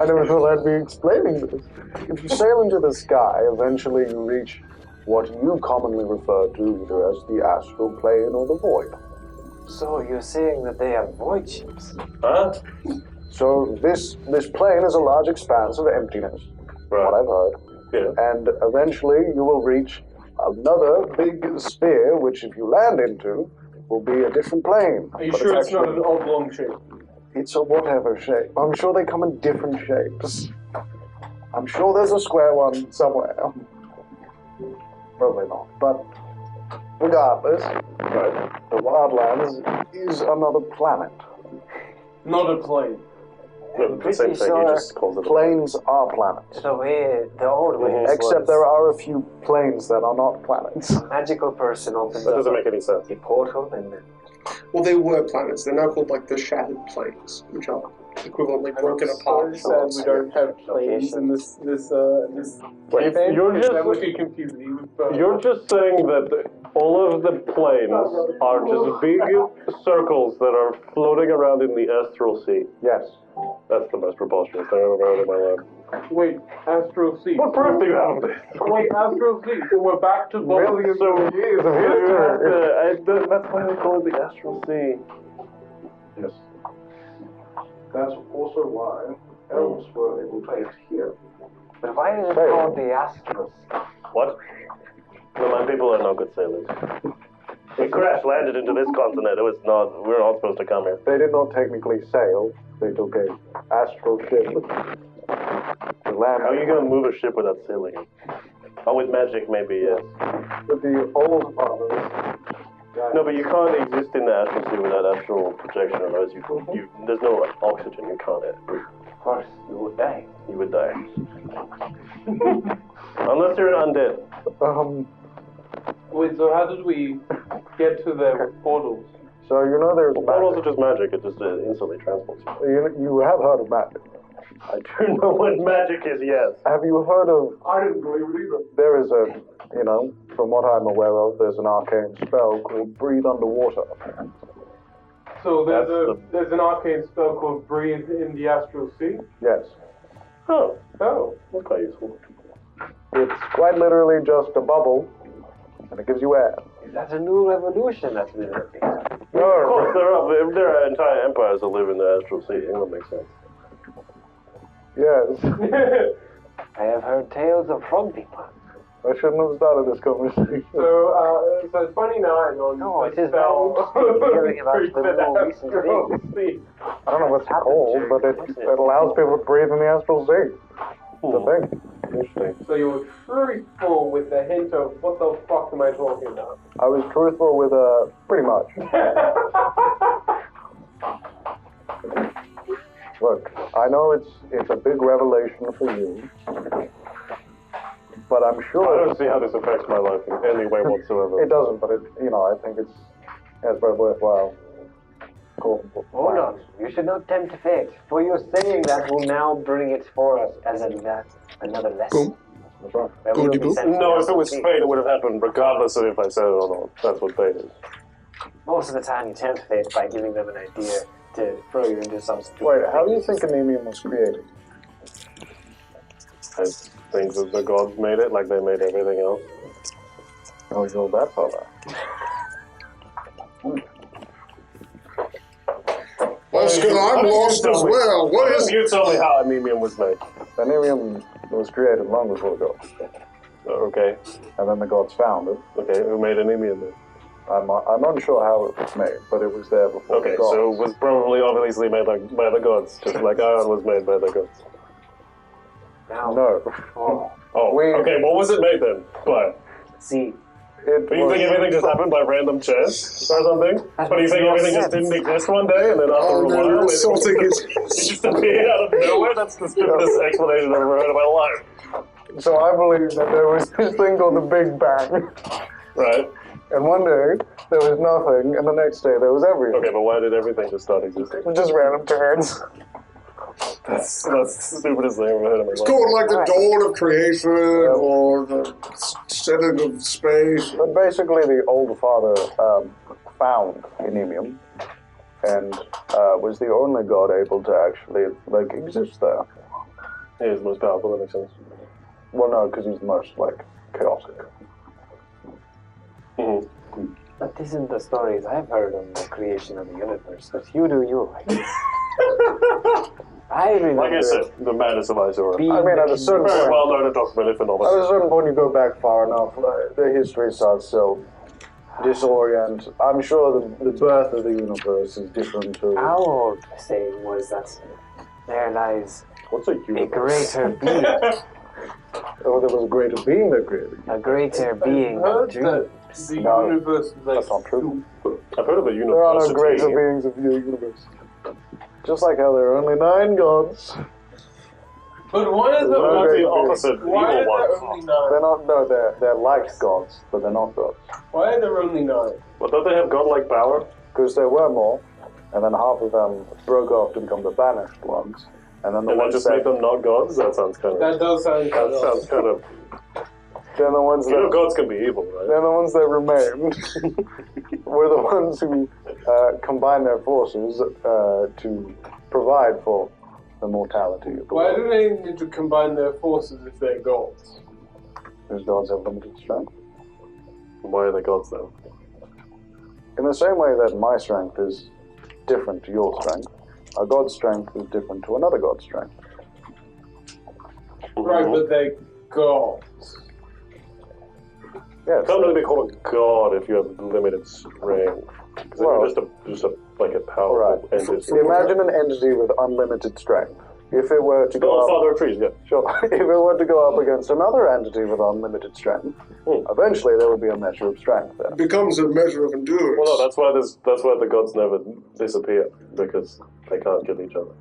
I never thought I'd be explaining this. If you sail into the sky, eventually you reach what you commonly refer to either as the astral plane or the void. So you're saying that they are void ships? Huh? So this plane is a large expanse of emptiness, from what I've heard. Yeah. And eventually you will reach another big sphere, which if you land into, will be a different plane. are you But sure it's not actually- an oblong shape? It's a whatever shape. I'm sure they come in different shapes. I'm sure there's a square one somewhere. Probably not. But regardless, the Wildlands is another planet. Not a plane. No, the same thing, he just calls it a Planes are planets. The old way. Except there are a few planes that are not planets. Magical person opens That up doesn't make any sense. a portal and then Well, they were planets. They're now called like the Shattered Planes, which are equivalently broken apart. So sad we don't have planes in this Wait, campaign. That would you're be confusing. just saying that all of the planes are just big circles that are floating around in the astral sea. Yes. That's the most preposterous thing I've ever heard in my life. Wait, Astral Sea. What proof do you have of this? Wait, Astral Sea. So we're back to Millions of years of history. That's why they call it the astral sea. Yes. That's also why elves were able to get here. But why is it called the Astros? What? No, my people are no good sailors. We crash landed into this continent. We're not supposed to come here. They did not technically sail. They took a astral ship to land. How are you going to move a ship without sailing it? Oh, with magic, maybe, yes. With the old fathers. No, but you can't exist in the astral sea without astral projection, otherwise there's no oxygen, you can't. Of course, you would die. You would die. Unless you're an undead. Wait, so how did we get to the portals? So you know there's Portals are magic. just magic, it just instantly transports you. You have heard of magic. I do know what magic is, yes. Have you heard of... I didn't believe it either. There is a, from what I'm aware of, there's an arcane spell called Breathe Underwater. So there's an arcane spell called Breathe in the Astral Sea? Yes. Oh, Oh. that's quite useful. It's quite literally just a bubble, and it gives you air. Is that a new revolution that's been happening? Of course, there are entire empires that live in the astral sea. That makes sense. Yes. I have heard tales of frog people. I shouldn't have started this conversation. So it's 29 on No, it is spell. hearing about the more recent things. I don't know what it's called, but it allows people to breathe in the astral sea. It's a thing. Interesting. So you were truthful with the hint of what the fuck am I talking about? I was truthful with pretty much. Look, I know it's a big revelation for you, but I'm I sure don't see how this affects my life in any way whatsoever. it doesn't. But I think it's very worthwhile. Cool. Hold on, you should not tempt fate, for your saying that will now bring it for us as another lesson. That's right. Where we will be sent to No, the if it was sea. fate, it would have happened regardless of if I said it or not. That's what fate is. Most of the time you tempt fate by giving them an idea to throw you into some stupid Wait, how do you things. think Anemium was created? I think that the gods made it like they made everything else. Oh, you go that far back. Oscar, I'm lost as well. What is... You tell me how Anemium was made. Anemium was created long before the gods, Okay. and then the gods found it. Okay, who made Anemium then? I'm unsure how it was made, but it was there before Okay, the gods. so it was probably obviously made by the gods, just like iron was made by the gods. Now, No. Oh, okay, what was it made then? By? see, It Do you think everything just happened by random chance or something? That Or do you makes think no everything just sense. didn't exist one day and then after Oh, a no, while you're it insulting it just appeared out of nowhere? That's the stupidest explanation I've ever heard in my life. So I believe that there was this thing called the Big Bang, Right? and one day there was nothing, and the next day there was everything. Okay, but why did everything just start existing? Just random turns. That's the stupidest thing I've ever heard in my It's life. called like the dawn of creation or the setting of space. But basically, the old father found Anemium, and was the only god able to actually exist there. He is the most powerful, that makes sense. Well, no, because he's the most chaotic. Mm-hmm. that isn't the stories I've heard on the creation of the universe, but you do you. I remember Like I said, the madness of Isora. being I mean, at a certain Very point, well known to Dr. Relief and all at a that. certain point, you go back far enough, the history starts to disorient. I'm sure the birth of the universe is different to. our old saying was that there lies What's a a universe? greater being, Oh, there was a greater being that created you. a greater being Heard than that dreams. the No, universe is like that's not true. I've heard of a There are no university. greater beings of the universe. Just like how there are only 9 gods. But why is What about there the opposite why are evil there ones? only They're 9? not. No, they're like gods, but they're not gods. Why are there only 9? But don't they have godlike power? Because there were more, and then half of them broke off to become the banished ones, and then the And then ones just that make them not gods? That sounds kind of... That does sound kind That sounds kind of... then the ones You know that gods can be evil, right? then the ones that remained were the ones who combined their forces to provide for the mortality of the Why world. do they need to combine their forces if they're gods? Because gods have limited strength. Why are they gods, though? In the same way that my strength is different to your strength, a god's strength is different to another god's strength. Right, but they're gods. Yes. Can't really be called a god if you have limited strength. Because Well, you're just a powerful Alright. entity. Imagine an entity with unlimited strength. If it were to The go up, father of trees, yeah. sure, if it were to go up against another entity with unlimited strength, eventually there would be a measure of strength there. It becomes a measure of endurance. Well, no, that's why the gods never disappear, because they can't kill each other.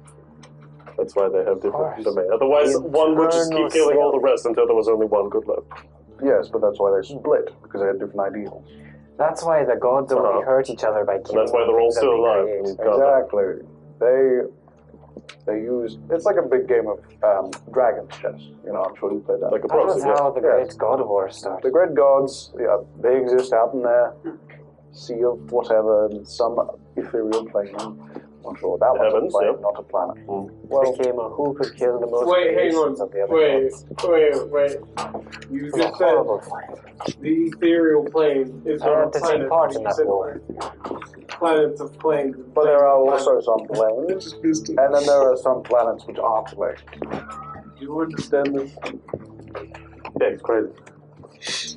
That's why they have different domains. Otherwise, one would just keep killing all the rest until there was only one good left. Yes, but that's why they split, because they had different ideals. That's why the gods only hurt each other by And killing. that's why they're all things that still they alive. create. and can't die. Exactly. They use it's like a big game of dragon chess. You know, I'm sure you played that. Like a That was proxy, yeah. how the Great God of War The started. great gods, yeah, they exist out in there, sea of whatever, in some ethereal plane. I'm not sure that was Heavens, a plane, yeah. not a planet. Well, became a who could kill the most Wait, hang on. creations of the other Wait. gods. You It was a just said horrible fight. the ethereal plane is I not a had to take planet. part You in that said war. planets of planes. But there are also some planes, Just missed it. and then there are some planets which aren't planes. Do you understand this? Yeah, it's crazy.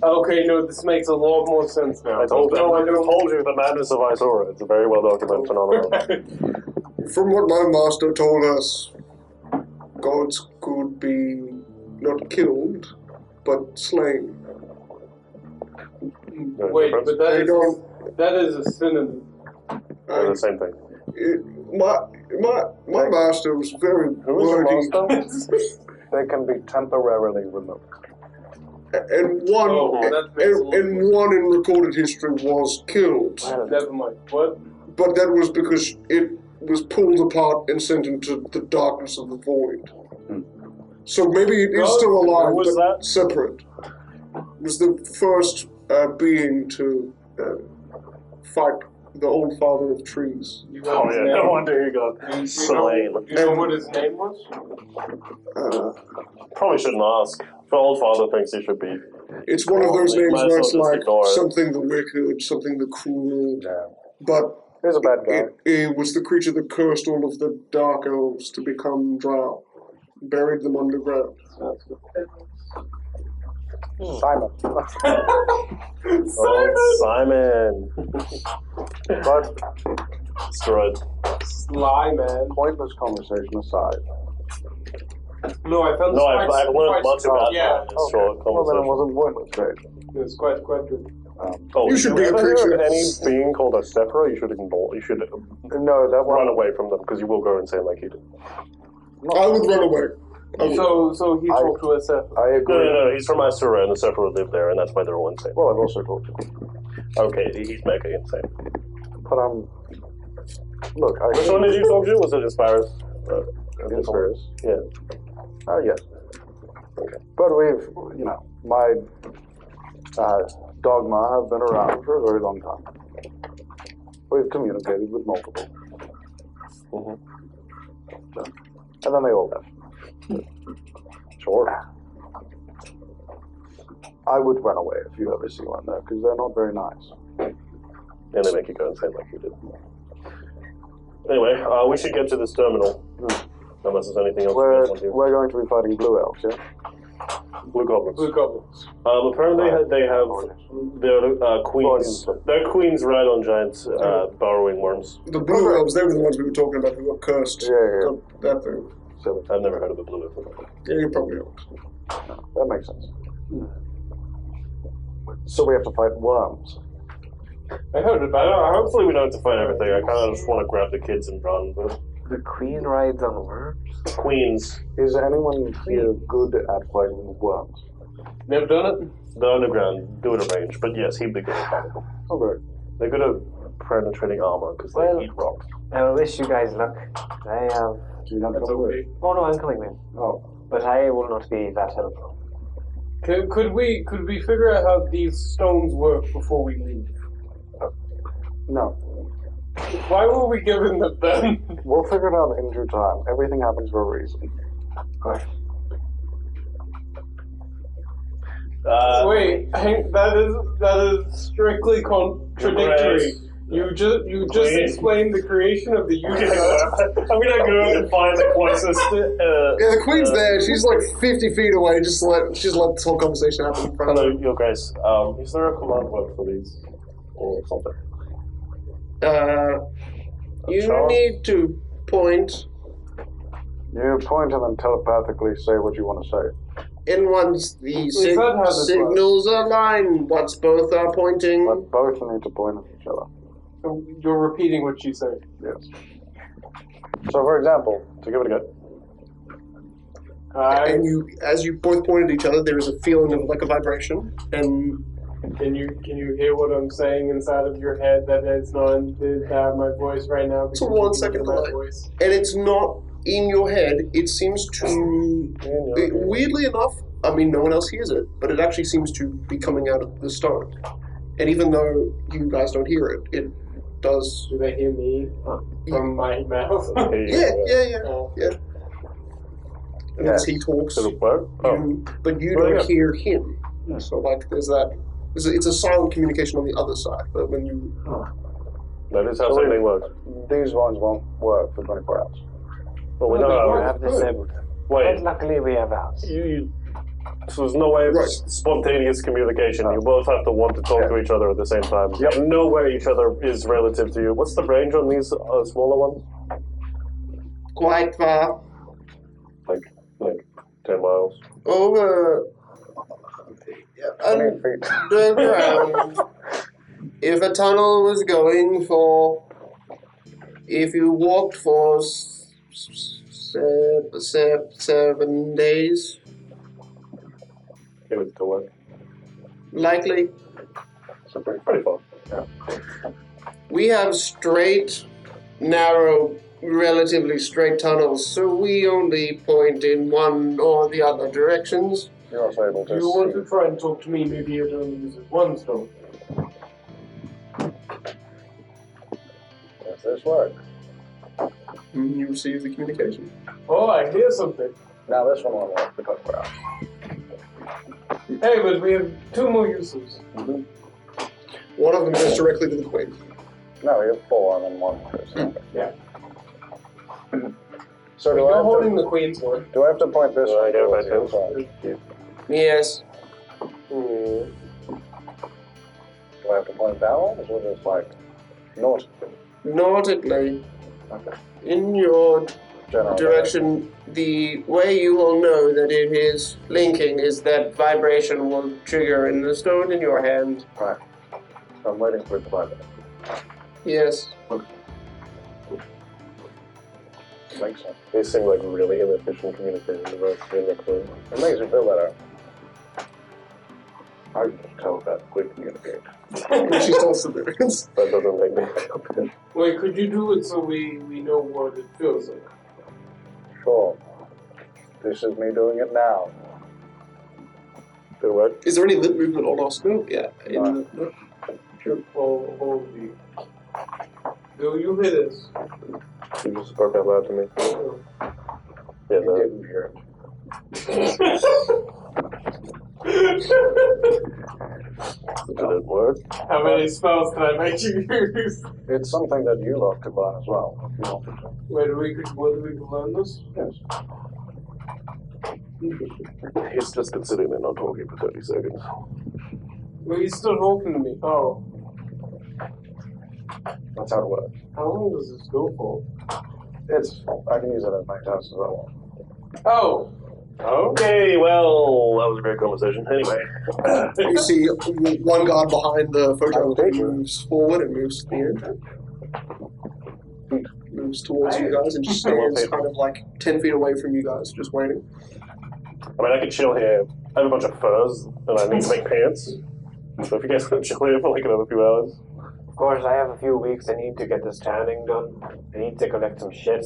Okay, no, this makes a lot more sense now. I told no, I you the madness of Isora. It's a very well documented phenomenon. From what my master told us, gods could be not killed, but slain. Wait, but They don't. that is a synonym. They're the same thing. My master was very Who is your wordy, master? They can be temporarily removed. and one Oh, that makes a lot and one in recorded history was killed. Never mind. What? But that was because it was pulled apart and sent into the darkness of the void. So maybe it is God, still alive, who was but that? separate. It was the first being to fight the old father of trees. You Oh his yeah, name? no wonder you got You slain. know what his name was? Probably shouldn't ask. If old father thinks he should be. It's one of those Might names as where well it's just like ignore it. something the wicked, something the cruel, Yeah. but He's a bad guy. it was the creature that cursed all of the dark elves to become drow, buried them underground. Simon. Oh, Simon. But Destroyed. Sly man. pointless conversation aside, No, I found No, this I've learned much about yeah. that in this short well then it conversation. wasn't pointless, Jade. It's quite good. Oh, You should if be a ever hear creature. of any being called a Sephira, you should ignore. You should No, that run one. away from them because you will go insane like he did. I would run away. So he talked to us. I agree. No. He's from Isura, and the Sephira live there, and that's why they're all insane. Well, I've also talked to him. Okay, he's mega insane. But look, Which one did you talk to? Was it Inspires? Inspires. Yeah. Oh, yes. But we've, my dogma have been around for a very long time. We've communicated with multiple. And then they all left. Sure. I would run away if you ever see one there, because they're not very nice. And they make you go insane like you did. Anyway, we should get to this terminal. Unless there's anything else you guys want to. We're going to be fighting blue elves, yeah? Blue Goblins. Blue goblins. Apparently they have their queens. Their queens ride on giant burrowing worms. The blue elves, they were the ones we were talking about who were cursed. Yeah. Got that thing. So I've never heard of a blue elf before. Yeah, you probably don't. that makes sense. So we have to fight worms. I heard about it. Hopefully we don't have to fight everything. I kind of just want to grab the kids and run. But The queen rides on worms? queens, Is anyone here good at fighting worms? Never done it. the underground, do it arrange. But yes, he'd be good at fighting. Okay. They're good at penetrating armor because they Well- eat rocks. I wish you guys luck. I have... Do you not That's come with? okay. Oh no, I'm coming with. Oh. But I will not be that helpful. Could we figure out how these stones work before we leave? No. Why were we given them then? We'll figure it out in due time. Everything happens for a reason. Wait, that is strictly contradictory. You just explained the creation of the universe. I'm gonna go and find the closest. Yeah, the queen's there. She's like 50 feet away. Just let this whole conversation happen in front of Hello, you guys. Is there a command word for these or something? her. You Sure. need to point, You point and then telepathically say what you want to say. and once the Is that how this signals align, once both are pointing. But both need to point at each other. You're repeating what she said. Yes. So, for example, To give it a go. And you, as you both point at each other, there is a feeling of like a vibration, and Can you hear what I'm saying inside of your head that it's not to have my voice right now? It's a because 1 you can second hear my delay. voice. it's not in your head, it seems to, weirdly enough, I mean, no one else hears it, but it actually seems to be coming out of the stone. And even though you guys don't hear it, it does. Do they hear me from my mouth? Yeah. And as he talks, Does it work? but you don't hear him. So, like, there's that. It's a silent communication on the other side, but when you. That is how something works. These ones won't work for 24 hours. Well, we know how. We have disabled them. Wait. But luckily we have ours. So there's no way of Right. spontaneous communication. You both have to want to talk to each other at the same time. You have know where each other is relative to you. What's the range on these smaller ones? Quite far. Like 10 miles. Over. 20 feet. Underground. If a tunnel was going for. If you walked for 7 days, It would still work. likely. So pretty far. We have straight, narrow, relatively straight tunnels, so we only point in one or the other directions. You're also able to Do you want see. to try and talk to me? Maybe you don't use it one stone. Does this work? You receive the communication. Oh, I hear something. Now this one won't work for 24 hours. Hey, but we have 2 more uses. One of them goes directly to the queen. No, we have 4 and then 1 goes. Yeah. So do I, You're have holding to, the queen's one. do I have to point this I one go towards back the other side? Yes. Do I have to point downwards or just like north? Nautically, Okay. in your General direction, the way you will know that it is linking is that vibration will trigger in the stone in your hand. Right. So I'm waiting for it to vibrate. Yes. Makes sense. These seem like really inefficient communication devices in the clue. It makes you feel better. I can tell that we communicate. She tells the difference. That doesn't make me feel good. Wait, could you do it so we know what it feels like? Sure. This is me doing it now. Did it work? Is there any lip movement on our scope? Yeah. No. Oh, holy. Do you hear this? You just spoke out loud to me. Yeah, You no. didn't hear it. Did it work? How many spells can I make you use? It's something that you love to buy as well, if you wanted to. Whether we could learn this? Yes. He's just been sitting there not talking for 30 seconds. Well, he's still talking to me. Oh. That's how it works. How long does this go for? I can use it as my test as well. Oh. Okay, well, that was a great conversation. Anyway. You see one guard behind the photo moves forward and moves to the end. Moves towards you guys and just stands kind of like 10 feet away from you guys, just waiting. I mean, I can chill here. I have a bunch of furs, and I need to make pants. So if you guys want to chill here for like another few hours. Of course, I have a few weeks. I need to get this tanning done. I need to collect some shit.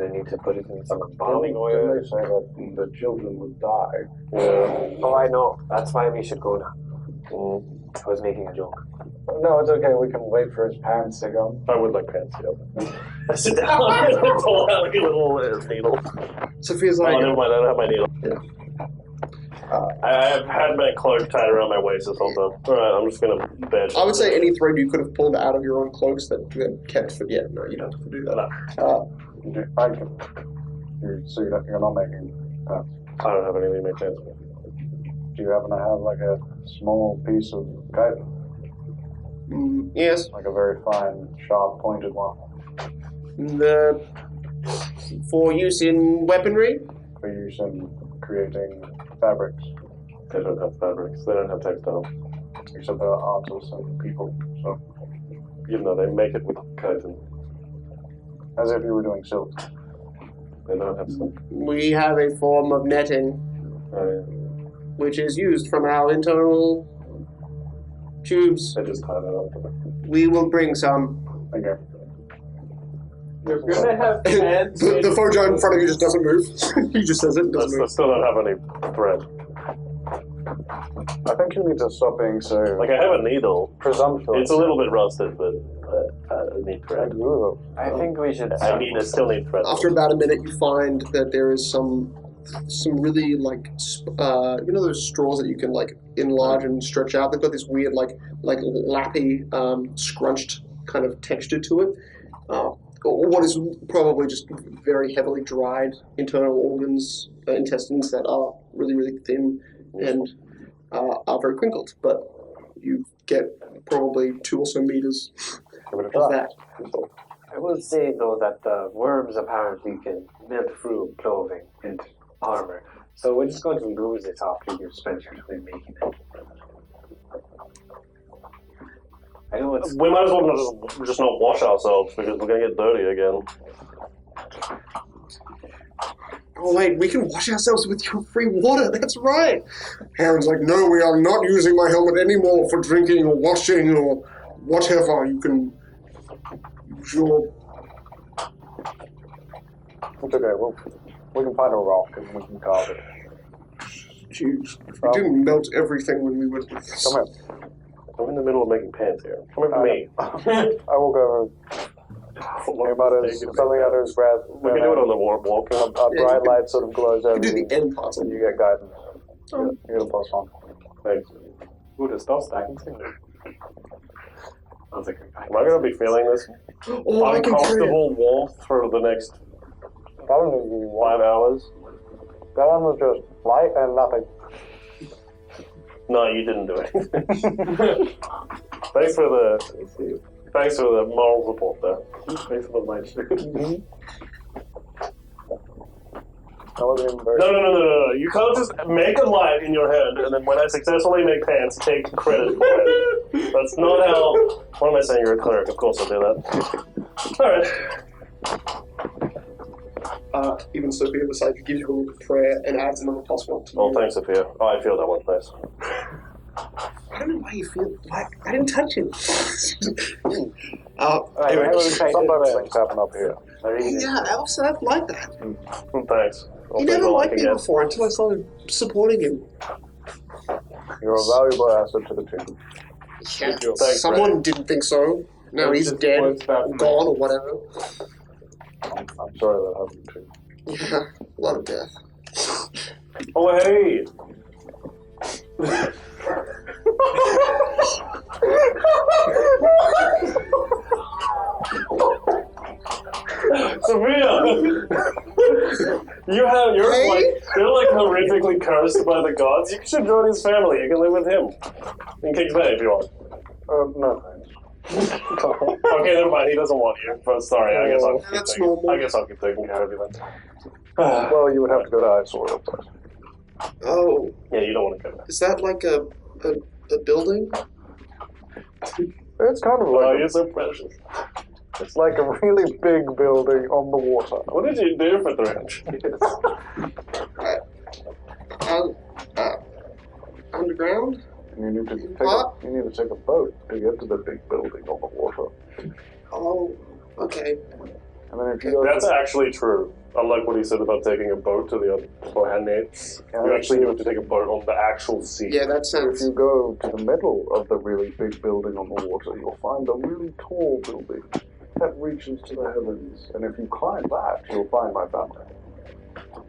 I need to put it in some embalming oil. Didn't they say that the children would die? Yeah. Oh, I know. That's why we should go now. I was making a joke. No, it's okay. We can wait for his parents to go. I would like pants, yeah. I sit down and pull out like a little needle. Sophia's Oh, like, never mind, I don't have my needle. I have had my cloak tied around my waist this whole time. Alright, I'm just gonna bitch. I would say any thread you could have pulled out of your own cloaks that you had kept for. Yeah, no, you don't have to do that. I can. So you're not making pants. I don't have anything to make pants with. Do you happen to have like a small piece of chitin? Yes. Like a very fine, sharp, pointed one? For use in weaponry? For use in creating fabrics. They don't have fabrics, they don't have textiles. Except there are artists and people, so. Even though they make it with chitin. As if you were doing silk. They don't have silk. We have a form of netting, which is used from our internal tubes. They just tie that up. We will bring some. Okay. You're gonna have hands. The foe giant in front of you just doesn't move. He just says it and I doesn't move. still don't have any thread. I think you need to stop being so Like, I have a needle. presumptuous. It's a little bit rusted, but I need thread. I think we should. I still need thread. After about a minute, you find that there is some really like you know those straws that you can like enlarge and stretch out. They've got this weird like lappy scrunched kind of texture to it. Or what is probably just very heavily dried internal organs, intestines that are really, really thin and are very crinkled. But you get probably 2 or so meters of that. I will say though that the worms apparently can melt through clothing and armor, so we're just going to lose it after you've spent your time making it. I know it's. We might as well just not wash ourselves because we're gonna get dirty again. Oh wait, we can wash ourselves with your free water, that's right! Aaron's like, no, we are not using my helmet anymore for drinking or washing or whatever. You can use your... It's okay, we can find a rock and we can carve it. Jeez, we didn't melt everything when we were... Come here. I'm in the middle of making pants here. Come over to me. I will go. He mutters something under his breath. We can do it on the warp walk. A bright light sort of glows over You do you, the end part. and you get guidance. You get a +1. Thanks. Ooh, the stuff stacking thing. Sounds like Am I going to be feeling this Oh, I can carry it. uncomfortable warmth for the next That one is 5 hours? That one was just light and nothing. No, you didn't do it. Thanks for the moral support there. Thanks for the light shoot. That wasn't even very. No. You can't just make a light in your head and then when I successfully make pants, take credit for it. That's not how... What am I saying? You're a cleric. Of course I'll do that. Alright. Even Sophia beside you gives you a little prayer and adds another +1 to Oh, you. thanks, Sophia. Oh, I feel that one. Nice. I don't know why you feel like I didn't touch him. Anyway, sometimes things happen up here. Yeah, Elsa, I'd like that. Thanks. I'll He take never the liked like me again. before until I started supporting him. You're a valuable asset to the team. Yeah, Thanks, someone didn't think so. No, It's he's just dead, words about gone, or whatever. I'm sorry that happened too. Yeah, a lot of death. Oh, hey! Sophia! You're like horrifically cursed by the gods. You should join his family. You can live with him. In King's Bay if you want. No thanks. Okay, never mind. He doesn't want you. But sorry, I guess That's normal. I'll keep taking care of you then. Well, you would have to go to Icesoil first. Oh, Yeah, you don't want to go there. is that like a building? It's kind of Oh, like you're so precious. it's like a really big building on the water. What did you do for 300 years? Underground? You need to What? take a boat to get to the big building on the water. Oh, okay. And then if you go That's actually true. Unlike what he said about taking a boat to the other handmaids, you actually do have to take a boat on the actual sea. Yeah, that if sounds... you go to the middle of the really big building on the water, you'll find a really tall building that reaches to the heavens. And if you climb that, you'll find my family.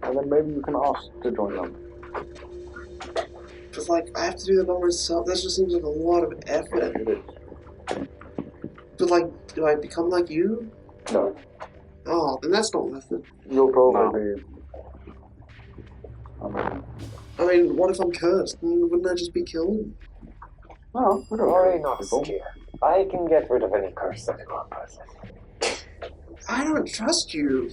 And then maybe you can ask to join them. But like, I have to do that by myself. That just seems like a lot of effort. It is. But like, do I become like you? No. Oh, then that's not worth it. You'll probably be. I mean, what if I'm cursed? Then wouldn't I just be killed? No, we don't Worry know not, people. dear. I can get rid of any curse that anyone possesses. I don't trust you.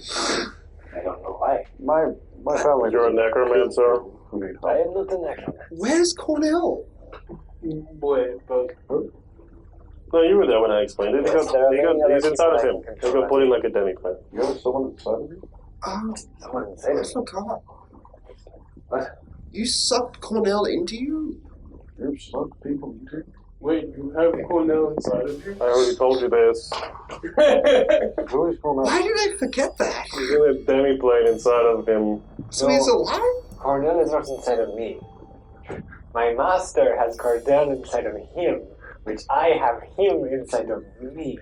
I don't know why. My family. You're a necromancer. Who need I help. am not a necromancer. Where's Cornell? Boy, but No, you were there when I explained it. He's inside of him. He got put in like a demi-plane. You have someone inside of you? Oh, Someone I said it. forgot. What? You sucked Cornell into you? You've sucked people into. wait, you have Cornell inside of you? I already told you this. Who is Cornell? Why did I forget that? He's in a demi-plane inside of him. So he's alive? Cornell is not inside of me. My master has Cornell inside of him, which I have him inside of me.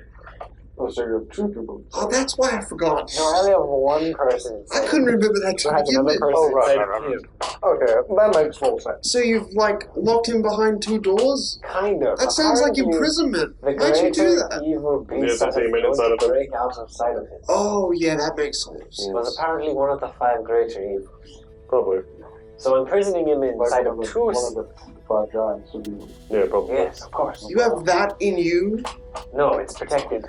Oh, so you have two people. Oh, that's why I forgot. No, I only have one person inside. I couldn't remember that Who to has begin another with. person Oh, right, inside right, of right. him. Okay, that makes full sense. So you've, like, locked him behind two doors? Kind of. That sounds like Apparently, imprisonment. The Why'd you do greater that? evil beast There's a that has demon known inside to of him. break out of sight of his Oh, yeah, that makes sense. was apparently one of the 5 greater evils. Probably. So imprisoning him inside of one two... of the 5 giants would be. Yeah, probably. Yes, of course. You have that in you? No, it's protected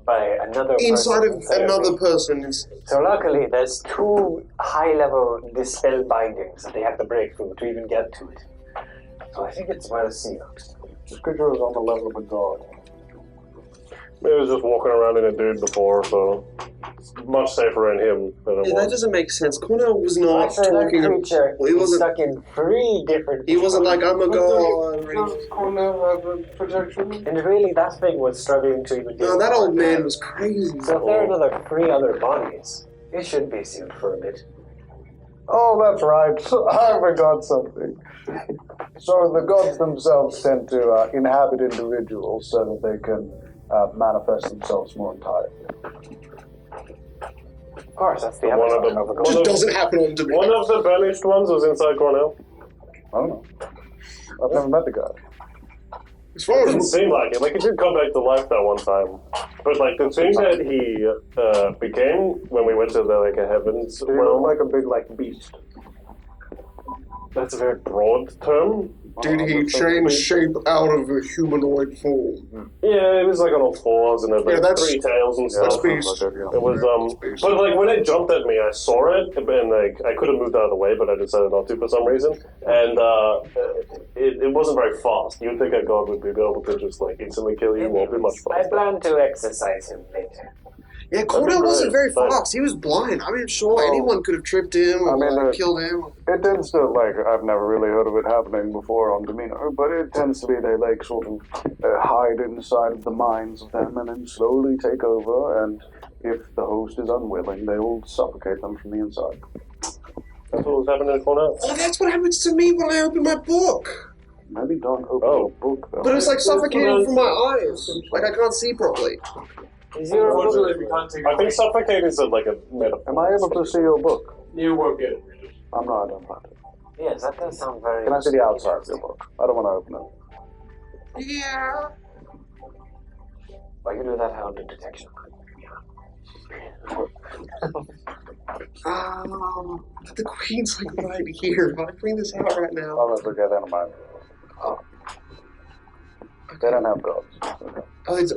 by another Inside person. of inside another me. person. So luckily, there's 2 high-level dispel bindings that they have to break through to even get to it. So I think it's well sealed. This creature is on the level of a god. He was just walking around in a dude before, so it's much safer in him than it Yeah, that was. doesn't make sense. Cornell was not Actually, that talking about... creature Well, he is wasn't- stuck in 3 different... He wasn't like, I'm a god. Does Cornell have a protection? And really, that thing was struggling to even... No, that old man was crazy. So if there are another 3 other bodies, it should be sealed for a bit. Oh, that's right. I forgot something. So the gods themselves tend to inhabit individuals so that they can manifest themselves more entirely. Of course, that's the One of avatar them- of a It god. just doesn't happen on demand. One of the banished ones was inside Cornell. I don't know. I've never met the guy. As far It didn't as... seem like it. Like, he did come back to life that one time. But, like, the thing that he became when we went to the, like, a heavens He looked realm, like a big, beast. that's a very broad term. Did he change shape out of a humanoid form? Yeah, it was, like, on all fours and had, like, Yeah, that's- 3 tails and that's stuff. beast. It was, but, like, when it jumped at me, I saw it, and, like, I could have moved out of the way, but I decided not to for some reason. And, it wasn't very fast. You'd think a god would be able to just, like, instantly kill you, won't be much I faster. plan to exercise him later. Yeah, Cornell wasn't very But- fast. He was blind. I mean, sure, Well, anyone could have tripped him or I mean, killed him. It tends to, I've never really heard of it happening before on Damino, but it tends to be they, sort of hide inside of the minds of them and then slowly take over, and if the host is unwilling, they will suffocate them from the inside. That's what was happening in Cornell. Oh, that's what happens to me when I open my book. Maybe don't open Oh. your book, though. But it's like suffocating from my eyes. Like I can't see properly. Is your Unfortunately, we can't take I it think away. suffocate is like a metaphor. Am I able to see your book? You won't get it. I'm not, I don't plan to. Yes, that does sound very... Can I see the outside of your book? I don't want to open it. Yeah. Why you do that how to detection? But the queen's like right here. If I bring this out right now. Oh, that's okay, then mind. They don't have gods. Okay. Oh, it's...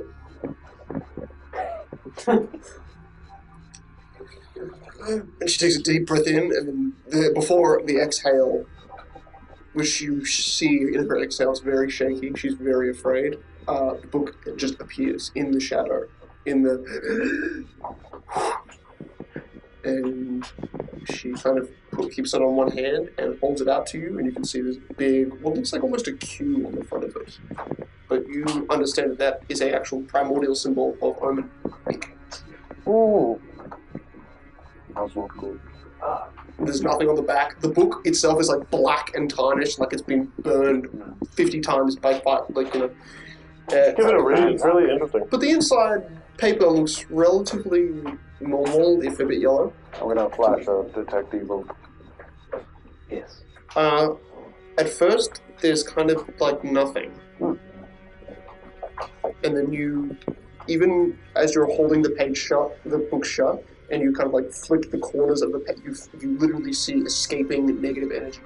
And she takes a deep breath in, and then before the exhale, which you see in her exhale is very shaky. She's very afraid. The book just appears in the shadow, in the, and she kind of keeps it on one hand and holds it out to you, and you can see this big, what looks like almost a Q on the front of it. But you understand that that is a actual primordial symbol of OMEN. Ooh. That's not good. There's nothing on the back. The book itself is like black and tarnished, like it's been burned 50 times by fire, like, you know. Give it a read, it's really interesting. But the inside paper looks relatively normal, if a bit yellow. I'm gonna flash a detect evil. Yes. At first, there's kind of like nothing. And then you, even as you're holding the page shut, the book shut, and you kind of like flick the corners of the page, you literally see escaping negative energy.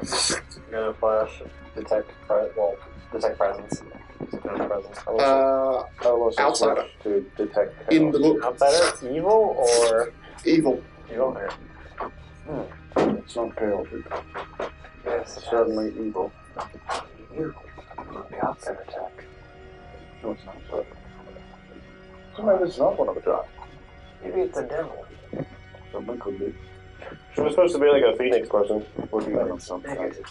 I'm gonna flash detect presence. I will also Outsider. flash to detect In the book. Outsider, evil or Evil. evil? It's not chaotic. Yes, It's certainly evil. evil. The outsider attack. No, it's not. So maybe it's not one of the giants. Maybe it's a devil. Something could be. She was supposed to be like a phoenix person. Or do you have something? Negative.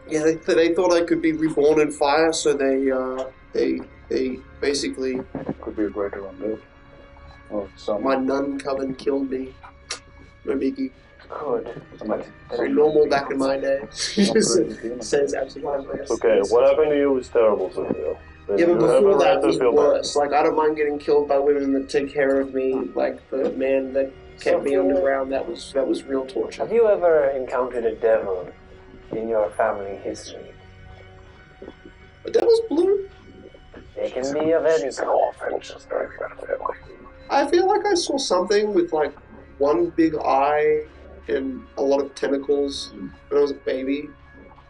Yeah, they thought I could be reborn in fire, so they They basically, Could be a greater undead. Or some. my nun coven killed me. No biggie. Could. Very normal back in my day. Demon. Says absolutely. Okay, what happened to you was terrible, Silvio. Yeah, but You have a before right that to was feel bad. worse. Like, I don't mind getting killed by women that take care of me. Like the man that kept me underground. That was real torture. Have you ever encountered a devil in your family history? The devil's blue. They can be of any She's an orphan. She's very family. I feel like I saw something with like one big eye and a lot of tentacles when I was a baby,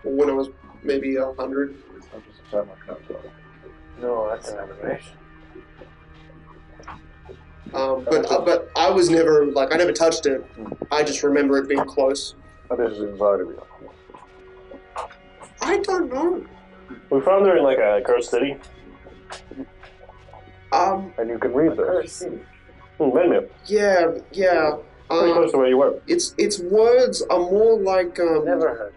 or when I was maybe 100. That doesn't sound like that. No, that's an aberration. But I was never like I never touched it. I just remember it being close. That is inside of you. I don't know. We found her in like a cursed city. And you can read this. Menmir. Yeah. Pretty close to where you were. Its words are more like Never heard.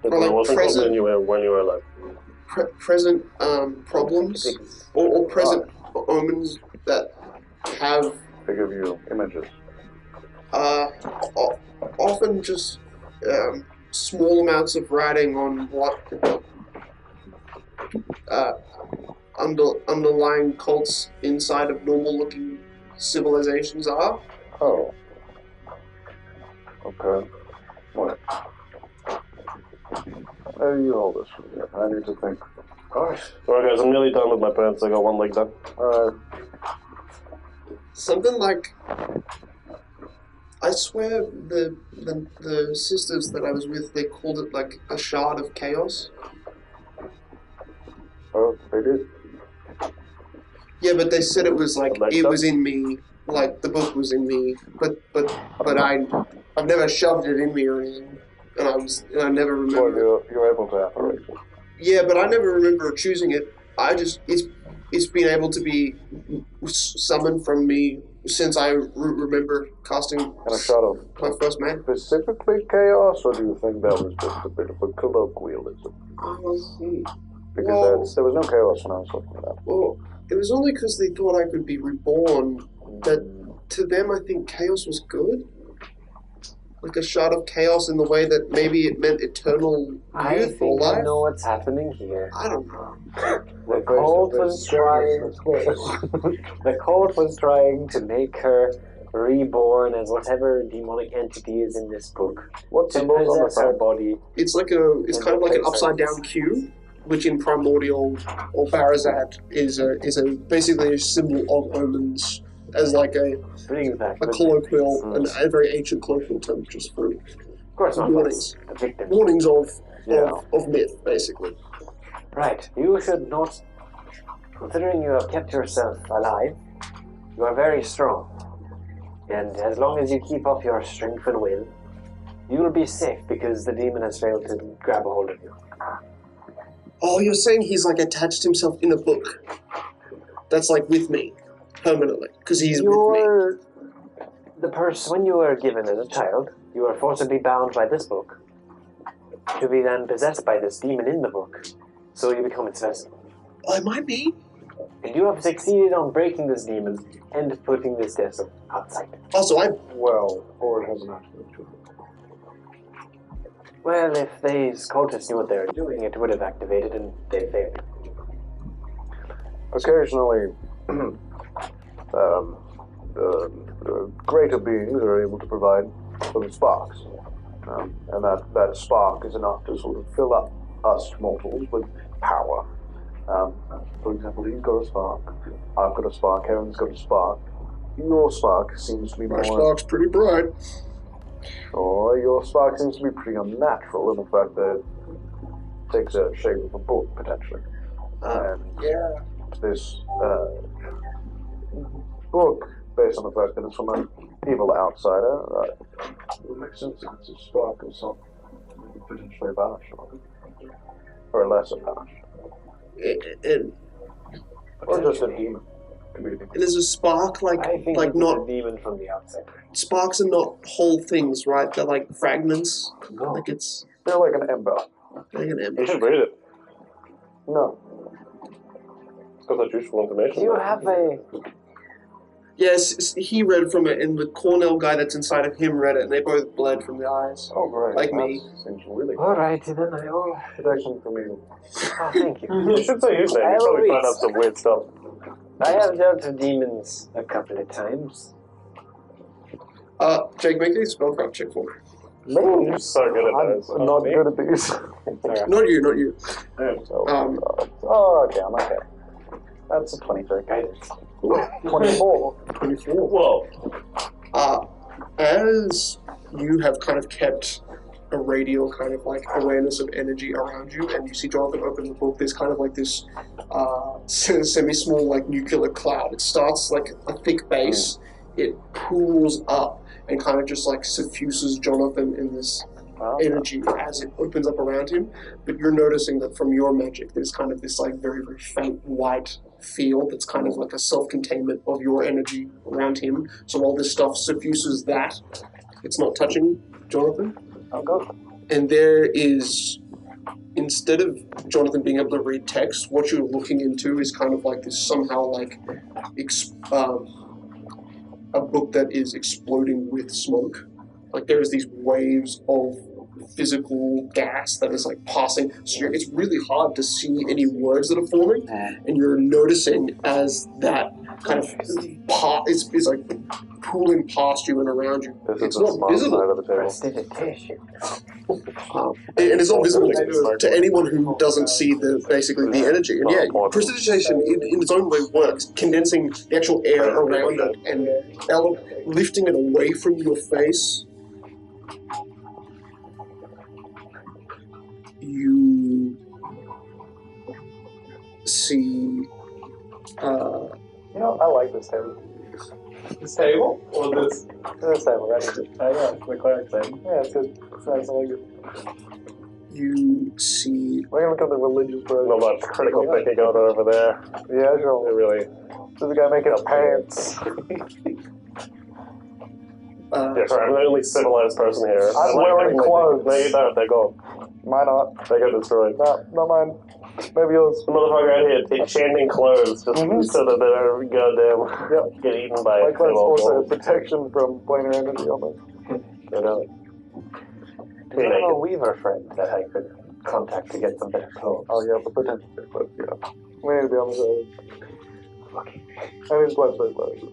It Or like wasn't close present- when you were alive. present problems or present omens that have They give you images. often just small amounts of writing on what underlying cults inside of normal-looking civilizations are. Oh. Okay. What? You hold this for me. I need to think. Alright, guys, I'm nearly done with my pants. I got one leg done. Something like, I swear the sisters that I was with, they called it like a shard of chaos. Oh, they did. Yeah, but they said it was like Like it that? was in me, like the book was in me, but I've never shoved it in me or anything, and I never Well, remember. you're able to operate it. Yeah, but I never remember choosing it. I just it's been able to be summoned from me since I remember casting And a shot of my first man. specifically chaos, or do you think that was just a bit of a colloquialism? Because Well- there was no chaos when I was talking about. Well, it was only because they thought I could be reborn that to them I think chaos was good. Like a shot of chaos in the way that maybe it meant eternal I youth or think I life. know what's happening here. I don't know. The cult was trying. The cult was trying to make her reborn as whatever demonic entity is in this book What's to the most on possess her the body. It's kind of like an upside down Q, which in Primordial or Barazat is basically a symbol of omens as like a Bring back colloquial and a very ancient colloquial term just for Of course not. warnings. The victim. Warnings of Yeah. of myth, basically. Right. You should not. Considering you have kept yourself alive, you are very strong. And as long as you keep up your strength and will, you will be safe because the demon has failed to grab a hold of you. Oh, you're saying he's like attached himself in a book that's like with me permanently because he's with me. The person, when you were given as a child, you were forcibly bound by this book to be then possessed by this demon in the book. So you become its vessel. Oh, it might be. And you have succeeded on breaking this demon and putting this vessel outside. Also, Well, or it has an accident to it. Well, if these cultists knew what they were doing, it would have activated and they failed. Occasionally, greater beings are able to provide some sparks. And that spark is enough to sort of fill up us mortals with power. For example, he's got a spark, I've got a spark, Aaron's got a spark. Your spark seems to be my more... spark's pretty bright. Or your spark seems to be pretty unnatural in the fact that it takes a shape of a book, potentially. And Yeah. this book, based on the fact that it's from an evil outsider, it would make sense that it's a spark of something potentially banished, or a lesser banished. And Or just a demon. there's a spark I think like it's not a demon from the outside. sparks are not whole things, right? They're like fragments. No. Like it's They're like an ember. like an You ember. should read it. No. got that useful information. Do you have a... Yes, he read from it, and the Cornell guy that's inside of him read it, and they both bled from the eyes. Oh, great. Like That me. seems really good. Alrighty then, I will... Protection from evil. Oh, thank you. You should say his name. I You will probably read. find out some weird stuff. I have dealt with demons a couple of times. Jake, make a spellcraft check for me. You're so good at those. I'm not good at these. Not you. So, Um, okay, I'm okay. That's a 23. Guidance. 24. 24. Whoa. As you have kind of kept a radial kind of like awareness of energy around you, and you see Jonathan open the book, there's kind of like this semi-small like nuclear cloud. It starts like a thick base, it pools up and kind of just like suffuses Jonathan in this energy as it opens up around him. But you're noticing that from your magic, there's kind of this like very, very faint white field that's kind of like a self-containment of your energy around him. So while this stuff suffuses that, it's not touching Jonathan. Oh, good. And there is, instead of Jonathan being able to read text, what you're looking into is kind of like this somehow like a book that is exploding with smoke. Like there's these waves of physical gas that is like passing. So it's really hard to see any words that are forming, and you're noticing as that kind of is like pooling past you and around you. This It's is the not smart visible. side of the table. Prestidigitation. And it's not visible to anyone who doesn't see basically the energy. And yeah, prestidigitation in its own way works, condensing the actual air around it and lifting it away from your face. You see, You know, I like this table. This table? Or this? This table, right? I know, the cleric table. Yeah, it's good. It's nice, I like it. you see, We're gonna become the religious version. Not much critical thinking going on over there. Yeah, sure. It really. There's a guy making up pants. Yeah, sorry, I'm the only civilized person here. I'm wearing clothes. No, you don't. They're gone. Mine not. They got destroyed. No, not mine. Maybe yours. The motherfucker out here enchanting clothes just so that they don't goddamn get eaten by My clothes evolved also have wolves. protection from planar energy on them. You know? Do you have a weaver friend that I could contact to get some better clothes? Oh yeah, the potential but yeah. We need to be on the side. Okay. I need flashlight glasses.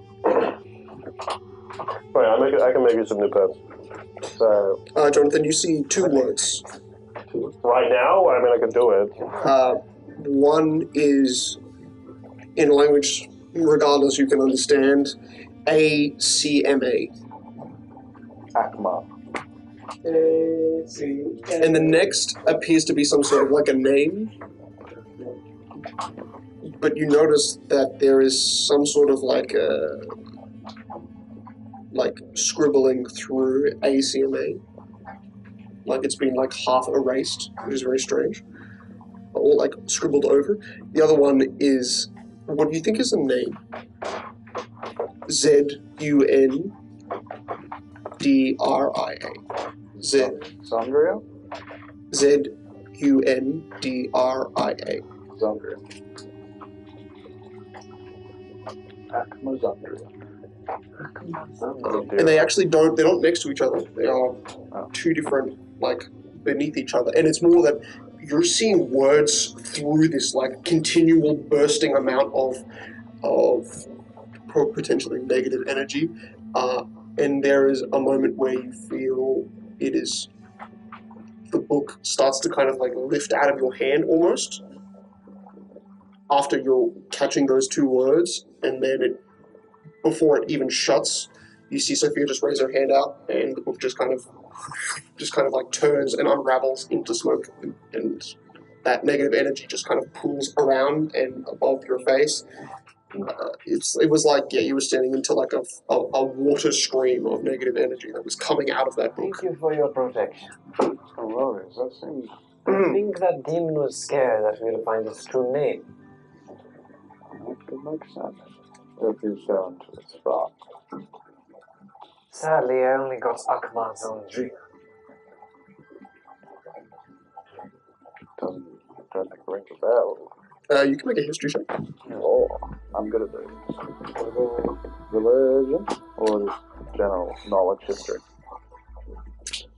Right, I can make you some new pants. So, Jonathan, you see two words. right now, I mean, I can do it. One is in a language, regardless, you can understand. ACMA. Akma. And the next appears to be some sort of like a name. But you notice that there is some sort of like scribbling through ACMA. Like it's been like half erased, which is very strange. Or like scribbled over. The other one is what you think is a name. ZUNDRIA. Z. Zandria? ZUNDRIA. Zandria. Akma Zandria. And they actually they're not next to each other. They are two different, like, beneath each other. And it's more that you're seeing words through this, like, continual bursting amount of potentially negative energy. And there is a moment where you feel the book starts to kind of, like, lift out of your hand almost. After you're catching those two words, and then before it even shuts, you see Sophia just raise her hand out, and the book just kind of like turns and unravels into smoke, and that negative energy just kind of pulls around and above your face. It was like, yeah, you were standing into like a water stream of negative energy that was coming out of that book. Thank you for your protection. Oh, that seems... I think that demon was scared that we'll find its true name. That could make sense. If you sound to its thought. Sadly, I only got Akman's own dream. Doesn't ring a bell. You can make a history check. Oh, I'm good at those. Religion or just general knowledge history?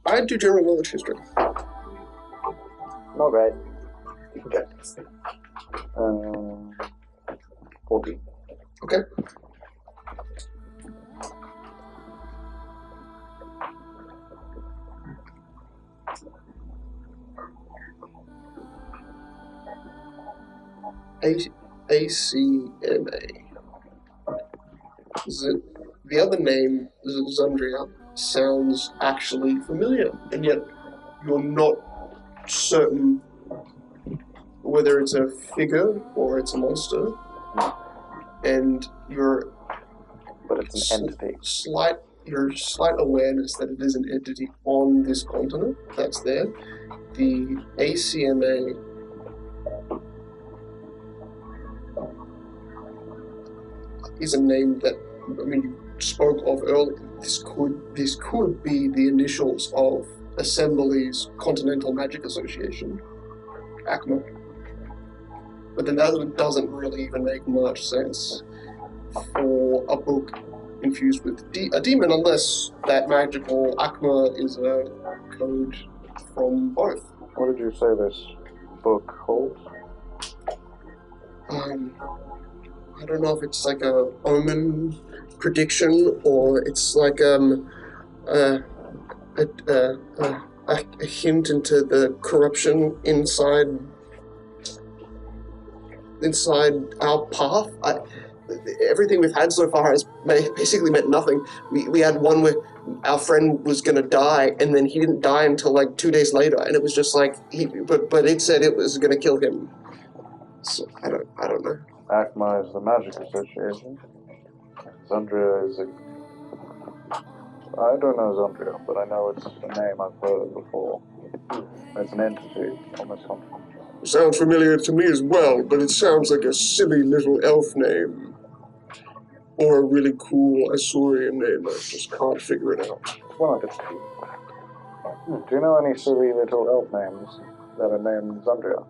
I'd do general knowledge history. Not great. Okay. 14. Okay. ACMA. The other name, Zundria, sounds actually familiar, and yet you're not certain whether it's a figure or it's a monster, and But it's an entity. Your slight awareness that it is an entity on this continent that's there. The ACMA is a name that you spoke of earlier. This could be the initials of Assembly's Continental Magic Association, ACMA. But then that doesn't really even make much sense for a book infused with a demon, unless that magical ACMA is a code from both. What did you say this book holds? I don't know if it's like a OMEN prediction or it's like a hint into the corruption inside our path. Everything we've had so far has basically meant nothing. We had one where our friend was going to die, and then he didn't die until like 2 days later, and it was just like but it said it was going to kill him. So I don't know. ACMA is the Magic Association. Zundria is I don't know Zundria, but I know it's a name I've heard of before. It's an entity on this continent. Sounds familiar to me as well, but it sounds like a silly little elf name. Or a really cool Azorian name. I just can't figure it out. Well, it's cool. Do you know any silly little elf names that are named Zundria?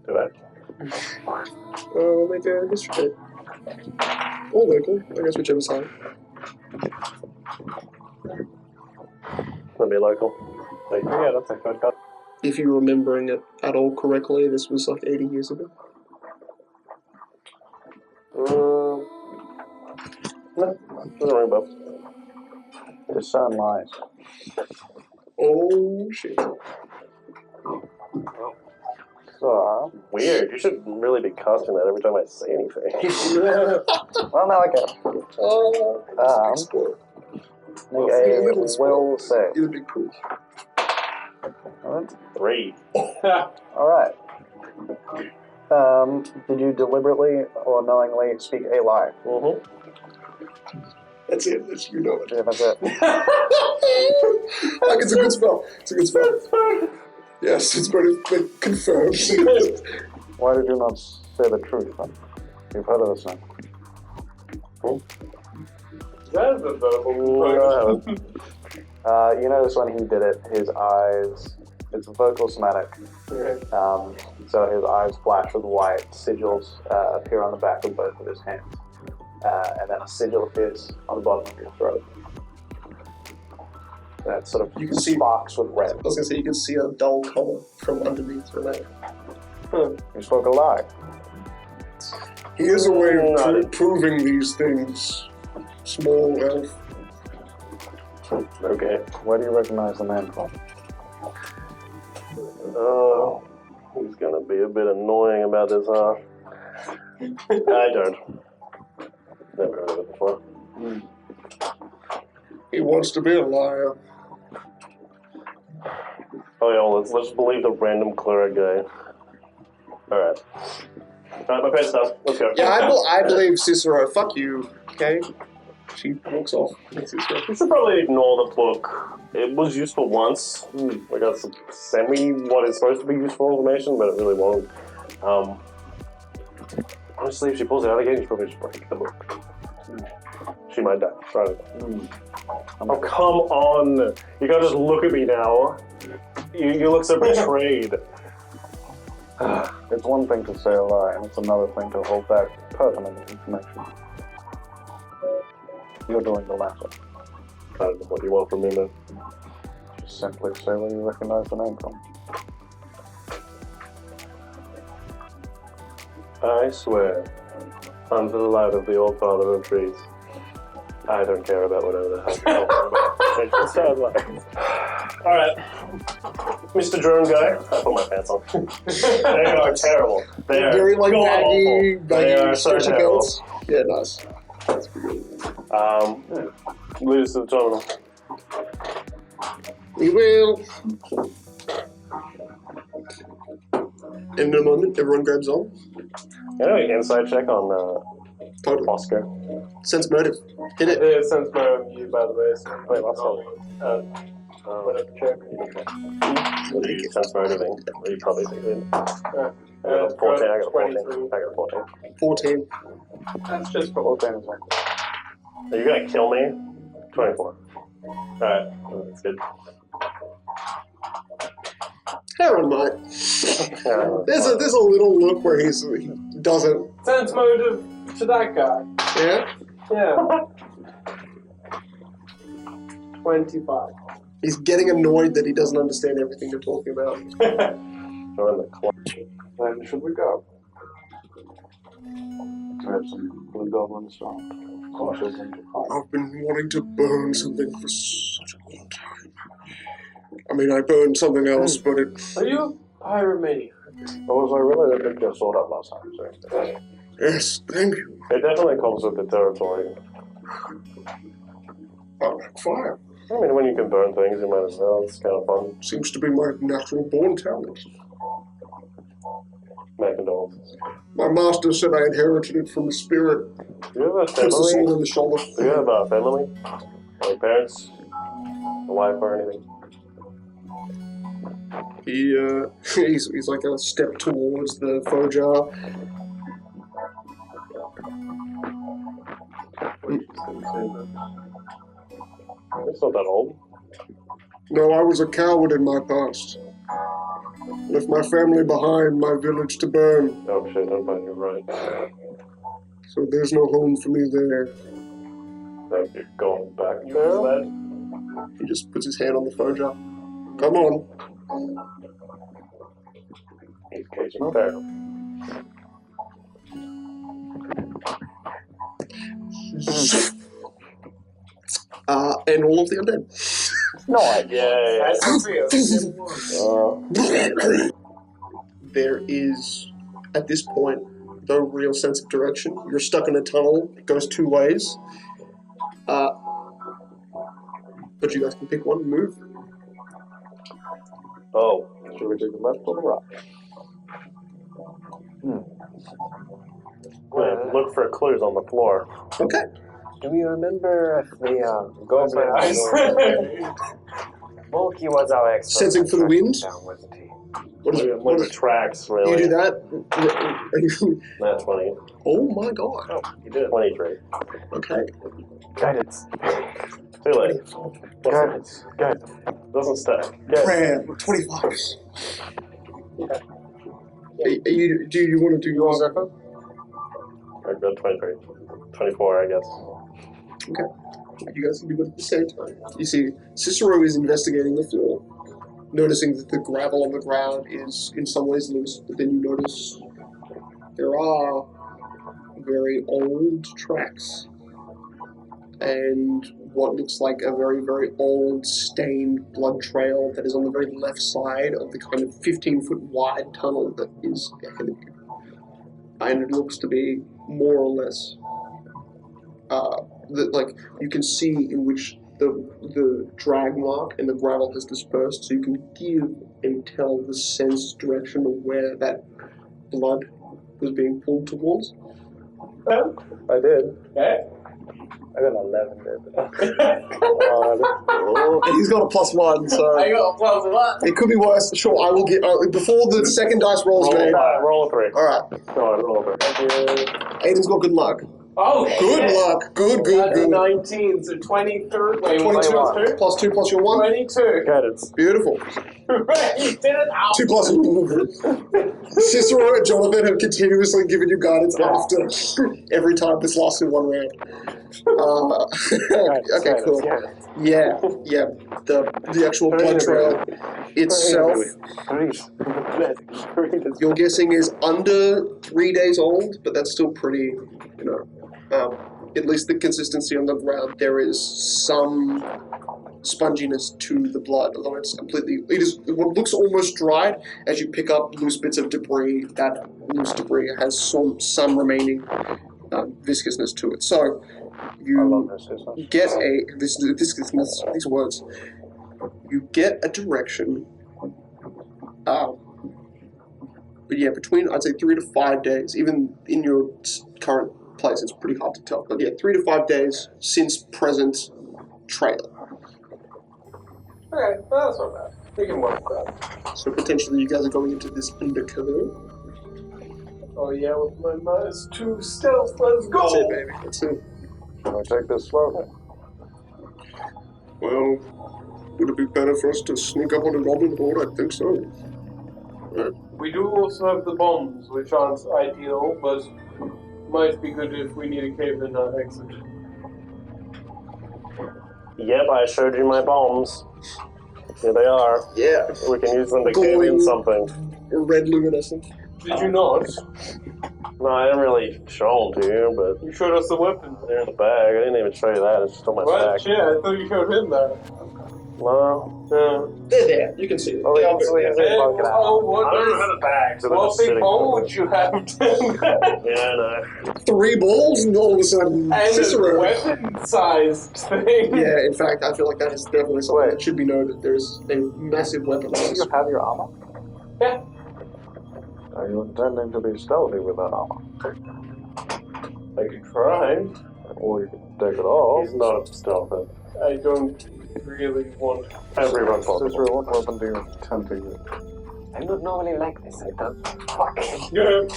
Do I? I'll make a history check. Or local, I guess whichever side. Let me local. Like, yeah, that's a good cut. If you're remembering it at all correctly, this was like 80 years ago. No, doesn't ring a bell. The sun lies. Oh shit. So, Weird. You should really be casting that every time I say anything. well, now I get it. Make a will save. You're a big proof. 3. Alright. Did you deliberately or knowingly speak a lie? Mm-hmm. That's it. You know it. Yeah, that's it. Like, it's a good spell. It's a good spell. Yes, it's been confirmed. Why did you not say the truth, then? You've heard of this now. That is a verbal you notice when he did it, his eyes, it's vocal somatic. So his eyes flash with white, sigils appear on the back of both of his hands. And then a sigil appears on the bottom of your throat. That sort of sparks with red. I was going to say, you can see a dull color from underneath your neck. You spoke a lie. Here's a way of proving these things. Small elf. Okay. Where do you recognize the man from? Oh, he's gonna be a bit annoying about this, huh? I don't. Never heard of it before. He wants to be a liar. Oh yeah, well, let's believe the random cleric guy. Alright. Alright, my pet's done. Let's go. Yeah, I believe Cicero. Fuck you. Okay? She walks off. You should probably ignore the book. It was useful once. I got some what is supposed to be useful information, but it really won't. Honestly, if she pulls it out again, she probably just break the book. She might die. Right. Oh, come on! You can't just look at me now. You look so betrayed. It's one thing to say a lie, and it's another thing to hold back pertinent information. You're doing the latter. I don't know what you want from me, man. Just simply say where you recognize the name from. I swear, under the light of the old father of trees, I don't care about whatever the hell you're talking about. It just sounds like. Alright. Mr. Drone Guy. I put my pants on. They are terrible. They are very like baggy, They are so stretchy terrible. belts. Yeah, nice. That's pretty good. Lead us to the terminal. We will. In a moment, everyone grabs on. Anyway, inside check on Totally. Oscar. Sense motive. Hit it. Yeah, sense my you, by the way. So Wait, what's whatever check. What are you sense motivating? What are you probably thinking? I Uh, got 14. I got 14. 23. I got 14. 14. That's just for 14 is one. Are you gonna kill me? 24. Alright, that's good. Heron might. Yeah, There's a little look where he doesn't. sense motive to that guy. Yeah? Yeah. 25. He's getting annoyed that he doesn't understand everything you're talking about. Join the club. Then should we go? To have some blue goblins around. I've been wanting to burn something for such a long time. I mean, I burned something else, but it... Are you pyromaniac? Those I really didn't get sold up last time, so. Yes, thank you. It definitely comes with the territory. I like fire. I mean, when you can burn things, you might as well. It's kind of fun. Seems to be my natural born talent. My condolences. My master said I inherited it from the spirit. Do you have a Puts the sword family? in the shoulder. Do you have a family? Like parents? A wife or anything? He's like a step towards the faux jar. It's not that old. No, I was a coward in my past. Left my family behind, my village to burn. Oh shit, I'm fine, you're right. So there's no home for me there. Thank you. Going back there? He just puts his hand on the faux jar. Come on. He's caging fair. And all of the undead. No idea. There is, at this point, no real sense of direction. You're stuck in a tunnel. It goes two ways. But you guys can pick one and move. Oh. Should we take the left or the right? Wait, look for clues on the floor. Okay. Do you remember if the goblin Volky was our expert? Sensing for the wind? Down, wasn't he? What are the tracks, really? You do that? Are you... Not 20. Oh my god. Oh, you did. 23. Okay. Guidance. Too late. Guidance. Guidance. Doesn't stack. Brand, 25. Do you want to do yours? I've got 23. 24, I guess. Okay. You guys can do it at the same time. You see, Cicero is investigating the floor, noticing that the gravel on the ground is in some ways loose, but then you notice there are very old tracks and what looks like a very, very old stained blood trail that is on the very left side of the kind of 15-foot wide tunnel that is ahead of you. And it looks to be more or less like you can see in which the drag mark and the gravel has dispersed, so you can give and tell the sense direction of where that blood was being pulled towards. I did. Okay. I got an 11 there. And he's got a +1, so I got a +1. it could be worse. Sure, I will get before the second dice rolls. Roll Made. a 5. Roll a 3. All right, No, roll a 3. Aiden's got good luck. Oh, Good shit. luck. Good. That's a 19, so 23rd. Wait, 22 22? plus 2 plus your 1. 22. Guidance. Beautiful. Right, you did it out. 2 plus. Cicero and Jonathan have continuously given you guidance after every time this lasted 1 round. Okay, cool. Yeah. The actual blood trail itself, you're guessing is under 3 days old, but that's still pretty, at least the consistency on the ground, there is some sponginess to the blood, although it is what looks almost dried. As you pick up loose bits of debris, that loose debris has some remaining viscousness to it. So you get these words. You get a direction. But yeah, between I'd say 3 to 5 days. Even in your current place, it's pretty hard to tell. But yeah, 3 to 5 days since present trail. Okay, well, that's not bad. We can work with that. So potentially you guys are going into this undercover. Oh yeah, with my -2 stealth, let's go! That's it, baby. That's it. Can I take this slowly? Well, would it be better for us to sneak up on a goblin horde? I think so. We do also have the bombs, which aren't ideal, but might be good if we need a cave-in exit. Yep, I showed you my bombs. Here they are. Yeah. We can use them to cave in something. Red luminescent. Did you not? No, I didn't really show them to you, but You showed us the weapons. they're in the bag. I didn't even show you that. It's just on my What? back. Yeah, I thought you showed him that. Well, They're there. You can see them. oh, They are yeah, very- yeah. Oh, what I don't have a bag, so they're what just big sitting hole there. would you have? Yeah, no. 3 balls, and all of a sudden, And a Cicero. weapon-sized thing. Yeah, in fact, I feel like that is definitely something that should be noted. There's a massive weapon. Do you have your armor? Yeah. Are you intending to be stealthy with that armor? I could try. Or you can take it off? He's not stealthy. I don't really want. Everyone possible. Cicero, what weapon do you intend to use? I'm not normally like this, I don't. Fuck. Yeah.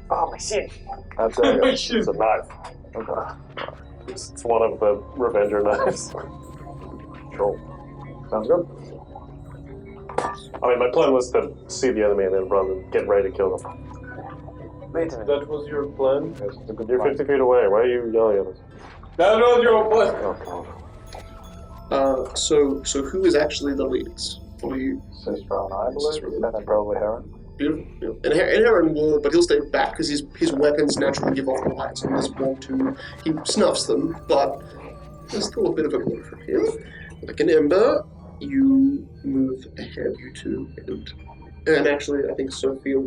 Oh, my shit. That's Oh, it. shit. It's a knife. Okay. It's one of the Revenger knives. Sure. Sounds good. I mean, my plan was to see the enemy and then run and get ready to kill them. Wait a minute. That was your plan? Yes, it's a good You're plan. 50 feet away. Why are you yelling at us? That was your plan! Oh, God. So who is actually the leaders? Or you? Cicero and I believe, Cicero. and then probably Heron. Beautiful. And Aaron will, but he'll stay back because his weapons naturally give off light, so he doesn't want to. He snuffs them, but there's still a bit of a glow from him. Like an ember, you move ahead, you two, and actually, I think Sophia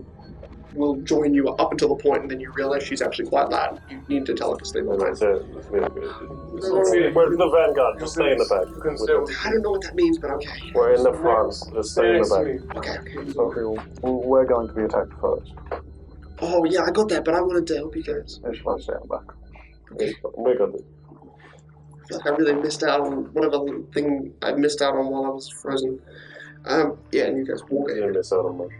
will join you up until the point, and then you realize she's actually quite loud. You need to tell her to stay And behind. that's it. Where's the vanguard? Just stay in the back. You can stay with I don't know what that means, but okay. We're in the front. Just stay in the next to back. me. Okay. Sophie, we're going to be attacked first. Oh yeah, I got that, but I wanted to help you guys. Yes, let's stay in the back. We're good. I feel like I really missed out on whatever thing I missed out on while I was frozen. Yeah, and you guys walk You didn't ahead. miss out on much.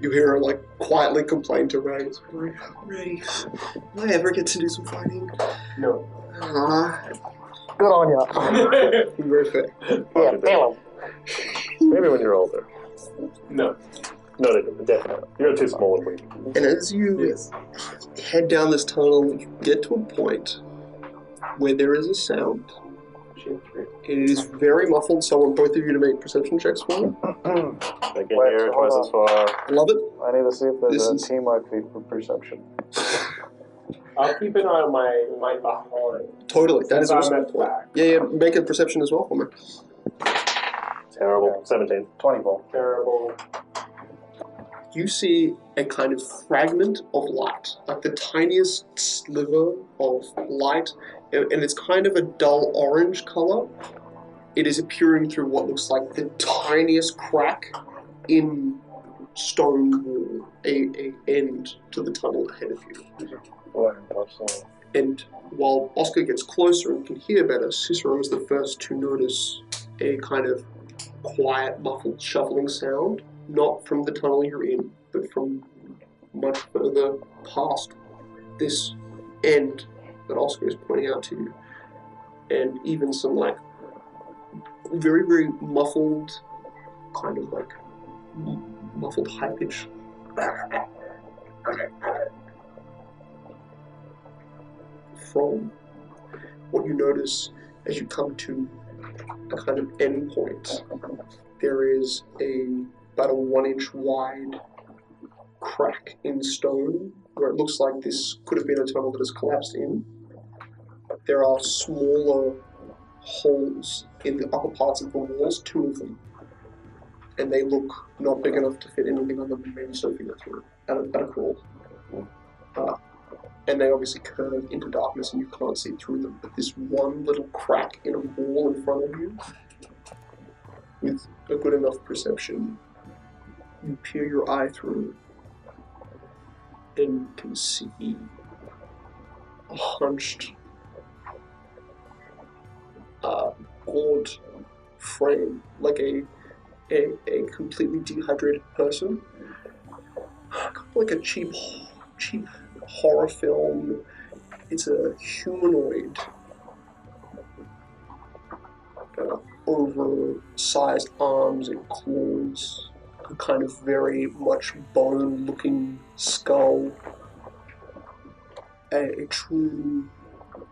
You hear her like quietly complain to Ray. Ray, will I ever get to do some fighting? No. Good on ya. You're very fair. Yeah, maybe when you're older. No. No, definitely. You're too small and weak. And as you head down this tunnel, you get to a point where there is a sound. It is very muffled, so I want both of you to make perception checks for me. I can Wait, hear hold twice on. as far. I love it. I need to see if This there's a is- teamwork feat for perception. I'll keep an eye on my behind. Totally, that is Since I'm also a at the point. back. Yeah, make a perception as well for me. Terrible. 17. 24. Terrible. You see a kind of fragment of light, like the tiniest sliver of light, and it's kind of a dull orange color. It is appearing through what looks like the tiniest crack in stone wall, a end to the tunnel ahead of you. And while Oscar gets closer and can hear better, Cicero is the first to notice a kind of quiet, muffled shuffling sound, not from the tunnel you're in, but from much further past this and that Oscar is pointing out to you, and even some like very, very muffled, kind of like muffled high pitch. From what you notice as you come to a kind of end point, there is about a 1 inch wide crack in stone where it looks like this could have been a tunnel that has collapsed in. There are smaller holes in the upper parts of the walls, 2 of them, and they look not big enough to fit anything on them, and maybe so fit through at a crawl. And they obviously curve into darkness and you can't see through them, but this one little crack in a wall in front of you, with a good enough perception, you peer your eye through and can see a hunched, gourd frame, like a completely dehydrated person, like a cheap horror film. It's a humanoid, oversized arms and claws, a kind of very much bone-looking skull, a true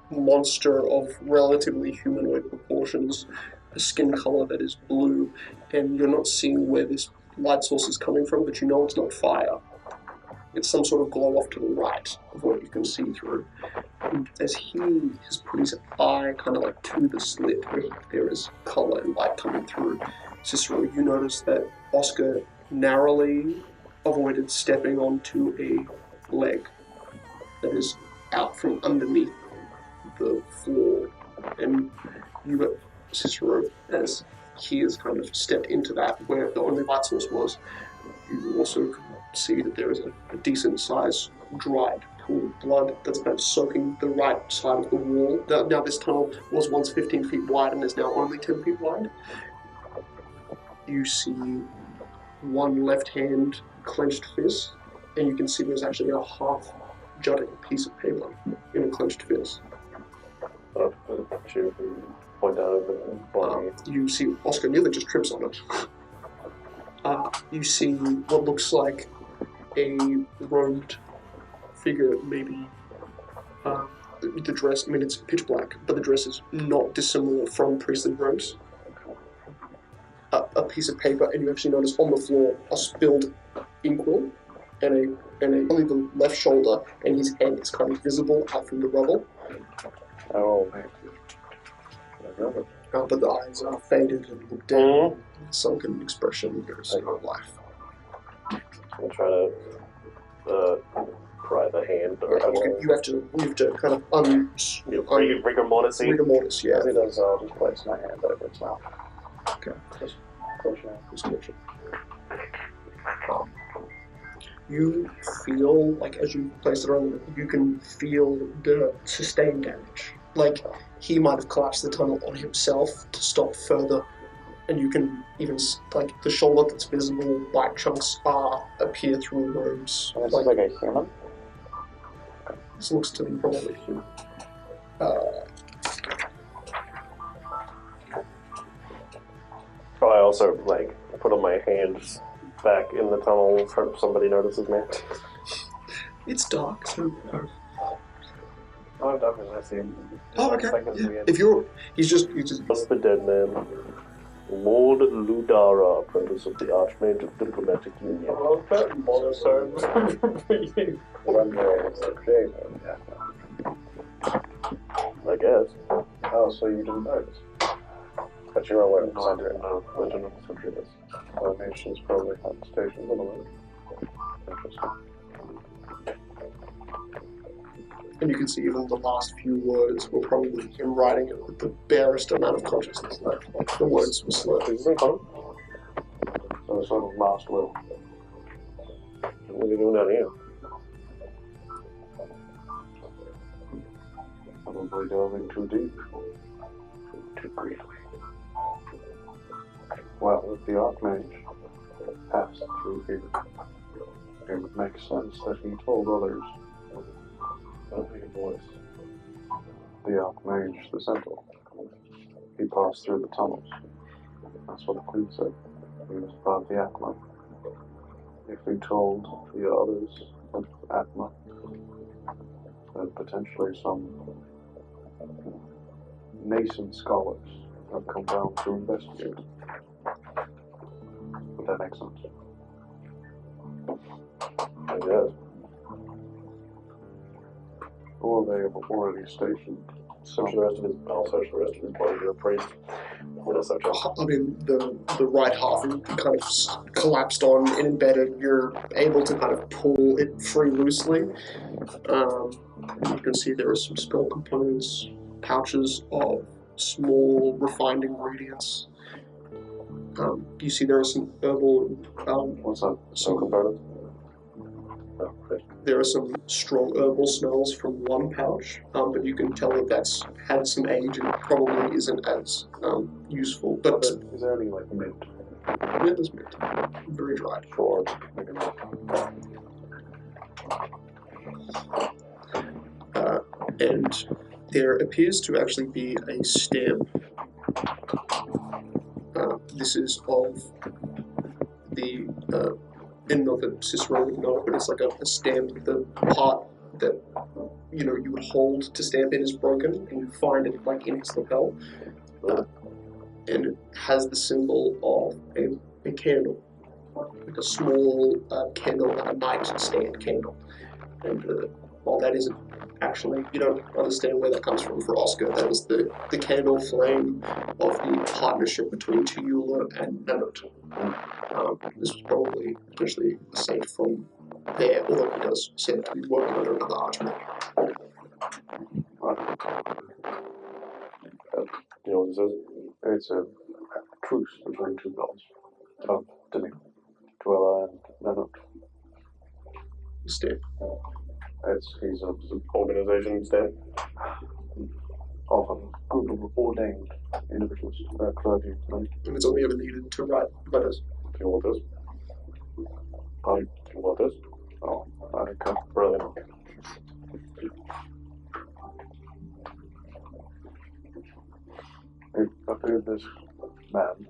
monster of relatively humanoid proportions, a skin color that is blue, and you're not seeing where this light source is coming from, but you know it's not fire. It's some sort of glow off to the right of what you can see through. And as he has put his eye kind of like to the slit where there is color and light coming through, Cicero, you notice that Oscar narrowly avoided stepping onto a leg that is out from underneath the floor. And you got Cicero, as he has kind of stepped into that where the only light source was, you also could see that there is a decent size dried pool of blood that's kind of soaking the right side of the wall. Now this tunnel was once 15 feet wide and is now only 10 feet wide. You see one left hand clenched fist, and you can see there's actually a half jutting piece of paper in a clenched fist. Point out you see Oscar nearly just trips on it. You see what looks like a robed figure, maybe. The dress, I mean, it's pitch black, but the dress is not dissimilar from priestly robes. A piece of paper, and you actually notice on the floor a spilled inkwell, and only the left shoulder and his head is kind of visible out from the rubble. Oh, man. But the eyes are faded and look down, sunken expression. There is no life. I'll try to pry the hand. Or You have to kind of rigor mortis. Rigor mortis, yeah. As he does, I'll just place my hand over its mouth. Okay. Just push it. Just push it. You feel like as you place it on, you can feel the sustained damage. Like he might have collapsed the tunnel on himself to stop further, and you can even like the shoulder that's visible, white chunks appear through robes. And this is like a human? This looks to be probably human. I also put on my hands back in the tunnel if somebody notices me. It's dark, so. Oh, definitely. I see him. Oh, okay. Yeah. If he's just. Just the dead man. Lord Ludara, apprentice of the Archmage of Diplomatic Union. I love that monotones. I guess. Oh, so you didn't notice? But you're aware of the center. No, I don't know what country it is. Our nations probably have stations on the way. Interesting. And you can see even the last few words were probably him writing it with the barest amount of consciousness left. Like the words were slurred. Is it fun? So sort of last will. What are you doing down here? Probably delving too deep. Too greedily. Well, if the Archmage passed through here, it would make sense that he told others Your voice. The Archmage, the Centaur. He passed through the tunnels. That's what the Queen said. He was part of the Atma. If we told the others of Atma, then potentially some nascent scholars have come down to investigate. Would that make sense? I guess. Or they have already stationed. Search the rest of his. I'll search the rest of his body. You're a priest. What is such a? I mean, the right half kind of collapsed on and embedded. You're able to kind of pull it free loosely. You can see there are some spell components, pouches of small refined ingredients. You see there are some herbal. What's that? Some components. Oh, good. There are some strong herbal smells from one pouch, but you can tell that that's had some age and probably isn't as useful. But Is there any like mint? it is mint, very dried. Sure. Maybe not. And there appears to actually be a stamp. This is of the. And not that Cicero would know, but it's like a stamp. The part that you would hold to stamp in is broken, and you find it like in its lapel, and it has the symbol of a candle, like a small candle, like a nightstand candle. And while that isn't actually, you don't understand where that comes from for Oscar. That is the candle flame of the partnership between Krueler and Brandt. This was probably potentially a saint from there, although he does seem to be working under another archmage. You know what this is? It's a truce between two gods of Damino, Krueler and Brandt. Stamp. He's an Organization stamp. of a group of ordained individuals, clergy. And it's only ever needed to write letters. Do you want this? Pardon? Do you want this? Oh, I don't care. Brilliant. It appeared this man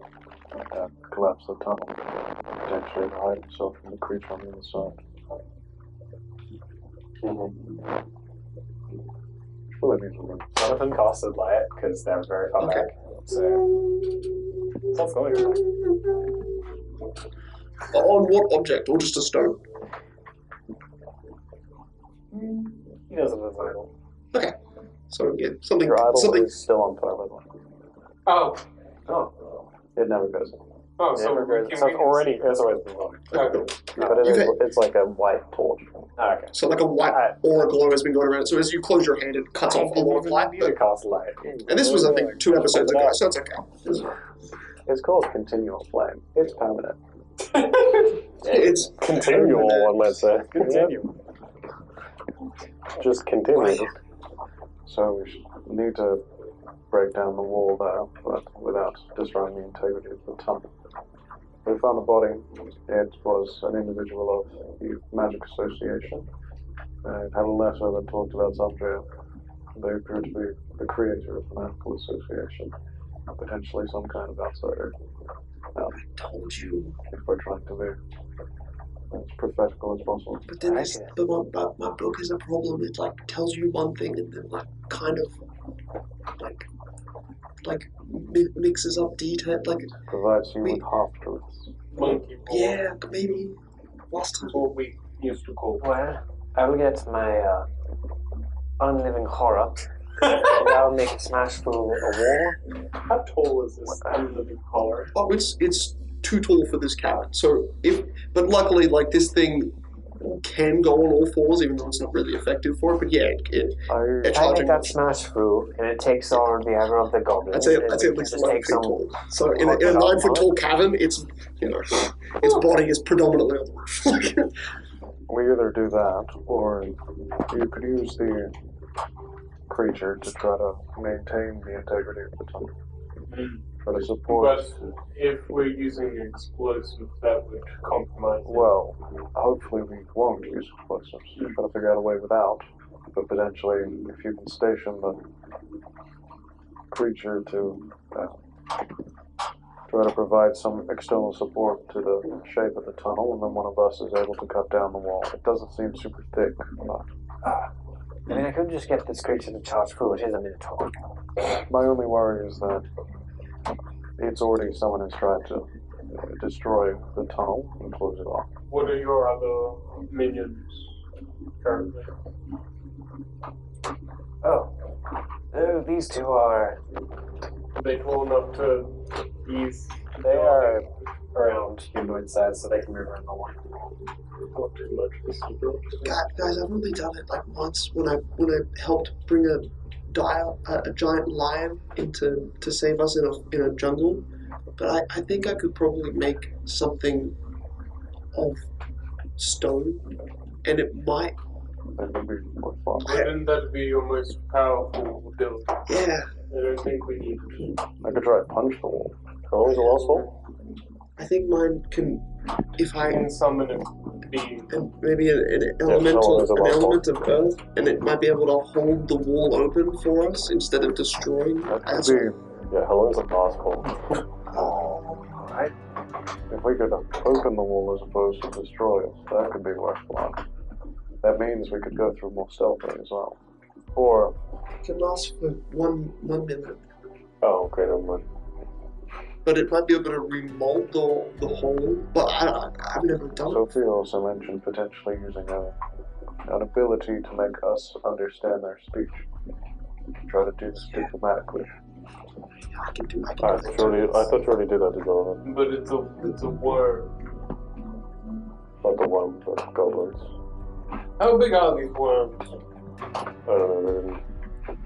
collapsed the tunnel, potentially to hide himself from the creature on the other side. Well, that means we're going. None of them casted light because they're very far back. So it's not going. On what object, or just a stone? He doesn't have an idol. Okay. So yeah, something. Your idol Something. is still on fire, by the way. Oh. Oh. It never goes in. Oh, so Never we're goes. So it's already it's always been on. Okay. But it's like a white torch. Oh, okay. So like a white aura glow has been going around. So as you close your hand, it cuts off a lot of light. You need to cast light. And this was, I think, 2 episodes ago, so it's okay. It's called continual flame. It's permanent. It's Continual, one might say. Continue. Just continue. So we need to break down the wall there, but without destroying the integrity of the tunnel. We found the body. It was an individual of the Magic Association. It had a letter that talked about Zandria. They appear to be the creator of the Magical Association, potentially some kind of outsider. I told you. If we're trying to be as prophetical as possible. But then this, but my book is a problem. It like tells you one thing and then like kind of like mixes up detail. Like Provides you with half-truths. Monkey ball. yeah, maybe last time. That's what we used to call. Well, I will get my unliving horror. And I'll make it smash through a wall. How tall is this unliving horror? Oh, it's too tall for this cabin. So but luckily, like this thing can go on all fours, even though it's not really effective for it. But yeah, I make that smash through, and it takes on the anger of the goblins. I'd say at least 11 feet tall. So in a 9-foot tall cabin, its body is predominantly on the roof. We either do that, or you could use the creature to try to maintain the integrity of the tunnel. For the support. But if we're using explosives, that would compromise it. Well, hopefully we won't use explosives. We've got to figure out a way without. But potentially, if you can station the creature to try to provide some external support to the shape of the tunnel, and then one of us is able to cut down the wall. It doesn't seem super thick, but I mean, I could just get this creature to charge through. It is a minotaur. my only worry is that someone has tried to destroy the tunnel and close it off. What are your other minions currently? Oh, these two are. Are they tall enough to ease? They are around humanoid size, so they can move around the line. Not too much. This is broad. Guys, I've only done it like once when I helped bring a giant lion to save us in a jungle. But I think I could probably make something of stone, and it might. That would be more fun. Wouldn't that be your most powerful ability? Yeah, I don't think we need. I could try to punch the wall. How long is the last one? I think mine can. If I Can summon a being. and maybe an how long is it an last element of earth, and it might be able to hold the wall open for us instead of destroying. That could That's be. Yeah, how long is the last one? Right. If we could open the wall as opposed to destroy it, that could be worthwhile. That means we could go through more stealthily as well. Or it can last for one minute, Oh, okay, never mind. but it might be able to remold the hole. But I've never done it. Sophie also mentioned potentially using an ability to make us understand their speech. Try to do this diplomatically. I can do I that. thought you already did that as well. But it's a worm. Not the one, but goblins. How big are these worms? I don't know. They didn't.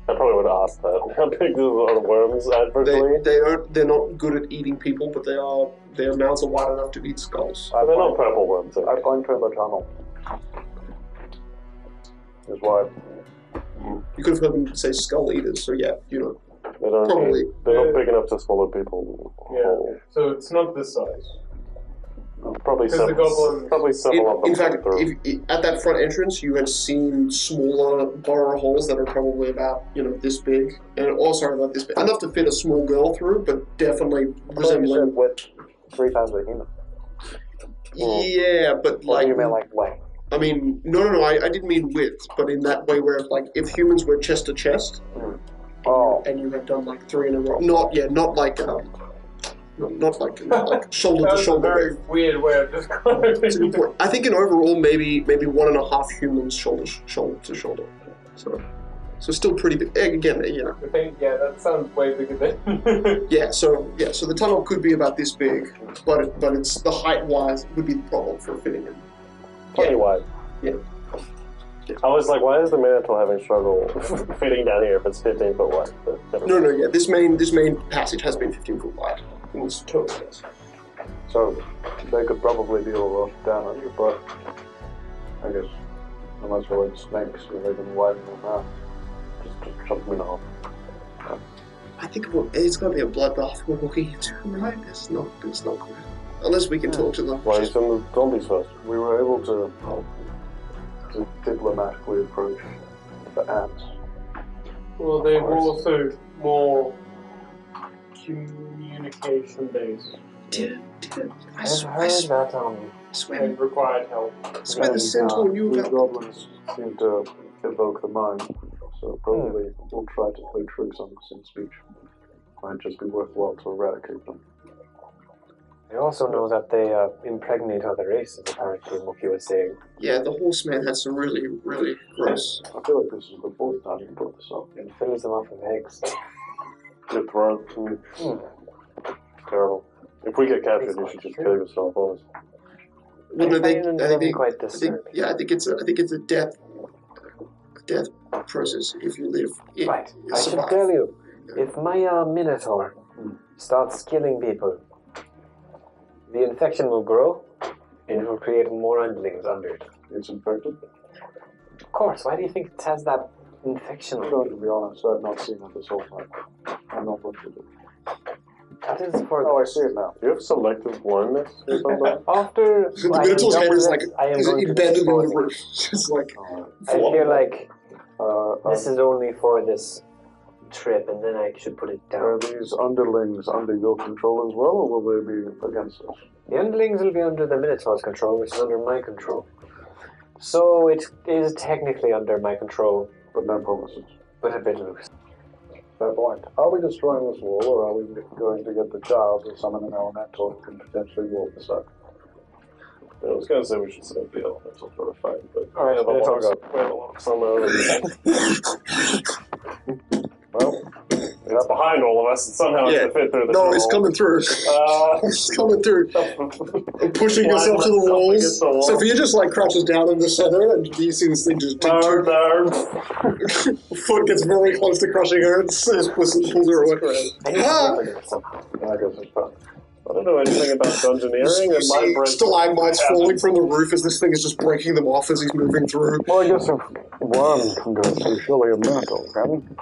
I probably would have asked that. How big are the worms adversely? They're not good at eating people, but their mouths are wide enough to eat skulls. They're not purple worms. I find through the tunnel. Is why You could have heard them say skull eaters, so yeah, They don't. probably. They're not big enough to swallow people. Yeah. whole. So it's not this size. Probably Because the several. goblins- Probably several of them. In fact, come through. at that front entrance, you had seen smaller burrow holes that are probably about this big, and also about this big, enough to fit a small girl through, but definitely resembling. with 3 times the human. Yeah, but Or like. you mean like length? I mean, no, I didn't mean width, but in that way where, like, if humans were chest to chest, Oh, and you had done, like, 3 in a row. Not like shoulder That to was a shoulder. very weird way of It's a good describing it. point. I think in overall, maybe 1.5 humans shoulder to shoulder. So still pretty big. Again, I think, yeah, that sounds way bigger than. Yeah, so the tunnel could be about this big, but it's the height wise would be the problem for fitting in. Plenty wide. Yeah. I was like, why is the Minotaur having struggle fitting down here if it's 15 foot wide? But never No, mind. yeah. This main passage has been 15 foot wide. It was totally yes. so they could probably deal with damage, but I guess unless we're like snakes, they can widen them out. Just chop them in half. I think it's going to be a bloodbath we're walking into, right? It's not good. Unless we can talk to them. Why you send the zombies first? We were able to diplomatically approach the ants. Well, they were also more communication based Dude, I I've swear, heard that and required help. the centaur knew These about goblins seem to evoke the mind, so probably we'll try to play tricks on this in speech. Might just be worthwhile to eradicate them. I also know that they impregnate other races, apparently, Mookie was saying. Yeah, the horseman had some really, really gross. I feel like this is the 4th time you brought this up. And fills them up with eggs. Get thrown. Terrible. If we get captured, you should just kill yourself, honestly. Well, no, I find them quite disturbing. I think it's a death process if you live. Right, I should survive. tell you, if my Minotaur starts killing people, the infection will grow, and it will create more underlings under it. It's infected? Of course, why do you think it has that infection on No, it? to be honest, I've not seen it this whole time. I'm not looking at it. That is for Oh, I see it now. Do you have selective blindness or something? after The I am Minotaur's done head with is it, like I am going to embedded in dispose the it. roof. Just like I feel like this Are is only for this trip, and then I should put it down. these underlings under your control as well, or will they be against us? The underlings will be under the Minotaur's control, which is under my control. So it is technically under my control, But no promises. but a bit loose. Fair point. Are we destroying this wall, or are we going to get the child to summon an elemental who can potentially walk the stone? I was going to say we should set up the elemental for a fight, but Alright, we have a Minotaur, lot of- we have a lot of somehow. Well, It's behind all of us, and somehow it's Yeah. going to fit through the no, it's coming through. Uh, It's coming through. Pushing yourself to the Against walls. the wall. Sophia just like crouches down in the center, and you see this thing just foot gets very close to crushing her, and just pulls her away. I need to Ah! work on it somehow. I guess it's fun. I don't know anything about dungeoneering, You and my see brain stalagmites falling from the roof as this thing is just breaking them off as he's moving through. Well, I guess if one can go through, surely a miracle, can?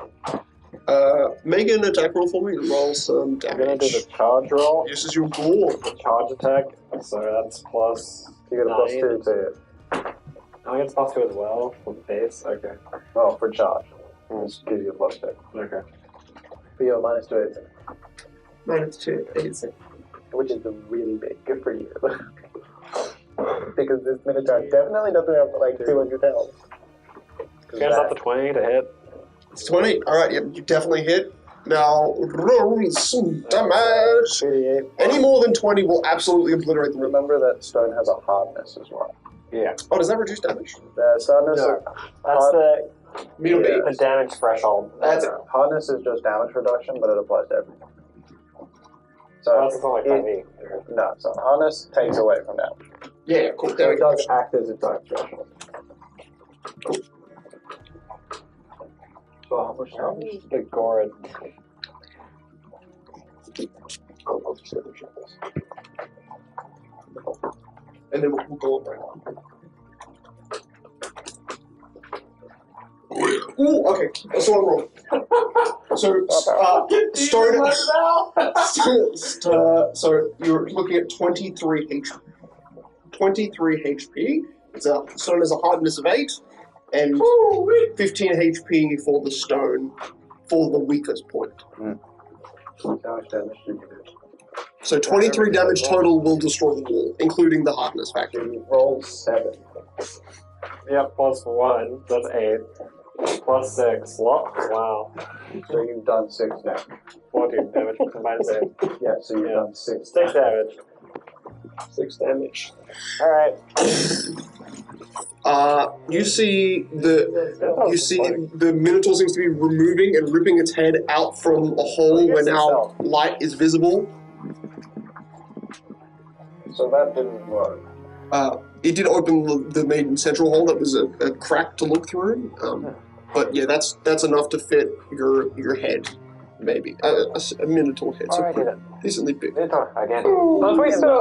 Make an attack roll for me and roll some I'm gonna do damage. the charge roll, This is your goal. charge attack. So that's plus. You get a plus 9. 2 to it. I get plus 2 as well for the base. Okay. Well, for charge. Just give you a plus 2. Okay. For your minus 2 AC, -2 AC. which is really big. Good for you. Because this Minotaur definitely doesn't have like 200 health. Guys up to 20 to hit. It's 20. Alright, yep, you definitely hit. Now, roll some damage. 88. Any more than 20 will absolutely obliterate the room. Remember that stone has a hardness as well. Yeah. Oh, does that reduce damage? The hardness, That's the Middle damage threshold. That's it. hardness is just damage reduction, but it applies to everything. So That's not like 5e. no, so hardness takes away from damage. Yeah, cool. So There we it go. does act as a dark threshold. So how much damage? The Gorid. I'll just let them check this. And then we'll go over it. Ooh, okay. That's what I'm wrong. So, so you're looking at 23 HP. 23 HP. Stone has a hardness of 8, and 15 HP for the stone for the weakest point. How much damage do you do? So 23 damage total will destroy the wall, including the hardness factor. You roll 7. Yep, plus 1. That's 8. Plus 6. Wow. So you've done 6 damage. 14 damage combined save. Yeah, so you've Yeah. done 6 6 damage. 6 damage. Alright. You see the Minotaur seems to be removing and ripping its head out from a hole where now light is visible. So that didn't work. It did open the main central hole that was a crack to look through. But yeah, that's enough to fit your head, maybe a Minotaur head, so Alright, decently big. Minotaur, again. But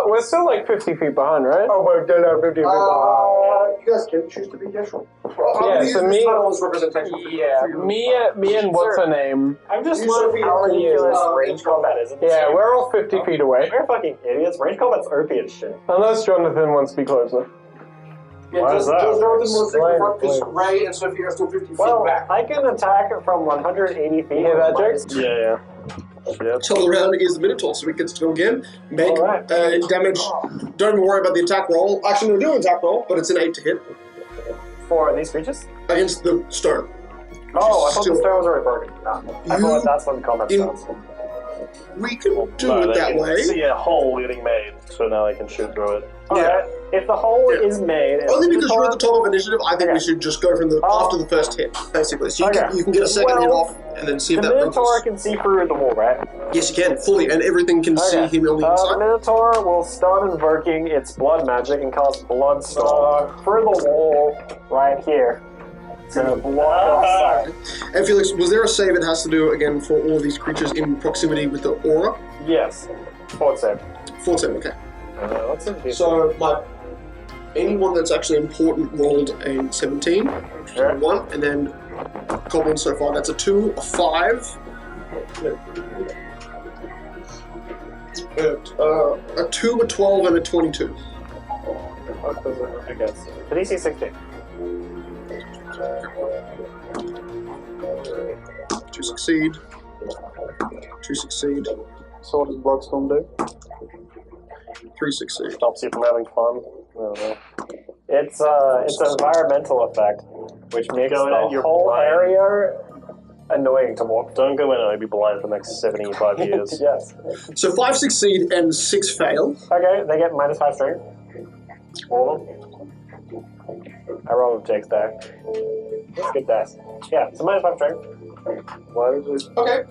we're still like 50 feet behind, right? Oh, we're still at 50 You guys can choose to be casual. Yeah, so me- representation. Yeah, me and what's her name? I'm just wondering how ridiculous range combat is. Yeah, we're all 50 feet away. We're fucking idiots. Range combat's OP as shit. Unless Jonathan wants to be closer. Yeah, Why is that? Because Ray and Sophia are still 50 feet Well, back. I can attack it from 180 feet. You hear that, Jax? Yeah. Top of the round is the Minotaur, so we get to go again. Make Alright. damage. Don't even worry about the attack roll. Actually, no, do an attack roll, but it's an 8 to hit For these creatures? against the stone. Oh, I thought Still- the stone was already broken. I You- thought that's what the combat in- starts. We can do No, it they that can way. see a hole getting made, so now I can shoot through it. Alright, if the hole Yeah. is made... Only because you're at the top of initiative, I think we should just go from the after the first hit, basically. So you can get a second hit off and then see if The that Minotaur brings us. can see through the wall, right? Yes, you can fully, and everything can see him on the The inside. Minotaur will start invoking its blood magic and cast Bloodstorm through the wall right here. To block off sight. And Felix, was there a save it has to do again for all these creatures in proximity with the aura? Yes. Fort save. 14, okay. What's in here? So anyone that's actually important rolled a 17, which is a 1, and then Goblin so far, that's a 2, a 5. A 2, a 12, and a 22. I guess. The DC 16. 2 succeed. 2 succeed. So what does Bloodstorm do? 3 succeed. Stops you from having fun. I don't know. It's an environmental effect, which makes Go in the at your whole blind. area annoying to walk. Don't go in and I'll be blind for the next 75 years. Yes. So 5 succeed and 6 fail. Okay, they get -5 strength. All of them. I rolled with Jake's die. That's good dice. Yeah, so -5 strength. Why does it? Okay.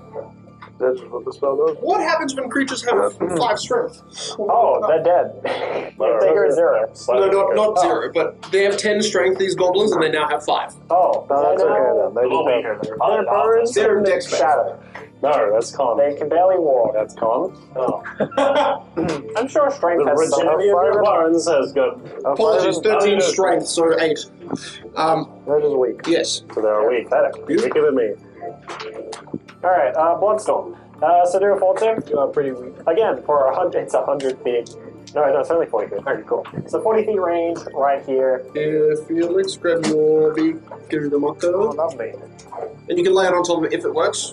That's what the spell does. What happens when creatures have 5 strength? Oh, they're dead. If they go 0. No, not 0, but they have 10 strength, these goblins, and they now have 5. Oh, No, that's okay then. They They'll be just here. They're burned They're in dex shadow. No, that's con. They can barely walk. That's con. Oh. I'm sure strength The has some rigidity of your bones has got. Apologies, 13 strength, so 8. They're just weak. Yes. So they're weak. Weaker than me. Alright, Bloodstorm. So do a fort save. Pretty weak. Again, for 100, it's 100 feet. No, it's only 40 feet. Okay, cool. So 40 feet range, right here. Felix, grab your big Kirudamako, Lovely. and you can lay it on top of it if it works.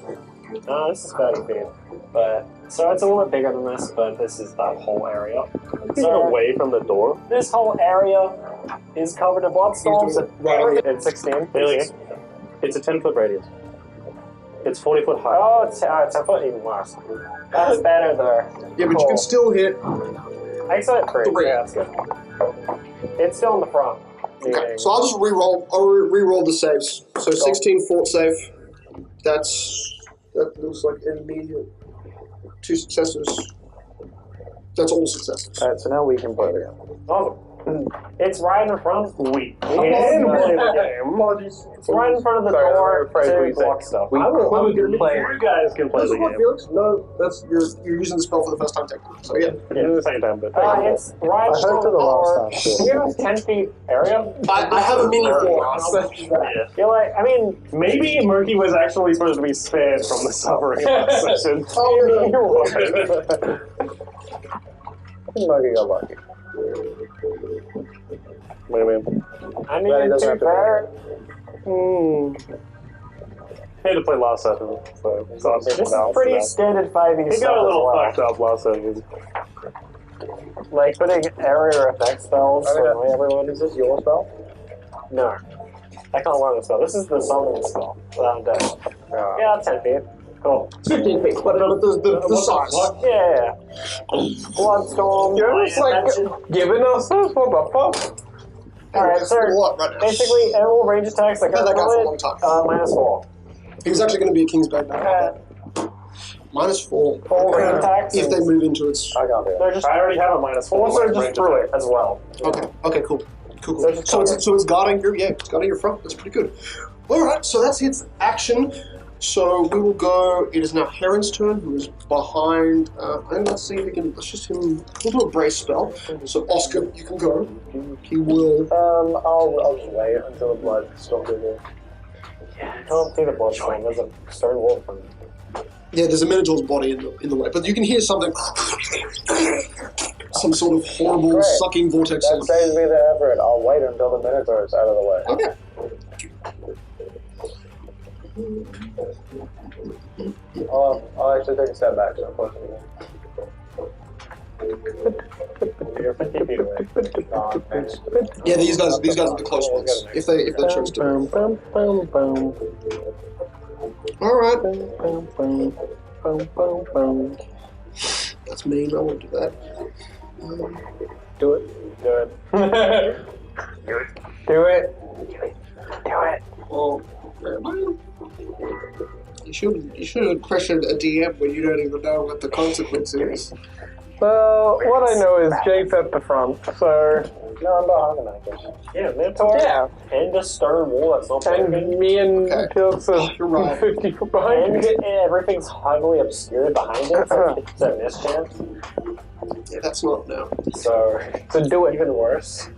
This is 30 feet. But, so it's a little bit bigger than this, but this is that whole area. Get away from the door. This whole area is covered in bloodstorms. Right. It's 16. Felix, it's a 10-foot radius. It's 40 foot high. Oh, it's 10 foot even worse. That's better though. Yeah, but you can still hit. I saw it 3. 3. Yeah, that's good. It's still in the front. Okay, so I'll just re-roll the saves. So 16 fort save. That looks like an immediate 2 successes. That's all successes. Alright, so now we can play again. Awesome. It's right in front. We can play the game. It's right in front of the Sorry, door I'm afraid we to block stuff. We I'm could play. You guys can play This the is what, game. Felix? No, that's you're using the spell for the first time technically. So yeah. Yeah, the second time, but It's right in I heard front to of the the last door. time, too. We have a 10 feet area. I have a mini fort. yeah. You're like, I mean, Maybe Murky was actually supposed to be spared from the suffering of that session. Lucky got lucky. Wait a minute. I mean, But he doesn't to have to fair. He had to play last session, so This is pretty standard 5e He stuff got a as little well. fucked up last session. Like putting area effect spells for everyone. Is this your spell? No. I can't learn the spell. This is the summoning spell. Yeah, 10 feet. Cool. 15 feet, but the size. Yeah. Bloodstorm. You're just like Giving us this? What the fuck? Alright, so What right now? basically, all range attacks that Had that guy for a long go time. -4. He was actually going to be a king's bag now. -4. All range attacks. If they move into its. I got it. They're just I already have a -4. also range just through it as well. Okay. Okay. Cool. Cool. So Cool. just So it's guarding your it's guarding your front. That's pretty good. All right. So that's its action. So we will go. It is now Heron's turn, who is behind. And let's see if we can. Let's just him. We'll do a brace spell. So Oscar, you can go. He will. I'll just wait until the blood stops over. I can't see the bloodstorm. There's a stone wall from Yeah, there's a Minotaur's body in the way, but you can hear something. Some sort of horrible Great. sucking vortex. That saves me the effort. I'll wait until the Minotaur is out of the way. Okay. I'll actually take a step back, so unfortunately. You're 50 feet away. Thanks. Yeah, these guys are the close ones. If they chose to. All right. That's mean. I won't do that. Do it. Do it. Do it. Do it. Well, you should have pressured a DM when you don't even know what the consequence is. Well, what I know is Jake's at the front, so... No, I'm behind him, I guess. Yeah, Minotaur. Yeah. And a stone wall that's not broken. And me and Okay. Felix are You're right. 50 foot behind And you. everything's heavily obscured behind it, so it's a mischance. Yeah, that's not now. So do it. even worse.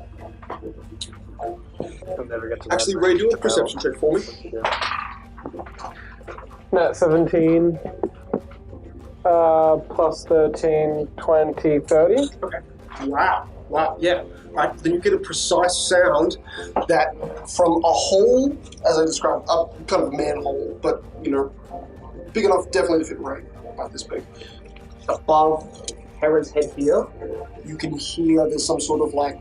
I'll never get to Actually, Ray, do a perception check for me. Not 17. Plus 13, 20, 30. Okay. Wow. Yeah. Right. Then you get a precise sound that from a hole, as I described, a kind of manhole, but big enough definitely to fit rain, about this big. Above Heron's head here, you can hear there's some sort of like,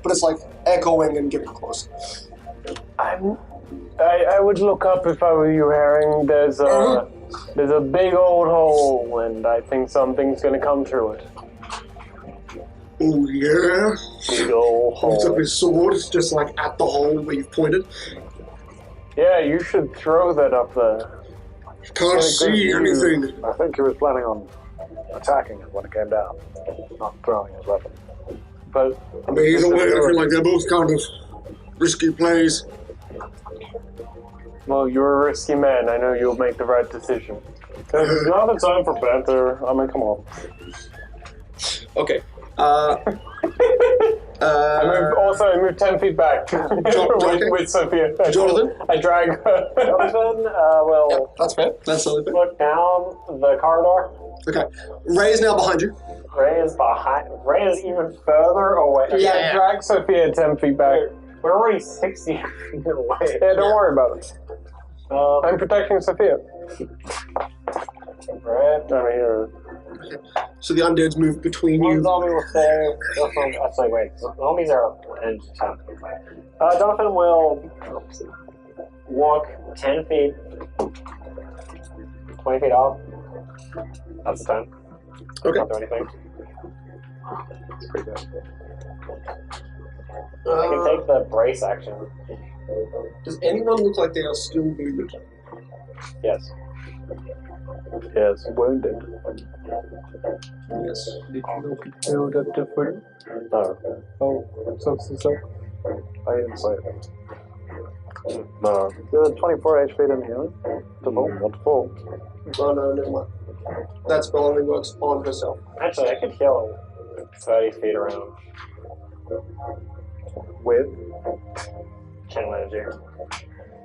but it's like echoing and getting closer. I would look up if I were you, Herring. There's a big old hole, and I think something's gonna come through it. Oh yeah. Big old Holds up hole. his sword, just like at the hole where you've pointed. Yeah, you should throw that up there. Can't see anything. I think he was planning on attacking it when it came down, not throwing his weapon. But I mean, either way, I feel like they're both kind of risky plays. well, you're a risky man. I know you'll make the right decision. It's not the time for banter. I mean, come on. Okay. I moved 10 feet back with Sophia. Jonathan? I drag her. Jonathan will That's fair. That's totally fair. look down the corridor. Okay. Ray is now behind you. Ray is behind. Ray is even further away. Yeah, drag Sophia 10 feet back. We're already 60 feet away. Yeah, don't worry about it. I'm protecting Sophia. Right. I'm here. So the undeads move between One you. zombie will stay. Actually, wait. Zombies are in town. Jonathan will walk 10 feet, 20 feet off. That's the time. Okay. Not do anything. It's pretty good. I can take the brace action. Does anyone look like they are still wounded? Yes. Yes, wounded. Yes. Did you know people build up to food? No. Oh, so. I didn't say it. No. You're 24 HP in healing. To full. Not to full. Oh no, never mind. That spell only works on herself. Actually, I could heal 30 feet around. With? Channel energy. It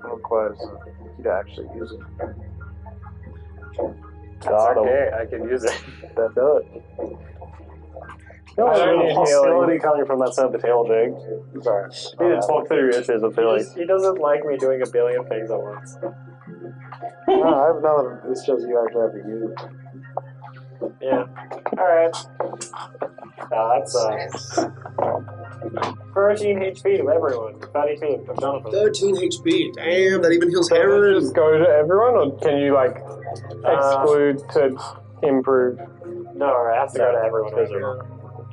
requires you to actually use it. That's okay, I can use it. That does. No, I don't there's need a hostility coming from that side of the tail, Jake. Sorry. You need to talk through your issues, I feel like. He doesn't like me doing a billion things at once. No, I have none. This shows you actually have to use it. Yeah. Alright. That's 13 HP to everyone. 30 feet to Jonathan. 13 HP. Damn, that even heals Does it Heron. just go to everyone, or can you exclude to improve? No, it has to go to everyone.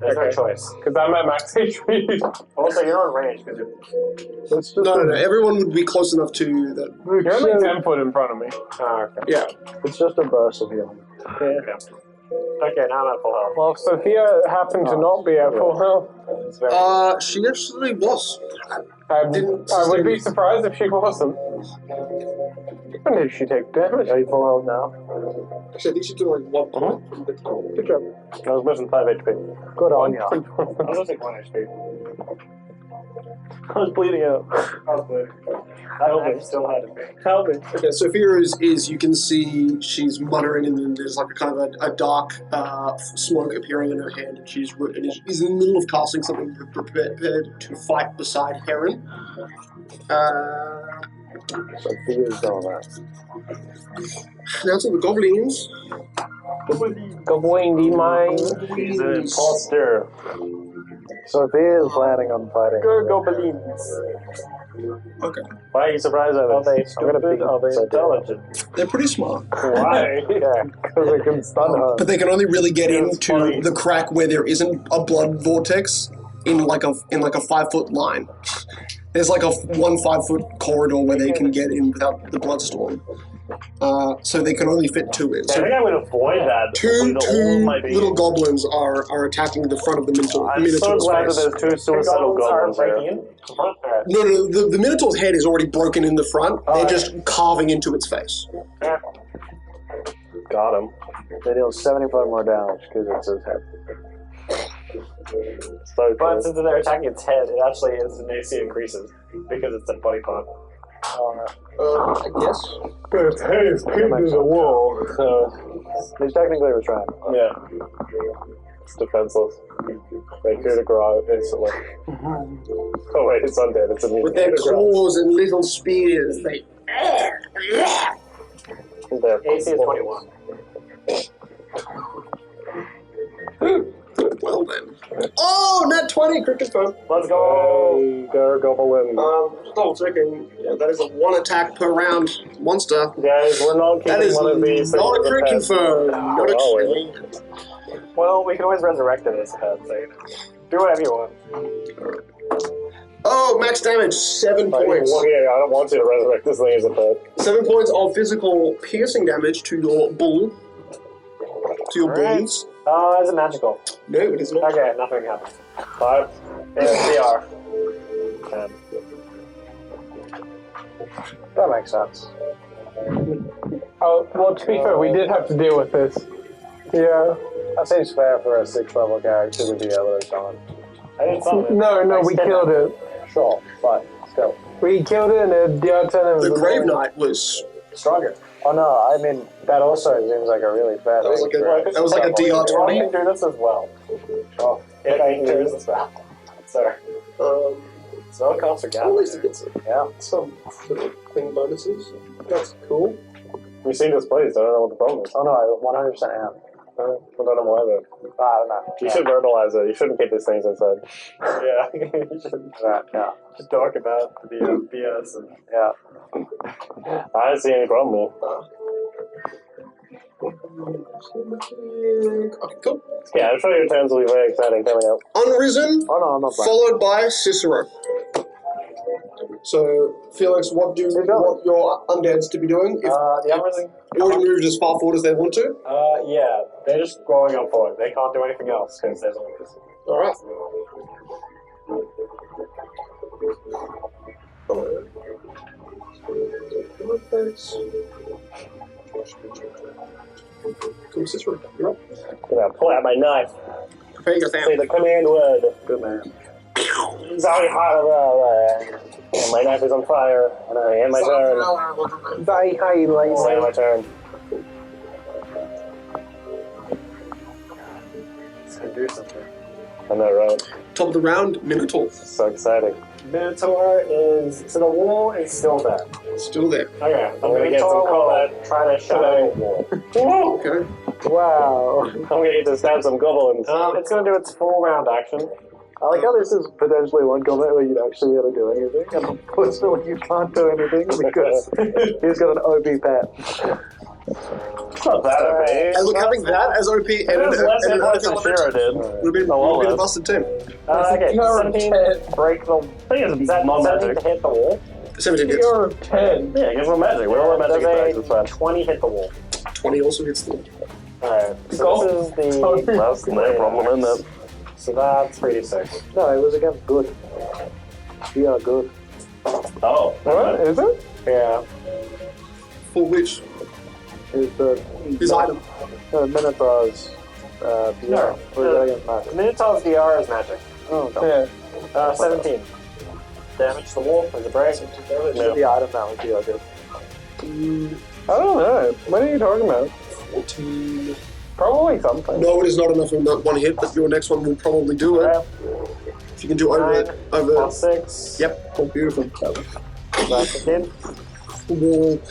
There's no choice. Because I'm at max HP. Also, you're on range because It's just No. Everyone would be close enough to that. You're only 10 foot in front of me. okay. Yeah. It's just a burst of healing. Okay, now I'm at full health. Well, if Sophia happened to not be at full health, It's very She actually was. I would be surprised if she wasn't. When did she take damage? Are you full health now? Actually, I think she took like 1 point from the top. Good job. I was missing 5 HP. Good on you. I was take 1 HP. I was bleeding out. I still had it. Help me. Okay, Sophia is you can see she's muttering, and then there's like a kind of a dark smoke appearing in her hand, and she's in the middle of casting something prepared to fight beside Heron. Sophia's done that. Now to the goblins. Goblin mind. He's an imposter. Sophia is planning on fighting. Go goblins. Okay, Why are you surprised at Are this? they stupid? Are they intelligent? they're pretty smart, Why? Yeah, because it can stun her. but they can only really get It's into funny. the crack where there isn't a blood vortex in like a 5-foot line. There's like a 5-foot corridor where they can get in without the bloodstorm. So they can only fit 2 in. I So think I would avoid that. two with all of my being. little goblins are attacking the front of the Minotaur. I'm so glad that space. there's 2 suicidal goblins breaking here. in. Alright. No, the Minotaur's head is already broken in the front. They're just carving into its face. Got him. They deal 75 more damage because it's his head. So But cool. since they're attacking its head, it actually is an AC increases because it's a body part. I guess. But its head is pinned to the wall, so He technically was trying. yeah. It's defenseless. They coup de grace instantly. Oh wait, it's undead. It's immune. With their claws and little spears, they. AC is 21. Well then. Oh, net 20, cricket phone. Let's go! Go goblin. Just double checking. Yeah, that is a 1 attack per round monster. Guys, we're not That keeping is one of these. not a things crit as a pet. confirm. Not a Oh, crit. Well, we can always resurrect it as a pet, so do whatever you want. Oh, max damage, 7 points. Well, yeah, I don't want you to resurrect this thing as a pet. 7 points of physical piercing damage to your bull. To your Alright. bulls. Is it magical? No, it is not. Okay, nothing happens. 5. Yeah, DR. 10. That makes sense. Oh, well, to be fair, we did have to deal with this. Yeah. That seems fair for a 6th level character to be able to summon. I didn't summon it. No, we killed it. Sure, but still. We killed it, and the DR10 was The Grave Knight was Stronger. Oh no, I mean, that also seems like a really fair That was like a- that was like a DR20. You can do this as well. Sure. Yeah, I can do this as well. Sir. So it costs for at least it gas. gets Yeah. some little thing bonuses. That's cool. You seem displeased. I don't know what the problem is. Oh no, I 100% am. I don't know why though. I don't know. You should verbalize it. You shouldn't keep these things inside. Yeah, you should Yeah. just talk about the BS and Yeah. I don't see any problem Okay, cool. here. Yeah, I'm sure your turns will be very exciting coming up. Unrisen, Oh no, I'm not playing. followed by Cicero. So, Felix, what do you want your undeads to be doing? If the Unrisen. you already moved as far forward as they want to. Yeah, they're just growing up forward. They can't do anything else because there's only this. Alright. Cool, Cicero. You're up. I'm gonna pull out my knife. Prepare your Say family. the command word. Good man. Sorry, and my knife is on fire, and I end my turn. Very high I end my turn. It's gonna do something. I know, right? Top of the round, Minotaur. So exciting. Minotaur is so the wall is still there. Still there. Okay, I'm gonna get some combat. Try to shadow the wall. Okay. Wow. I'm gonna get to stab some goblins. It's gonna do its full round action. I like how this is potentially one combat where you'd actually be able to do anything, and unfortunately you can't do anything because he's got an OP pet. It's not that OP. And look, having that as OP and It was less an advice than element Shira did. would have been a busted team. Okay, 17 to break the. Thing is, That not 17 magic. to hit the wall. 17 hits. You're 10. Yeah, give them magic. We don't have magic attacks, it's fine. 20 hit the wall. 20 also hits the wall. Alright, so this is the. That's no problem in that. So that's 3d6. No, it was against good. We are good. Oh, What? Is it? Yeah. For which? Is the His item. Minotaur's No. or is that against magic? Minotaur's DR is magic. Oh no. Yeah. 17. Damage the wall as a break. Is it the item that would be our good? I don't know. What are you talking about? 14. Probably something. No, it is not enough in that one hit, but your next one will probably do it. If you can do over 9 over. plus 6. Yep, oh, beautiful. That's a kid. The wall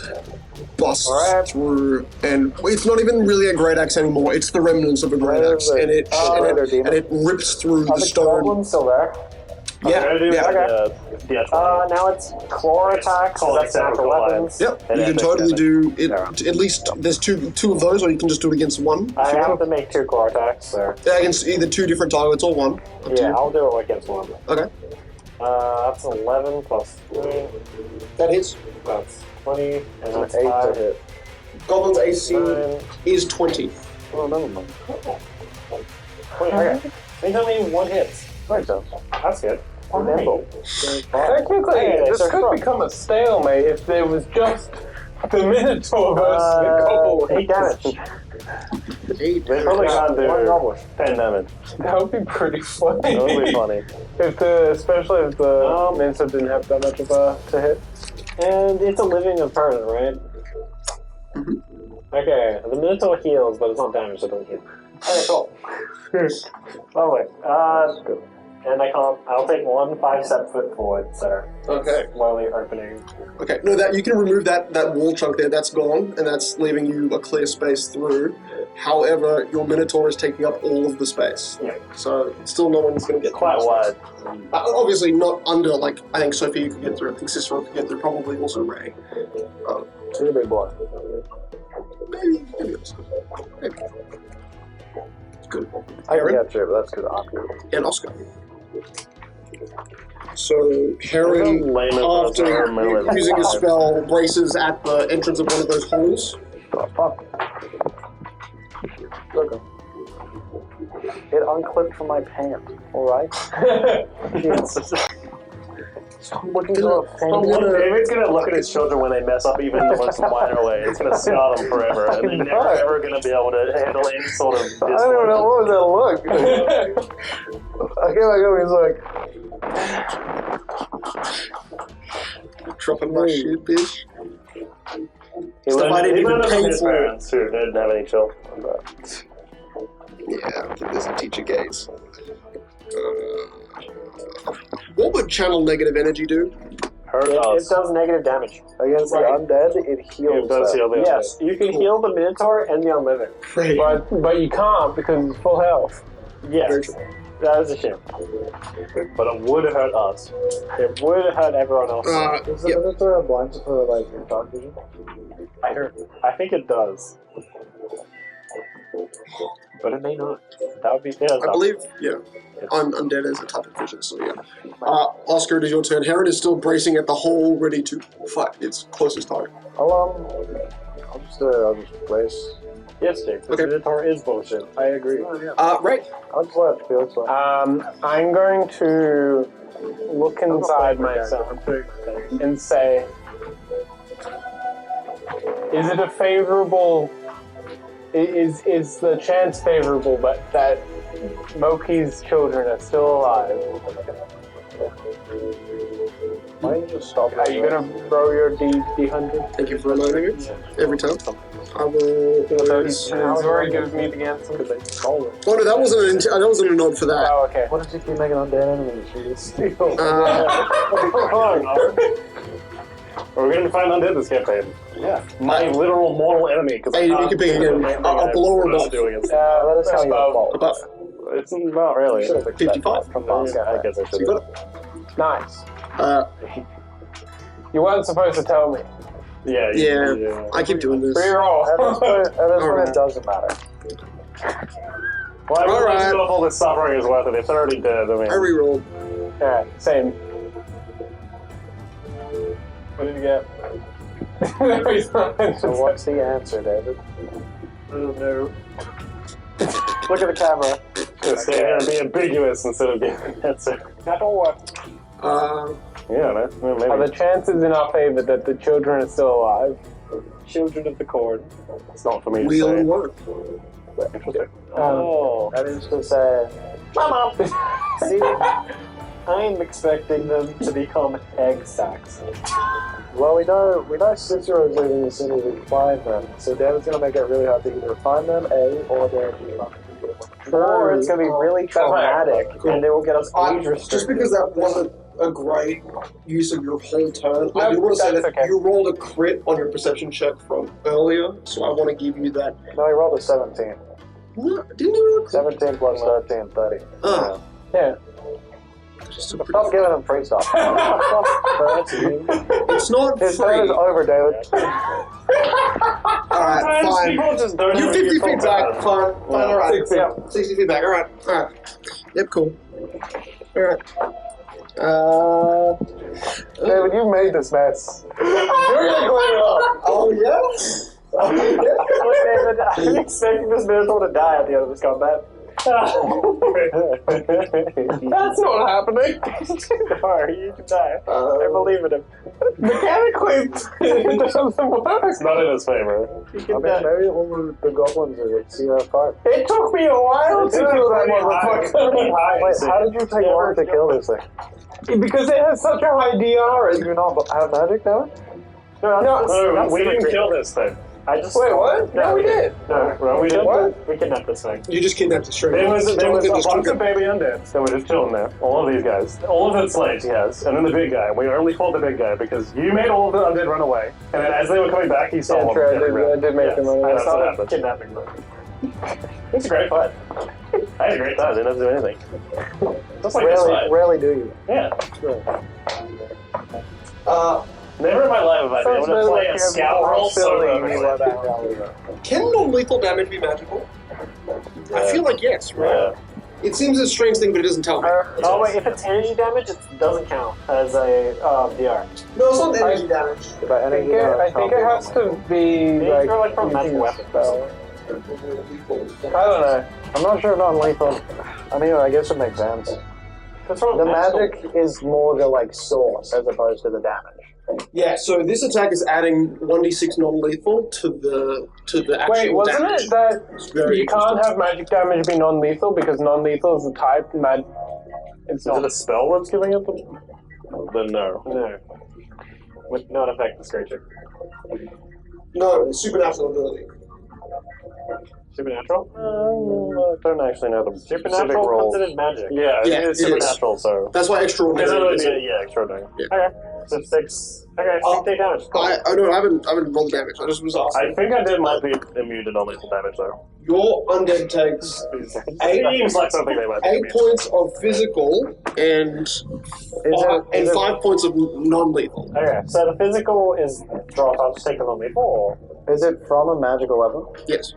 busts Alright. through, and it's not even really a great axe anymore. It's the remnants of a great Where axe, is it? and it Demon. and it rips through Are the the stone. goblins still there? Yeah, yeah. Yeah, Now it's claw attacks. Claw That's attack, natural claw weapons. Yep, And you can epic totally damage. do it. At least there's two of those, or you can just do it against one. I have to make 2 claw attacks, so. Yeah, against either 2 different targets or one. Up to Yeah, you. I'll do it against one. Okay, That's 11 plus 3. that hits. That's 20. And that's 8 to 5. hit. Goblin's AC 9. is 20. Oh, never mind. Wait, okay. Anytime only 1 hits. Makes sense. That's good. Nimble. Technically, Hey, this so could strong. become a stalemate if there was just the Minotaur versus the Goblin. 8 damage. 8. They probably can't do One goblin. 10 damage. That would be pretty funny. That would be funny. Especially if the Minotaur didn't have that much of a to hit. And it's a living person, right? Okay, the Minotaur heals, but it's not damaged, so it doesn't heal. Okay, cool. Lovely. And I'll take 1 5-step foot forward, so Okay. slowly opening. Okay, no, that you can remove that wall chunk there. That's gone, and that's leaving you a clear space through. However, your Minotaur is taking up all of the space. Yeah. So still no one's going to get Quite through. wide. Obviously not under, like, I think Sophia could get through, I think Cicero could get through, probably also Ray. See the big boy. Maybe also. Maybe. Good. I can Aaron get through, but that's because I'm good. and Oscar. So, Heron, after using his spell, braces at the entrance of one of those holes. Oh, fuck. Look. It unclipped from my pants, alright? Stop looking at David's gonna look at his children when they mess up even in the most minor way. It's gonna scar them forever, and they're never ever gonna be able to handle any sort of. I don't even know, what was that look? I came back up and he's like... Dropping my shit, bitch. He Stuff I didn't learned even it pay from his for. parents who didn't have any children. Yeah, I think there's a teacher gaze. What would channel negative energy do? Hurt It us. does negative damage. Against the undead, it heals It does them. heal them. Yes, you can heal the Minotaur and the Unliving. Great. But you can't because it's full health. Yes, that is a shame. But it would hurt us. It would hurt everyone else. Is the Minotaur blind for, like, dark vision? I think it does. But it may not. That would be fair. I believe, yeah. Undead is a type of vision, so yeah. Oscar, it is your turn. Heron is still bracing at the hole, ready to fight its closest target. I'll just place. Yes, Jake. The Okay. Minotaur is bullshit. I agree. Right. I'll just let Felix like. I'm going to look inside myself and say, is it a favorable? Is the chance favorable, but that Moki's children are still alive? Why don't you just stop? Are you gonna roll your D100? Thank you for reminding it. Every time. I will. Zori gives me the answer. Oh no, that wasn't a nod for that. Oh, okay. What if you keep making undead enemies? You just steal. We're going to find undead this campaign. Yeah. My literal mortal enemy. Hey, you can pick again. A below or above? Let us know your fault. Above. It's not really. 55. Come on, Yeah, I guess I So should you have. got it. Nice. Uh, You weren't supposed to tell me. Yeah. I keep doing this. Reroll. At this point, Alright. it doesn't matter. Well, I All right. don't know if all this suffering is worth it. If they're already dead, I mean. I rerolled. Alright, same. What did you get? No, he's not. So what's the answer, David? Oh no. Look at the camera. Just stay there and be ambiguous instead of giving an answer. That'll work. Yeah, man. Maybe. Are the chances in our favor that the children are still alive? Children of the Corn. It's not for me to Wheel say. and work. Interesting. Oh. That is to say, Mama! See, I'm expecting them to become egg sacs. well, we know Cicero's leaving as soon as we find them, so David's gonna make it really hard to either find them, A, or they're Or it's going to be really traumatic, and they will get us age Just restricted. because that wasn't a great use of your whole turn, I No, do want to say that's that okay. you rolled a crit on your perception check from earlier, so I want to give you that. No, he rolled a 17. What? Didn't you roll a crit? 17 plus 13, 30. Oh, Yeah. just a Stop pretty... giving him free stuff. It's not His turn is free. over, David. Alright, fine. People just don't You have 50 any feet back, fine, alright. 60. Yeah, 60 feet back, alright. Yep, cool. Alright. David, you made this mess. Oh, yeah? David, I'm expecting this Minotaur to die at the end of this combat. That's not happening. Sorry, you can die. I believe in him. Mechanically, it doesn't work. It's not in his favor. You I can mean, die. maybe all the goblins are see that fight. It took me a while to kill that motherfucker. Wait, how did you take long to kill this thing? Because it has such a high DR. Do you not have magic now? No, we didn't kill this thing. Wait, what? No, we did. No, we didn't. What? We kidnapped this thing. You just kidnapped the string. There was a Jonathan bunch took of baby undeads that were just chilling there. All of these guys. All of the slaves he has. And then the big guy. We only fought the big guy because you made all of the undead run away. And then as they were coming back, he saw them. I did make them run away. I started kidnapping them. It's a great fight. I had a great time. I didn't have to do anything. Just like this fight. Rarely do you. Yeah. Never in my life have I been able to play a scout role so perfectly. Can non-lethal damage be magical? I feel like yes, right? Yeah. It seems a strange thing, but it doesn't tell me. Oh wait, if it's energy damage, it doesn't count as a DR. No, it's not energy damage. I think it has to be like from magic weapon. I don't know. I'm not sure about lethal. I mean, I guess it makes sense. The magic is more the like source as opposed to the damage. Yeah, so this attack is adding 1d6 non-lethal to the actual Wait, wasn't damage. it that you can't have magic damage be non-lethal because non-lethal is the type it's Is it a spell that's giving it? Then no. No. Would not affect this creature. No, supernatural ability. Supernatural? I don't actually know the specific Supernatural role. considered magic. Yeah, Yeah, it's it is. supernatural, so. That's why extraordinary. Yeah, extraordinary. Okay. So 6. Okay, 6 damage. I haven't rolled damage. I just was asking. I think I did might be immune to non-lethal damage, though. Your undead takes Seems like something they might be 8 immune points of physical and 5 points of non-lethal. Okay, so the physical is dropped. I'll just take the non-lethal, or? Is it from a magical weapon? Yes.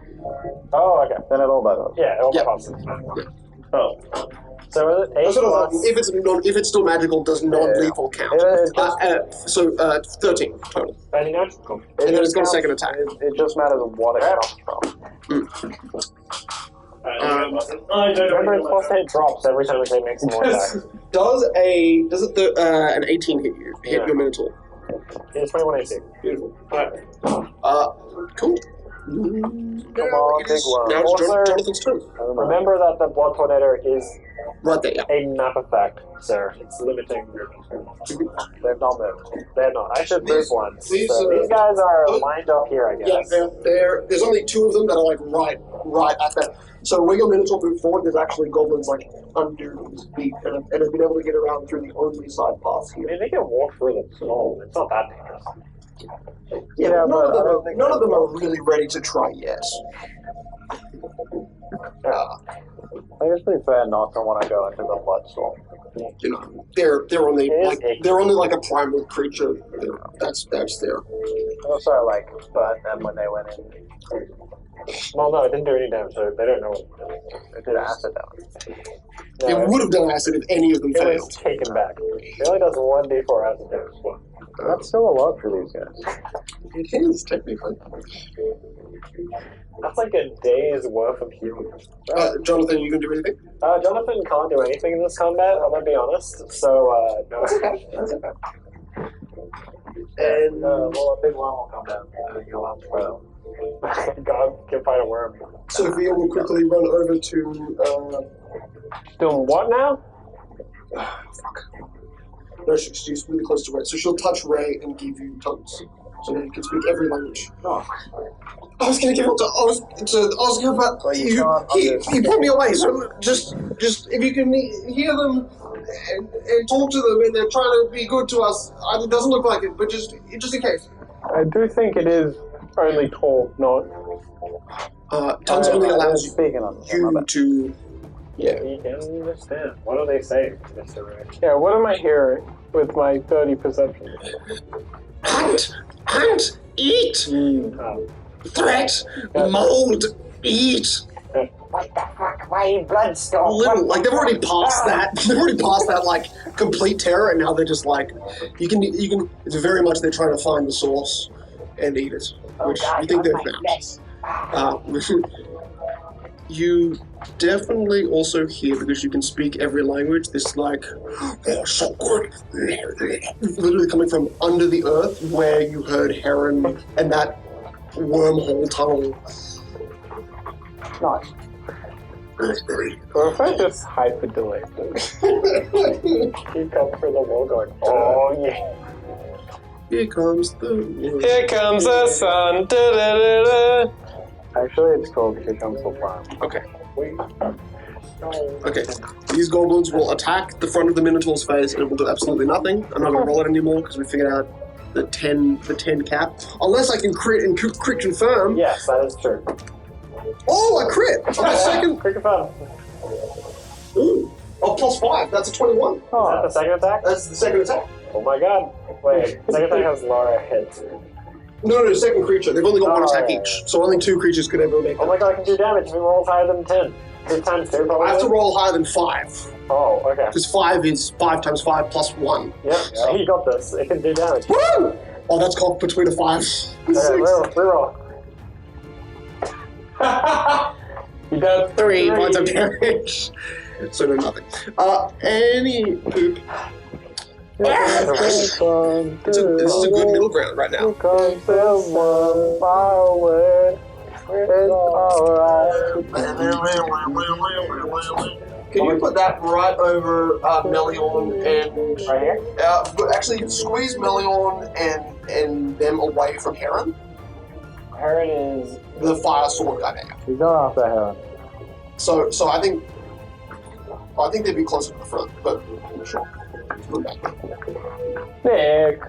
Oh, okay. Then it all matters. Yeah, it all Yep. passes. Oh. So is it 8 That's what I was plus... asking. If it's still magical, does non-lethal count? So 13 total. Any damage? Cool. And then it's got a second attack. It just matters what it comes from. Remember, it's plus 8 drops every time it makes more attacks. Does an 18 hit you? Hit your Minotaur? It's 21 AC. Beautiful. Cool. Come on, big one. Now it's Also- Jonathan's turn. Remember that the Blood Tornado is Right there, yeah. a map effect, sir. It's limiting movement. They've not moved. They're not. I should move one. these, So these guys are lined up here, I Yeah, guess. there's only 2 of them that are like right at that. So when your Minotaur moves forward, there's actually goblins like under his feet and have been able to get around through the only side paths I here. mean, they can walk through them small. It's not that dangerous. Yeah, but I don't but none of them are really ready to try yet. I think it's pretty fair not to want to go into the Bloodstorm. You know, they're only like a primal creature. That's there. Also, like, burnt them when they went in. Well, no, it didn't do any damage, so they don't know what It did acid damage. It would have done acid if any of them It was failed. taken back. It only does 1d4 acid damage. That's still a lot for these guys. It is technically. That's like a day's worth of healing. Jonathan, you can do anything? Jonathan can't do anything in this combat, I'm gonna be honest, so, no. That's okay. And Well, a big one will come down. You'll have to throw. God can fight a worm. Sophia will quickly run over to. Doing what now? Fuck. No, she's really close to Ray, so she'll touch Ray and give you tongues, so that you can speak every language. Oh. I was gonna give it to Oscar, but he pulled me away. So just if you can hear them and talk to them, and they're trying to be good to us. It doesn't look like it, but just in case. I do think it is only talk, not. Tongues only allows speaking on you to. Yeah. You can understand. What do they say, Mr. Ray? Yeah, what am I hearing with my 30 perception? Hunt, eat, threat, mold, eat. What the fuck? Why Bloodstorm? Little, like they've already passed that. They've already passed that like complete terror, and now they're just like, you can. It's very much they're trying to find the source and eat it, which you think they've found. You definitely also hear, because you can speak every language, this like, oh, so good, literally coming from under the earth where you heard Heron and that wormhole tunnel. Nice. Or if I just hyper delay You come through the wall going, oh yeah. Here comes the Here comes the sun. Da-da-da-da. Actually, it's called Here Comes the Farm. Okay. Okay. These goblins will attack the front of the Minotaur's face and it will do absolutely nothing. I'm not going to roll it anymore because we figured out the 10 cap. Unless I can crit and crit confirm. Yes, that is true. Oh, I crit! On the second. Crit confirm. Ooh. Oh, +5. That's a 21. Is that the second attack? That's the second attack. Oh my god. Wait, second attack has lower hits. No, second creature. They've only got one attack each. So only 2 creatures could ever make that. Oh my god, I can do damage if it rolls higher than 10. 2 times 2, probably. I have to roll higher than 5. Oh, okay. Because 5 is 5 times 5 plus 1. Yep, you got this. It can do damage. Woo! Oh, that's called between a 5 and 6. Reroll. You got 3 points of damage. So no nothing. Any poop. This is a good middle ground right now. Can you put that right over Melion and... Right here? But actually, squeeze Melion and them away from Heron. Heron is... The fire sword guy now. He's not after Heron. So I think they'd be closer to the front, but sure. Move back. Nick.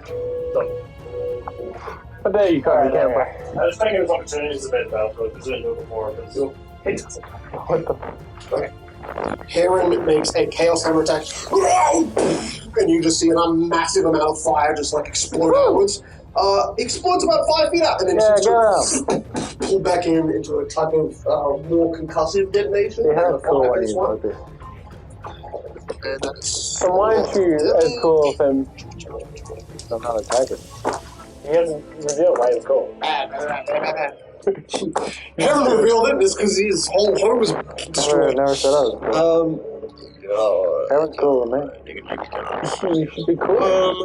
But there you go. I was taking this opportunity to bet about, but this didn't do it before. Because it doesn't. What the? Okay. Heron makes a chaos hammer attack, and you just see a massive amount of fire just like explode outwards. Explodes about 5 feet up, and then just pull back into a type of more concussive detonation. Yeah, cool when you one. do this. And that's So why aren't you as cool as him? I'm not attacking. He hasn't revealed why it's cool. Heron revealed it because his whole home was destroyed. Never said I was cool. Heron's cooler than me. You should be cool.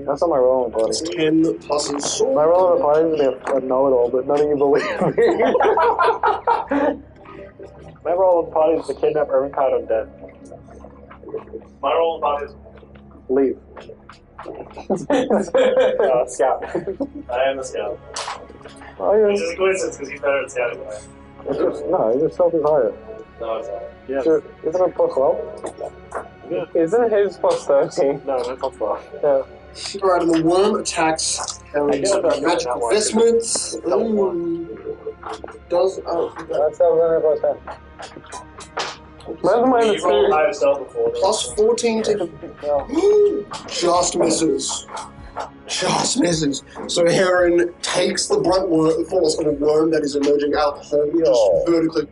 That's not my rolling party. 10 plus his sword. My rolling party is going to be a know-it-all, but none of you believe me. My role in the party is to kidnap Ermenkind on dead. My role in the party is Leave. Scout. I am the scout. Oh, Which is a coincidence because he's better at scouting than I am. No, your self is higher. No, it's not. Yes. Isn't it plus 12? Isn't his plus 13? No, that's not well. Yeah. Alright, and the worm attacks Heron's magical vestments. Does That's how many plus 10. Mine's You minus rolled 2. higher stealth before. plus 14 to just misses. Just misses. So Heron takes the brunt force of a worm that is emerging out of the hole, just vertically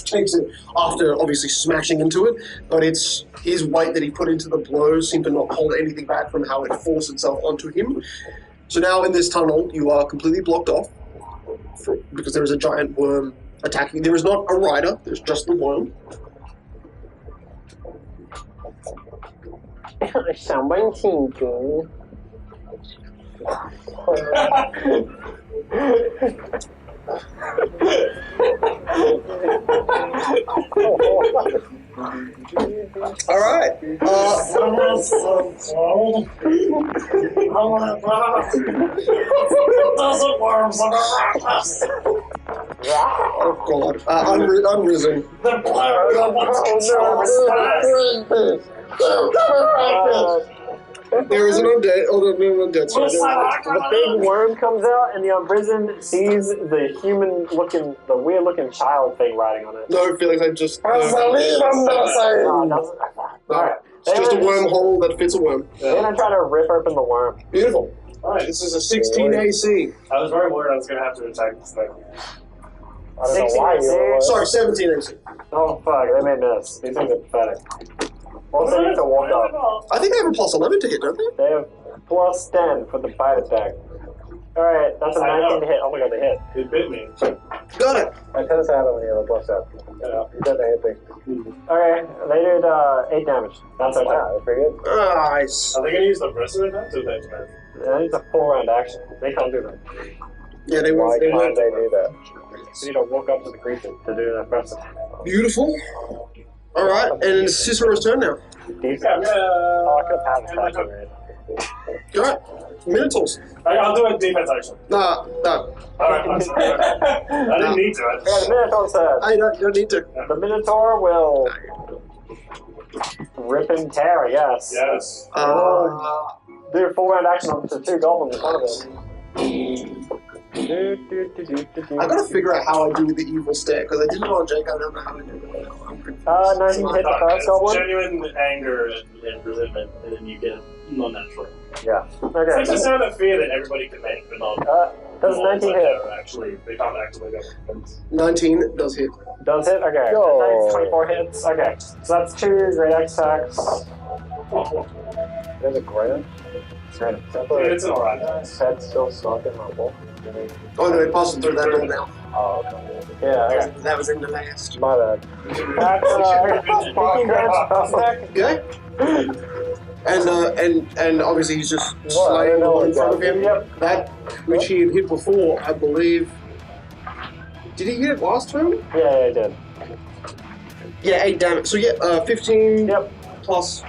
takes it after obviously smashing into it, but it's his weight that he put into the blow seemed to not hold anything back from how it forced itself onto him. So now in this tunnel, you are completely blocked off because there is a giant worm attacking. There is not a rider, there's just the worm. Someone thinking. Alright. Oh god. Unrisen. There is an undead. Oh, no, undead. Sorry. The big worm comes out, and the unrisen sees the the weird-looking child thing riding on it. No, Felix, I just. Alright. It's just a wormhole that fits a worm. They're gonna try to rip open the worm. Beautiful. Alright. This is a 16 AC. I was very worried I was going to have to attack this thing. I don't know why you were. Sorry, 17 AC. Oh fuck, they may miss. These things are pathetic. Also, they need to walk up. I think they have a plus 11 to hit, don't they? They have plus 10 for the bite attack. Alright, that's a 19 to hit. Oh my god, they hit. It bit me. Got it. I tend to have it when you have a plus 7. Yeah. You said they hit me. Okay, they did 8 damage. That's our turn. Wow, that's pretty good. Nice. Are they going to use the rest of their attacks or they expect? That is a full round action. They can't do that. Yeah, they Why won't. can't they do that? You need to walk up to the creature to do that first attack. Beautiful. Alright, and it's Cicero's turn now. These guys. Oh, I could have attacked, right? Alright. Minotaurs. I'll do a defense action. No. Alright, I'm sorry. I didn't need to. Yeah, the Minotaur's turn. I don't need to. The Minotaur will rip and tear, I guess. Yes. Do a full round action on the 2 goblins in front of him. I gotta figure out how I do the evil stare, because I did it on Jake, I don't know how to do it. I'm confused. 19 hit the first goblin. Genuine anger and resentment, and then you get non-natural. Yeah. Okay. It's just sort of fear that everybody can make, but not. Does 19 hit? Actually, they can't actually go. 19 does hit. Does hit? Okay. Yo. 24 hits. Okay. So that's 2 great axe attacks. There's a great. It's alright. Head's still stuck in my bowl. Oh no, it passes through that door now. Oh, okay. Yeah, okay. That was in the last. My bad. That's 15 damage per stack. Okay. And obviously he's just slaying the one in front of him. Yep. That which he had hit before, I believe. Did he hit it last turn? Yeah, I did. Yeah, 8 damage. So yeah, 15 Yep. plus.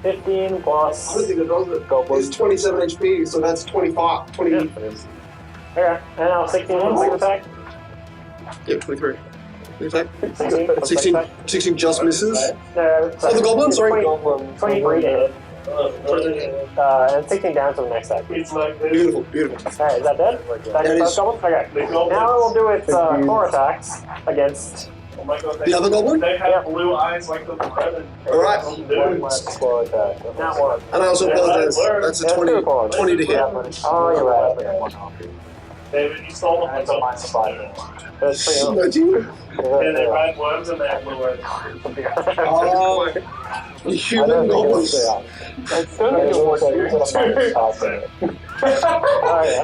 15 plus. I don't think it does it. It's 27 HP, so that's 25. 20. Yep, it is. Okay, and now 16 on the attack. Yep, 23. Attack. 16. 16 just misses. Oh, the goblin, sorry. 23 to hit. And 16 down to the next attack. It's like Beautiful. Alright, is that dead? That's the is. first goblin? Okay. Now it will do its core attacks against. Oh my god, The other goblin? They have blue eyes like the rabbit. Alright. One less core attack. Not one. And I also apologize. That's a 20 to hit. Oh, you're right. David, you stole them from my spider. That's pretty awesome. 19. And they ride worms and they have blue eyes. Oh, human goblins. That's good.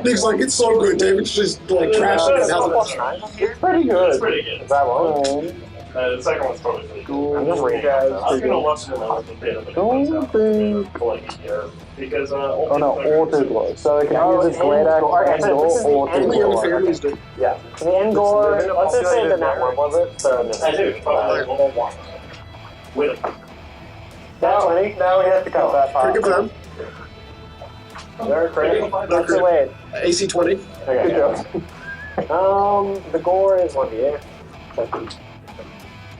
Nick's like, it's so good. David's just like trashing it. It's pretty good. It's pretty good. Is that one? The second one's probably pretty good. I'm just reading. I was gonna watch it when I was a bit of a for like a year. Because Oh no, auto blow. So it can use its great axe and go auto blow. Families do. Yeah. The Angor, let's just say the net one, was it? So I do, probably one. With Now 20. Now we have to cut that part. Pretty good Very critical. That's the way. AC 20. Okay. Good job. The gore is 1d8.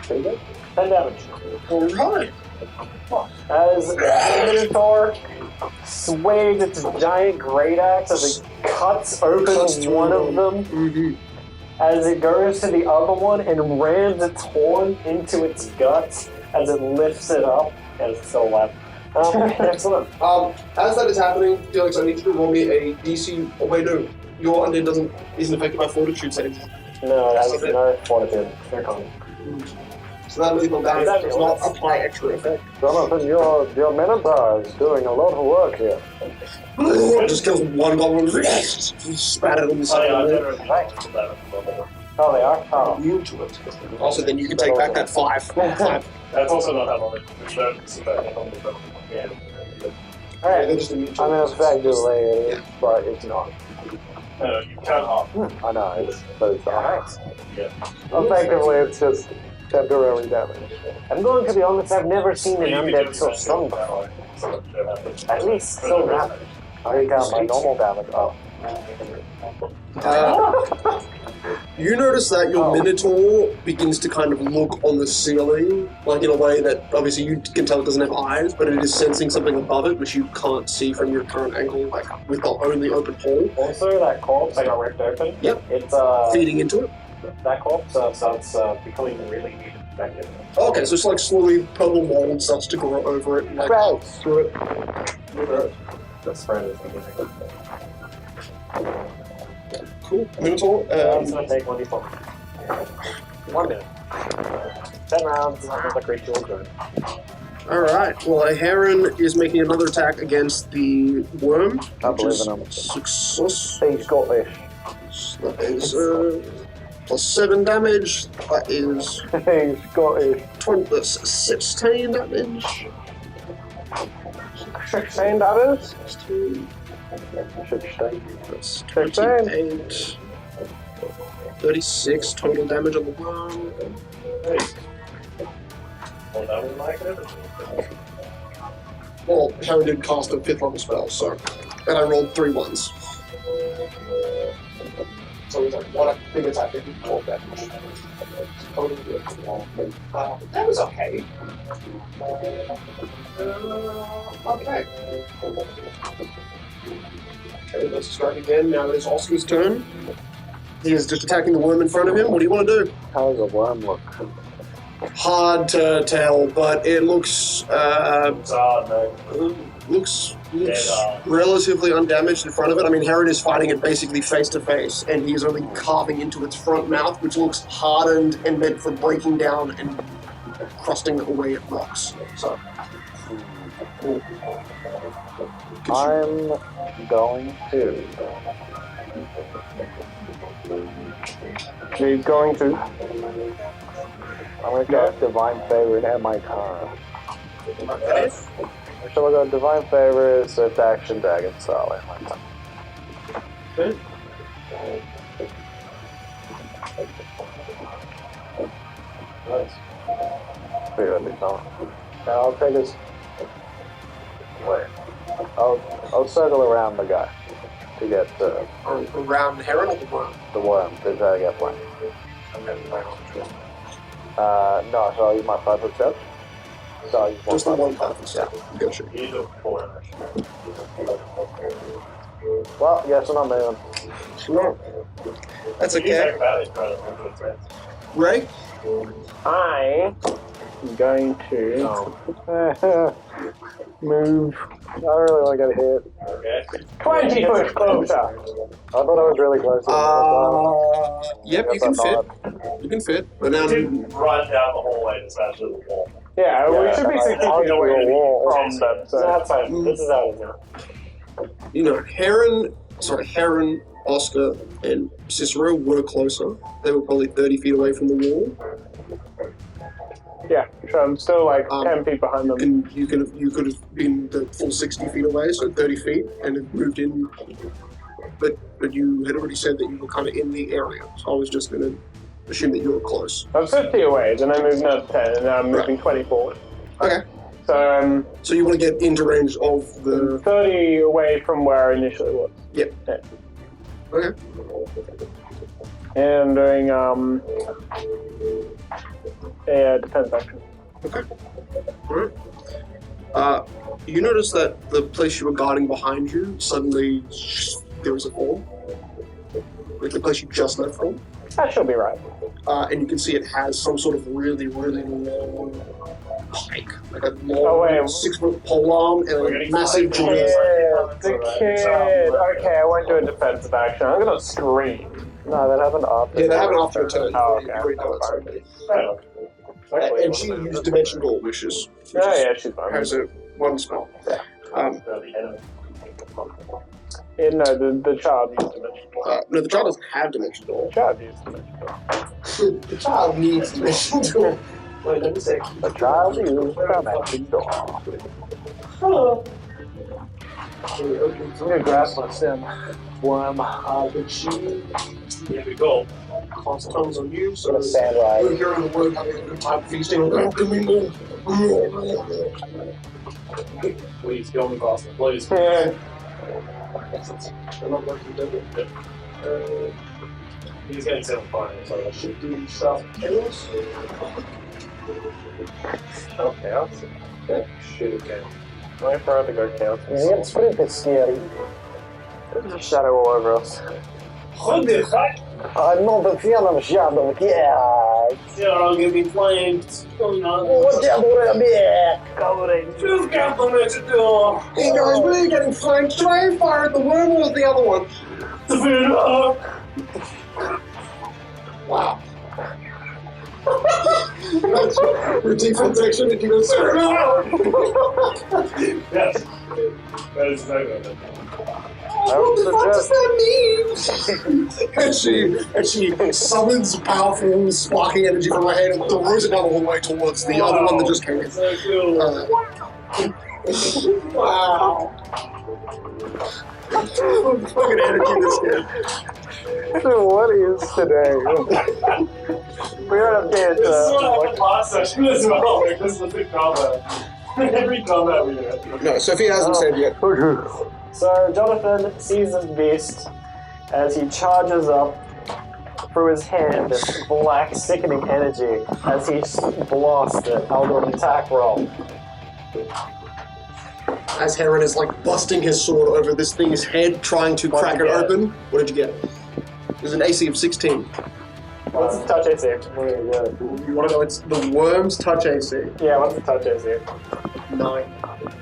Pretty good. 10 damage. Alright. As the Minotaur sways its giant great axe as it cuts open one of them, as it goes to the other one and rams its horn into its guts as it lifts it up, and it's still left. Excellent. As that is happening, Felix, I need you to roll me a DC. Oh wait, no, your undead isn't affected by fortitude saves. No, it has no fortitude. They're coming. So that lethal damage does not apply extra effect. Jonathan, your Minotaur is doing a lot of work here. Just kills one goblin. Spat it on the side of it. Oh, they are? Oh. Immune to it. Also, then you can take back that 5. That's also not that long. Yeah. Alright. They're just immune to I mean, it. effectively, but it's not. You can't off. I know, but it's not. Yeah. Effectively, it's just temporary damage. I'm going to be honest, I've never seen an undead so strong before. At least so rapid. I got my normal damage up. You notice that your Minotaur begins to kind of look on the ceiling, like in a way that obviously you can tell it doesn't have eyes, but it is sensing something above it which you can't see from your current angle, like with the only open hole. Also, that corpse I got ripped open. Yep. It's Feeding into it. that corpse starts becoming really infected. Okay, so it's like slowly purple mold starts to grow over it and like through it. The spread is beginning. Cool. Minotaur. It's gonna take 1d4. 1 minute. 10 rounds, not the creature will turn. Alright, well, a heron is making another attack against the worm. I believe in him. Success. He's got this. That is plus 7 damage. That is He's got his 16 damage. 16 damage. 16. 16. That's 28. 36 total damage on the worm. Well, that was like it. Well, Heron did cast a 5th level spell, so. And I rolled 3 ones. So it was like 1 big attack and 12 damage. That was okay. Okay. Okay, let's start again. Now it's Oscar's turn. He is just attacking the worm in front of him. What do you want to do? How does a worm look? Hard to tell, but it looks It's hard, man. looks relatively undamaged in front of it. I mean, Heron is fighting it basically face to face, and he is only carving into its front mouth, which looks hardened and meant for breaking down and crusting away at rocks. So, I'm going to. He's going to. I'm going to cast Divine Favor and end my turn. So I got Divine Favor, Swift Action, Dragon Style, and my turn. good. Nice. Pretty good, fella. Now I'll take his. Wait. I'll circle around the guy to get Around Heron or the worm? the worm to try to get flank. No, so I'll use my 5 foot step. So I'll use Just the 1 one path step. Gotcha. You do 4. Well, guess I'm not moving. No. That's okay. Ray? I am going to move I don't really want to get hit. Okay. 20 push closer. I thought I was really close. Yep, you can fit. You can fit. But now, Didn't run down the hallway to smash through the wall. Yeah, we should be 60 feet away from them. So So. that's fine. This is how it is now. you know, Heron, Oscar, and Cicero were closer. They were probably 30 feet away from the wall. Yeah, so I'm still like 10 feet behind them. And you could have been the full 60 feet away, so 30 feet, and have moved in. But you had already said that you were kind of in the area, so I was just going to assume that you were close. I'm 50 away, then I moved another 10, and now I'm moving 20 forward. Okay. So So you want to get into range of the... 30 away from where I initially was. Yep. Yeah. Okay. And I'm doing a defense action. Okay. Alright. You notice that the place you were guarding behind you, suddenly there was a form. Like the place you just left from. That should be right. And you can see it has some sort of really, really long pike. Like a long 6 foot polearm and a massive jaw. The kid. Okay, I won't do a defensive action. I'm gonna scream. No, that happened after. Yeah, that happened after your turn. Oh, You okay. already know it, so. And she used Dimension Door, which is... Oh, yeah, she's fine. Has a one spell. Yeah, no, the child used Dimension Door. No, the child doesn't have Dimension Door. The child used Dimension Door. The child needs Dimension Door. Wait, let me see. The child used Dimension Door. I'm gonna grab my sim. Worm. But she... Here we go. Cast tongues on you, so... Sand ride. You're hearing the word having a good time feasting. Oh, give me more. Please, kill me, Boston. Please. I'm not working, does it? He's getting 7 fire, so I Should do stuff. Chaos? Okay, I'll see. Okay. Shit, okay. Wait for her to go count. Yeah, it's pretty scary. There's a shadow all over us. What the heck? I'm not a fan of shadow, yeah. You're all gonna be flamed. What's going on? What's happening? Just got the way to do. Hey guys, we're getting flanked. Try and fire at the worm or the other one. Wow. Your default section if you don't say Yes. That is very good. what the fuck does that mean? and she summons powerful sparking energy from her hand and throws it down the hallway towards the other one that just came in. So cool. Wow. Fucking energy this kid. What is today? We're on a bit. This is what happened last session as well. Like, this is a big combat. Every combat we do. No, Sophia hasn't saved yet. So Jonathan sees this beast as he charges up through his hand, this black, sickening energy as he blasts it. I'll do an attack roll. As Heron is like busting his sword over this thing's head, trying to crack it open. What did you get? There's an AC of 16. What's the touch AC? You want to know it's the worm's touch AC? Yeah, what's the touch AC? 9. 9.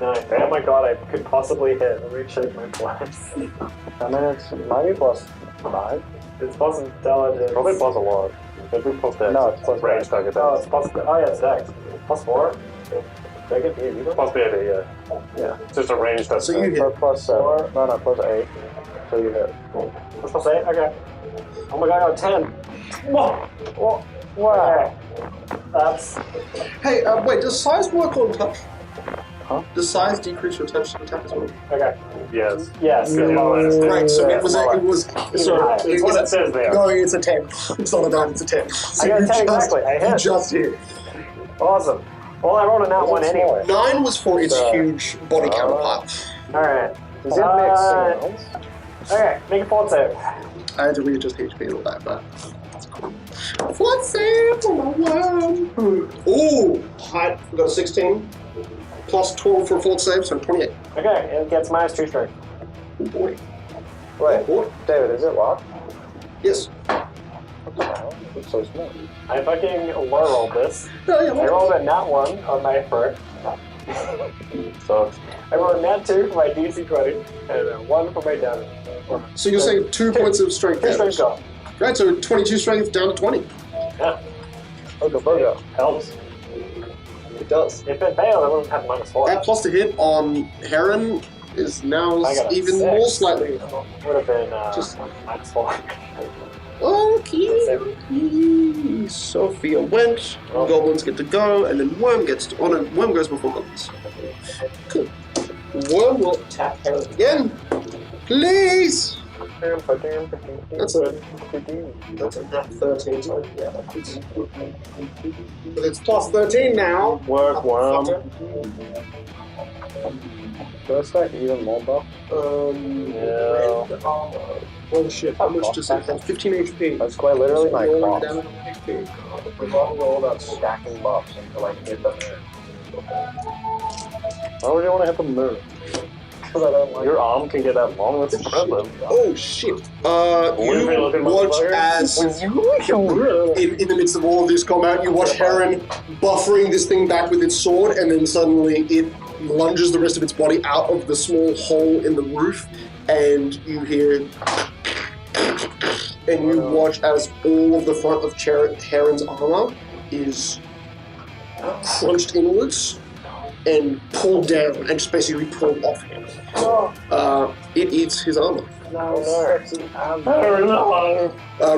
Oh my god, I could possibly hit. Let me check my plus. I mean, it's maybe plus 5. It's plus intelligence. Probably plus a lot. Maybe plus dex. No, it's plus range target. Oh, it's plus. Oh yeah, it's dex. Plus 4. Did I get you? Plus BAD, yeah. Yeah. It's just a range test. So you hit. Plus 7. No, plus 8. So you hit. That's plus 8? Okay. Oh my god, I got 10. Whoa! Wow. That's. Hey, wait, does size work on touch? Huh? Does size decrease your touch attack as well? Okay. Yes. Yes. Right, so it was sorry, It's what it says there. No, it's a 10. It's not a 9, it's a 10. So I got a 10 you exactly. I hit. You just hit. Awesome. Well, I rolled a nat 1 anyway. 9 was for its huge body counterpart. Alright. Does it make sounds? Okay, make a fort save. I had to readjust HP and all that, but that's cool. Fort save for my worm! Ooh! I got a 16. Plus 12 for a fort save, so 28. Okay, it gets minus 2 strength. Oh boy. Wait, What? David, is it locked? Yes. It's so small. I fucking low rolled this. Oh, yeah, I rolled a nat 1 on my effort. So I rolled a nat 2 for my DC 20, and a 1 for my damage. So you're saying 2 points of strength 2 damage. strength gone. Right, so 22 strength down to 20. Yeah, Bogo. helps. It does. If it failed, I would have had minus 4. That plus the hit on Heron is now I got a even 6. more slightly. Would have been Just- minus 4. Okay. Sophia went. Goblins get to go, and then Worm gets to. Oh no, Worm goes before Goblins. Cool. Worm will attack Heron again. Please. That's a nat 13. So yeah, that's. But it's plus 13 now. work, worm. Do I stack even more buff? Yeah. Red armor. Oh shit, how much does it have? 15 HP. That's quite literally my Rolling cross. down on HP. We've all rolled out stacking buffs until I hit them. Why would you want to hit the moon? Because I don't like Your arm can get that long. That's impressive. Oh shit. Weird looking You watch motherfucker. as in the midst of all of this combat, you watch Heron buffering this thing back with its sword, and then suddenly it lunges the rest of its body out of the small hole in the roof, and you hear, and you watch as all of the front of Heron's armor is crunched inwards and pulled down, and just basically pulled off him. It eats his armor.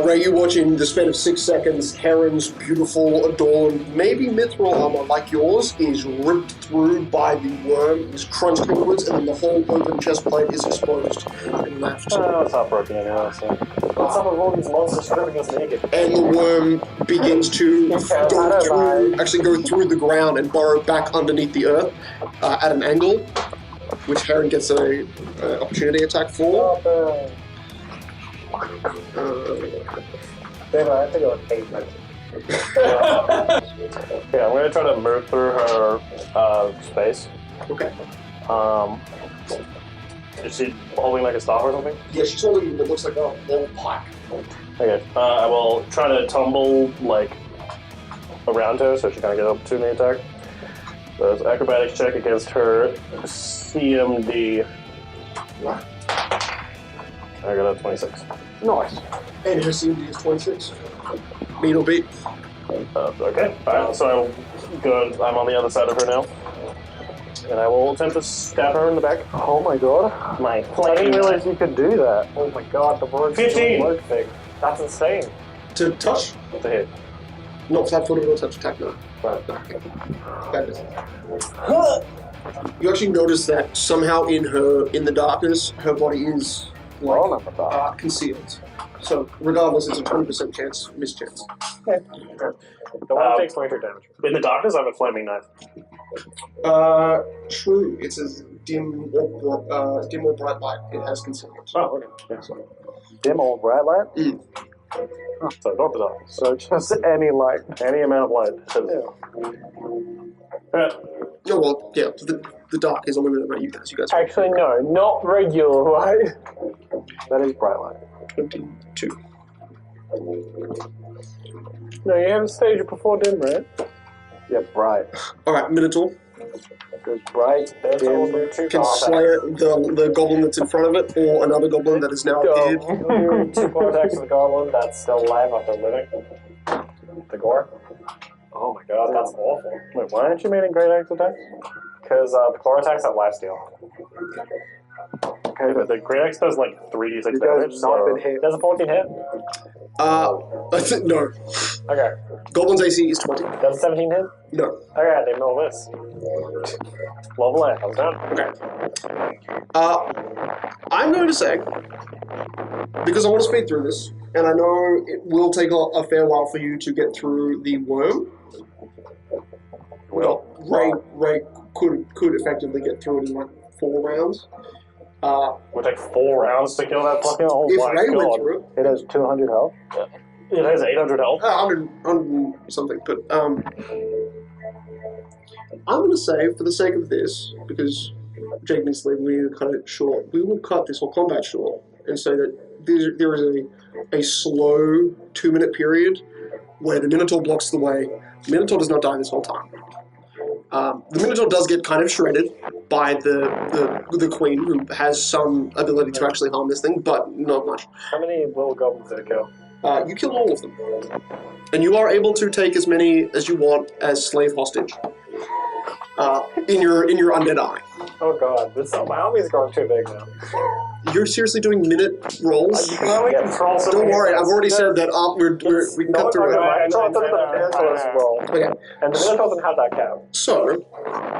Ray, you watch in the span of 6 seconds, Heron's beautiful, adorned, maybe mithril armor like yours is ripped through by the worm, is crunched inwards, and then the whole open chest plate is exposed and left. Oh, it's not broken anyway, so. What's up with all these monsters stripping us naked? And the worm begins to go through the ground and burrow back underneath the earth at an angle, which Heron gets an opportunity attack for. David, I have to go with 8 minutes. Yeah, I'm gonna try to move through her space. Okay. Is she holding like a staff or something? Yeah, she's holding what looks like a long pipe. Okay. I will try to tumble like around her so she kind of gets opportunity attack. So it's acrobatics check against her CMD. I got a 26. Nice. And her CMD is 26. Meet or beat. Okay. Alright, so I'm on the other side of her now. And I will attempt to stab her in the back. Oh my god. My I didn't realize you could do that. Oh my god, the bird's 15. Word thing. That's insane. To touch? to hit. Not flat-footed or touch attack, no. Right. That is. You actually notice that somehow in the darkness, her body is like, concealed. So regardless, it's a 20% chance, mischance. The one takes 23 damage. In the darkness, I have a flaming knife. True. It's a dim or bright light. It has concealment. Oh, okay. Yeah. Dim or bright light? So not the darkness. So just any light. Any amount of light. Oh well, yeah. The dark is a limited amount. You guys. Actually, no, not regular light. That is bright light. 22. No, you haven't staged it before dim, right? Yeah, bright. All right, Minotaur Goes bright, dim. can slay the goblin that's in front of it, or another goblin that is now appeared. Do 2 claw attacks to the goblin that's still alive after living. The gore. Oh my god, that's awful. Wait, why aren't you making great axe attacks? Because the claw attacks have lifesteal. Okay, but the great axe does like 3d6 You damage. guys not been hit. Does a 14 hit? No. Okay. Goblin's AC is 20. Does a 17 hit? No. Okay, I didn't know this. Level 8, how's that? Okay. I'm going to say, because I want to speed through this, and I know it will take a fair while for you to get through the worm. Well, Ray could effectively get through it in like 4 rounds. Would take 4 rounds to kill that fucking. Oh If my Ray went god! through it, It has 200 health. It has 800 health. 100 something, but I'm going to say, for the sake of this, because Jake needs to leave, we need to cut it short. We will cut this whole combat short and say that there is a slow 2-minute period where the Minotaur blocks the way. The Minotaur does not die this whole time. The Minotaur does get kind of shredded by the Queen, who has some ability to actually harm this thing, but not much. How many little goblins did it kill? You kill all of them. And you are able to take as many as you want as slave hostage in your undead eye. Oh god, my army's growing too big now. You're seriously doing minute rolls? You can only control so Don't many worry, things. I've already said that we can cut through it. I thought the Minotaur's roll. Okay. And the Minotaur doesn't have that cap. So,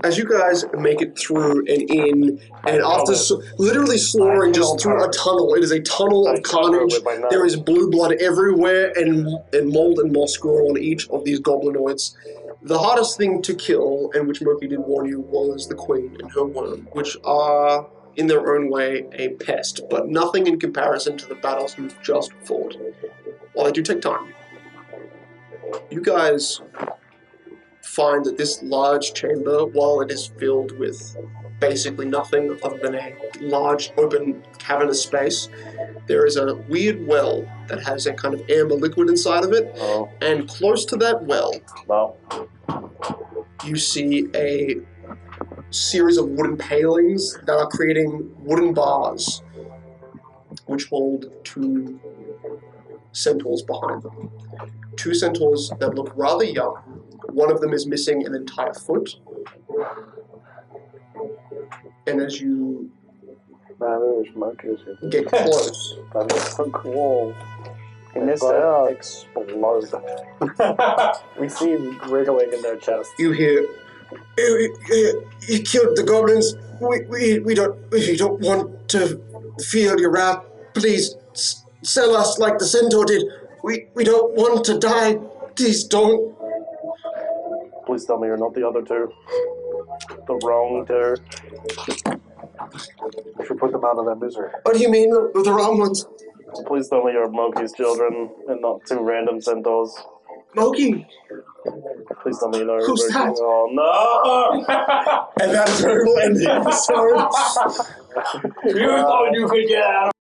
as you guys make it through and in, and after literally slaughtering just through a tunnel, it is a tunnel of carnage. There is blue blood everywhere, and mold and moss grow on each of these goblinoids. The hardest thing to kill, and which Moki did warn you, was the Queen and her worm, which are, in their own way, a pest, but nothing in comparison to the battles you've just fought. While they do take time. You guys find that this large chamber, while it is filled with basically nothing other than a large open cavernous space, there is a weird well that has a kind of amber liquid inside of it, and close to that well, you see a series of wooden palings that are creating wooden bars which hold 2 centaurs behind them. 2 centaurs that look rather young. One of them is missing an entire foot. And as you there's monkeys here. get close, That is so cool. In this explode. we see wriggling in their chests. you hear, "You killed the goblins. We don't want to feel your wrath. Please sell us like the centaur did. We don't want to die. Please don't." Please tell me you're not the other 2. The wrong 2. We should put them out of their misery. What do you mean, the wrong ones? Please tell me you're Moki's children and not 2 random centaurs. Moki! Please tell me you know. Who's that? Oh no! And that is where we'll end the episode. You thought you could get out of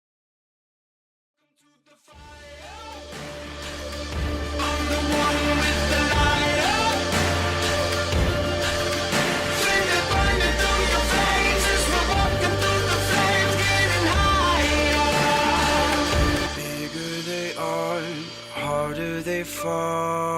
Bigger they are, harder they fall.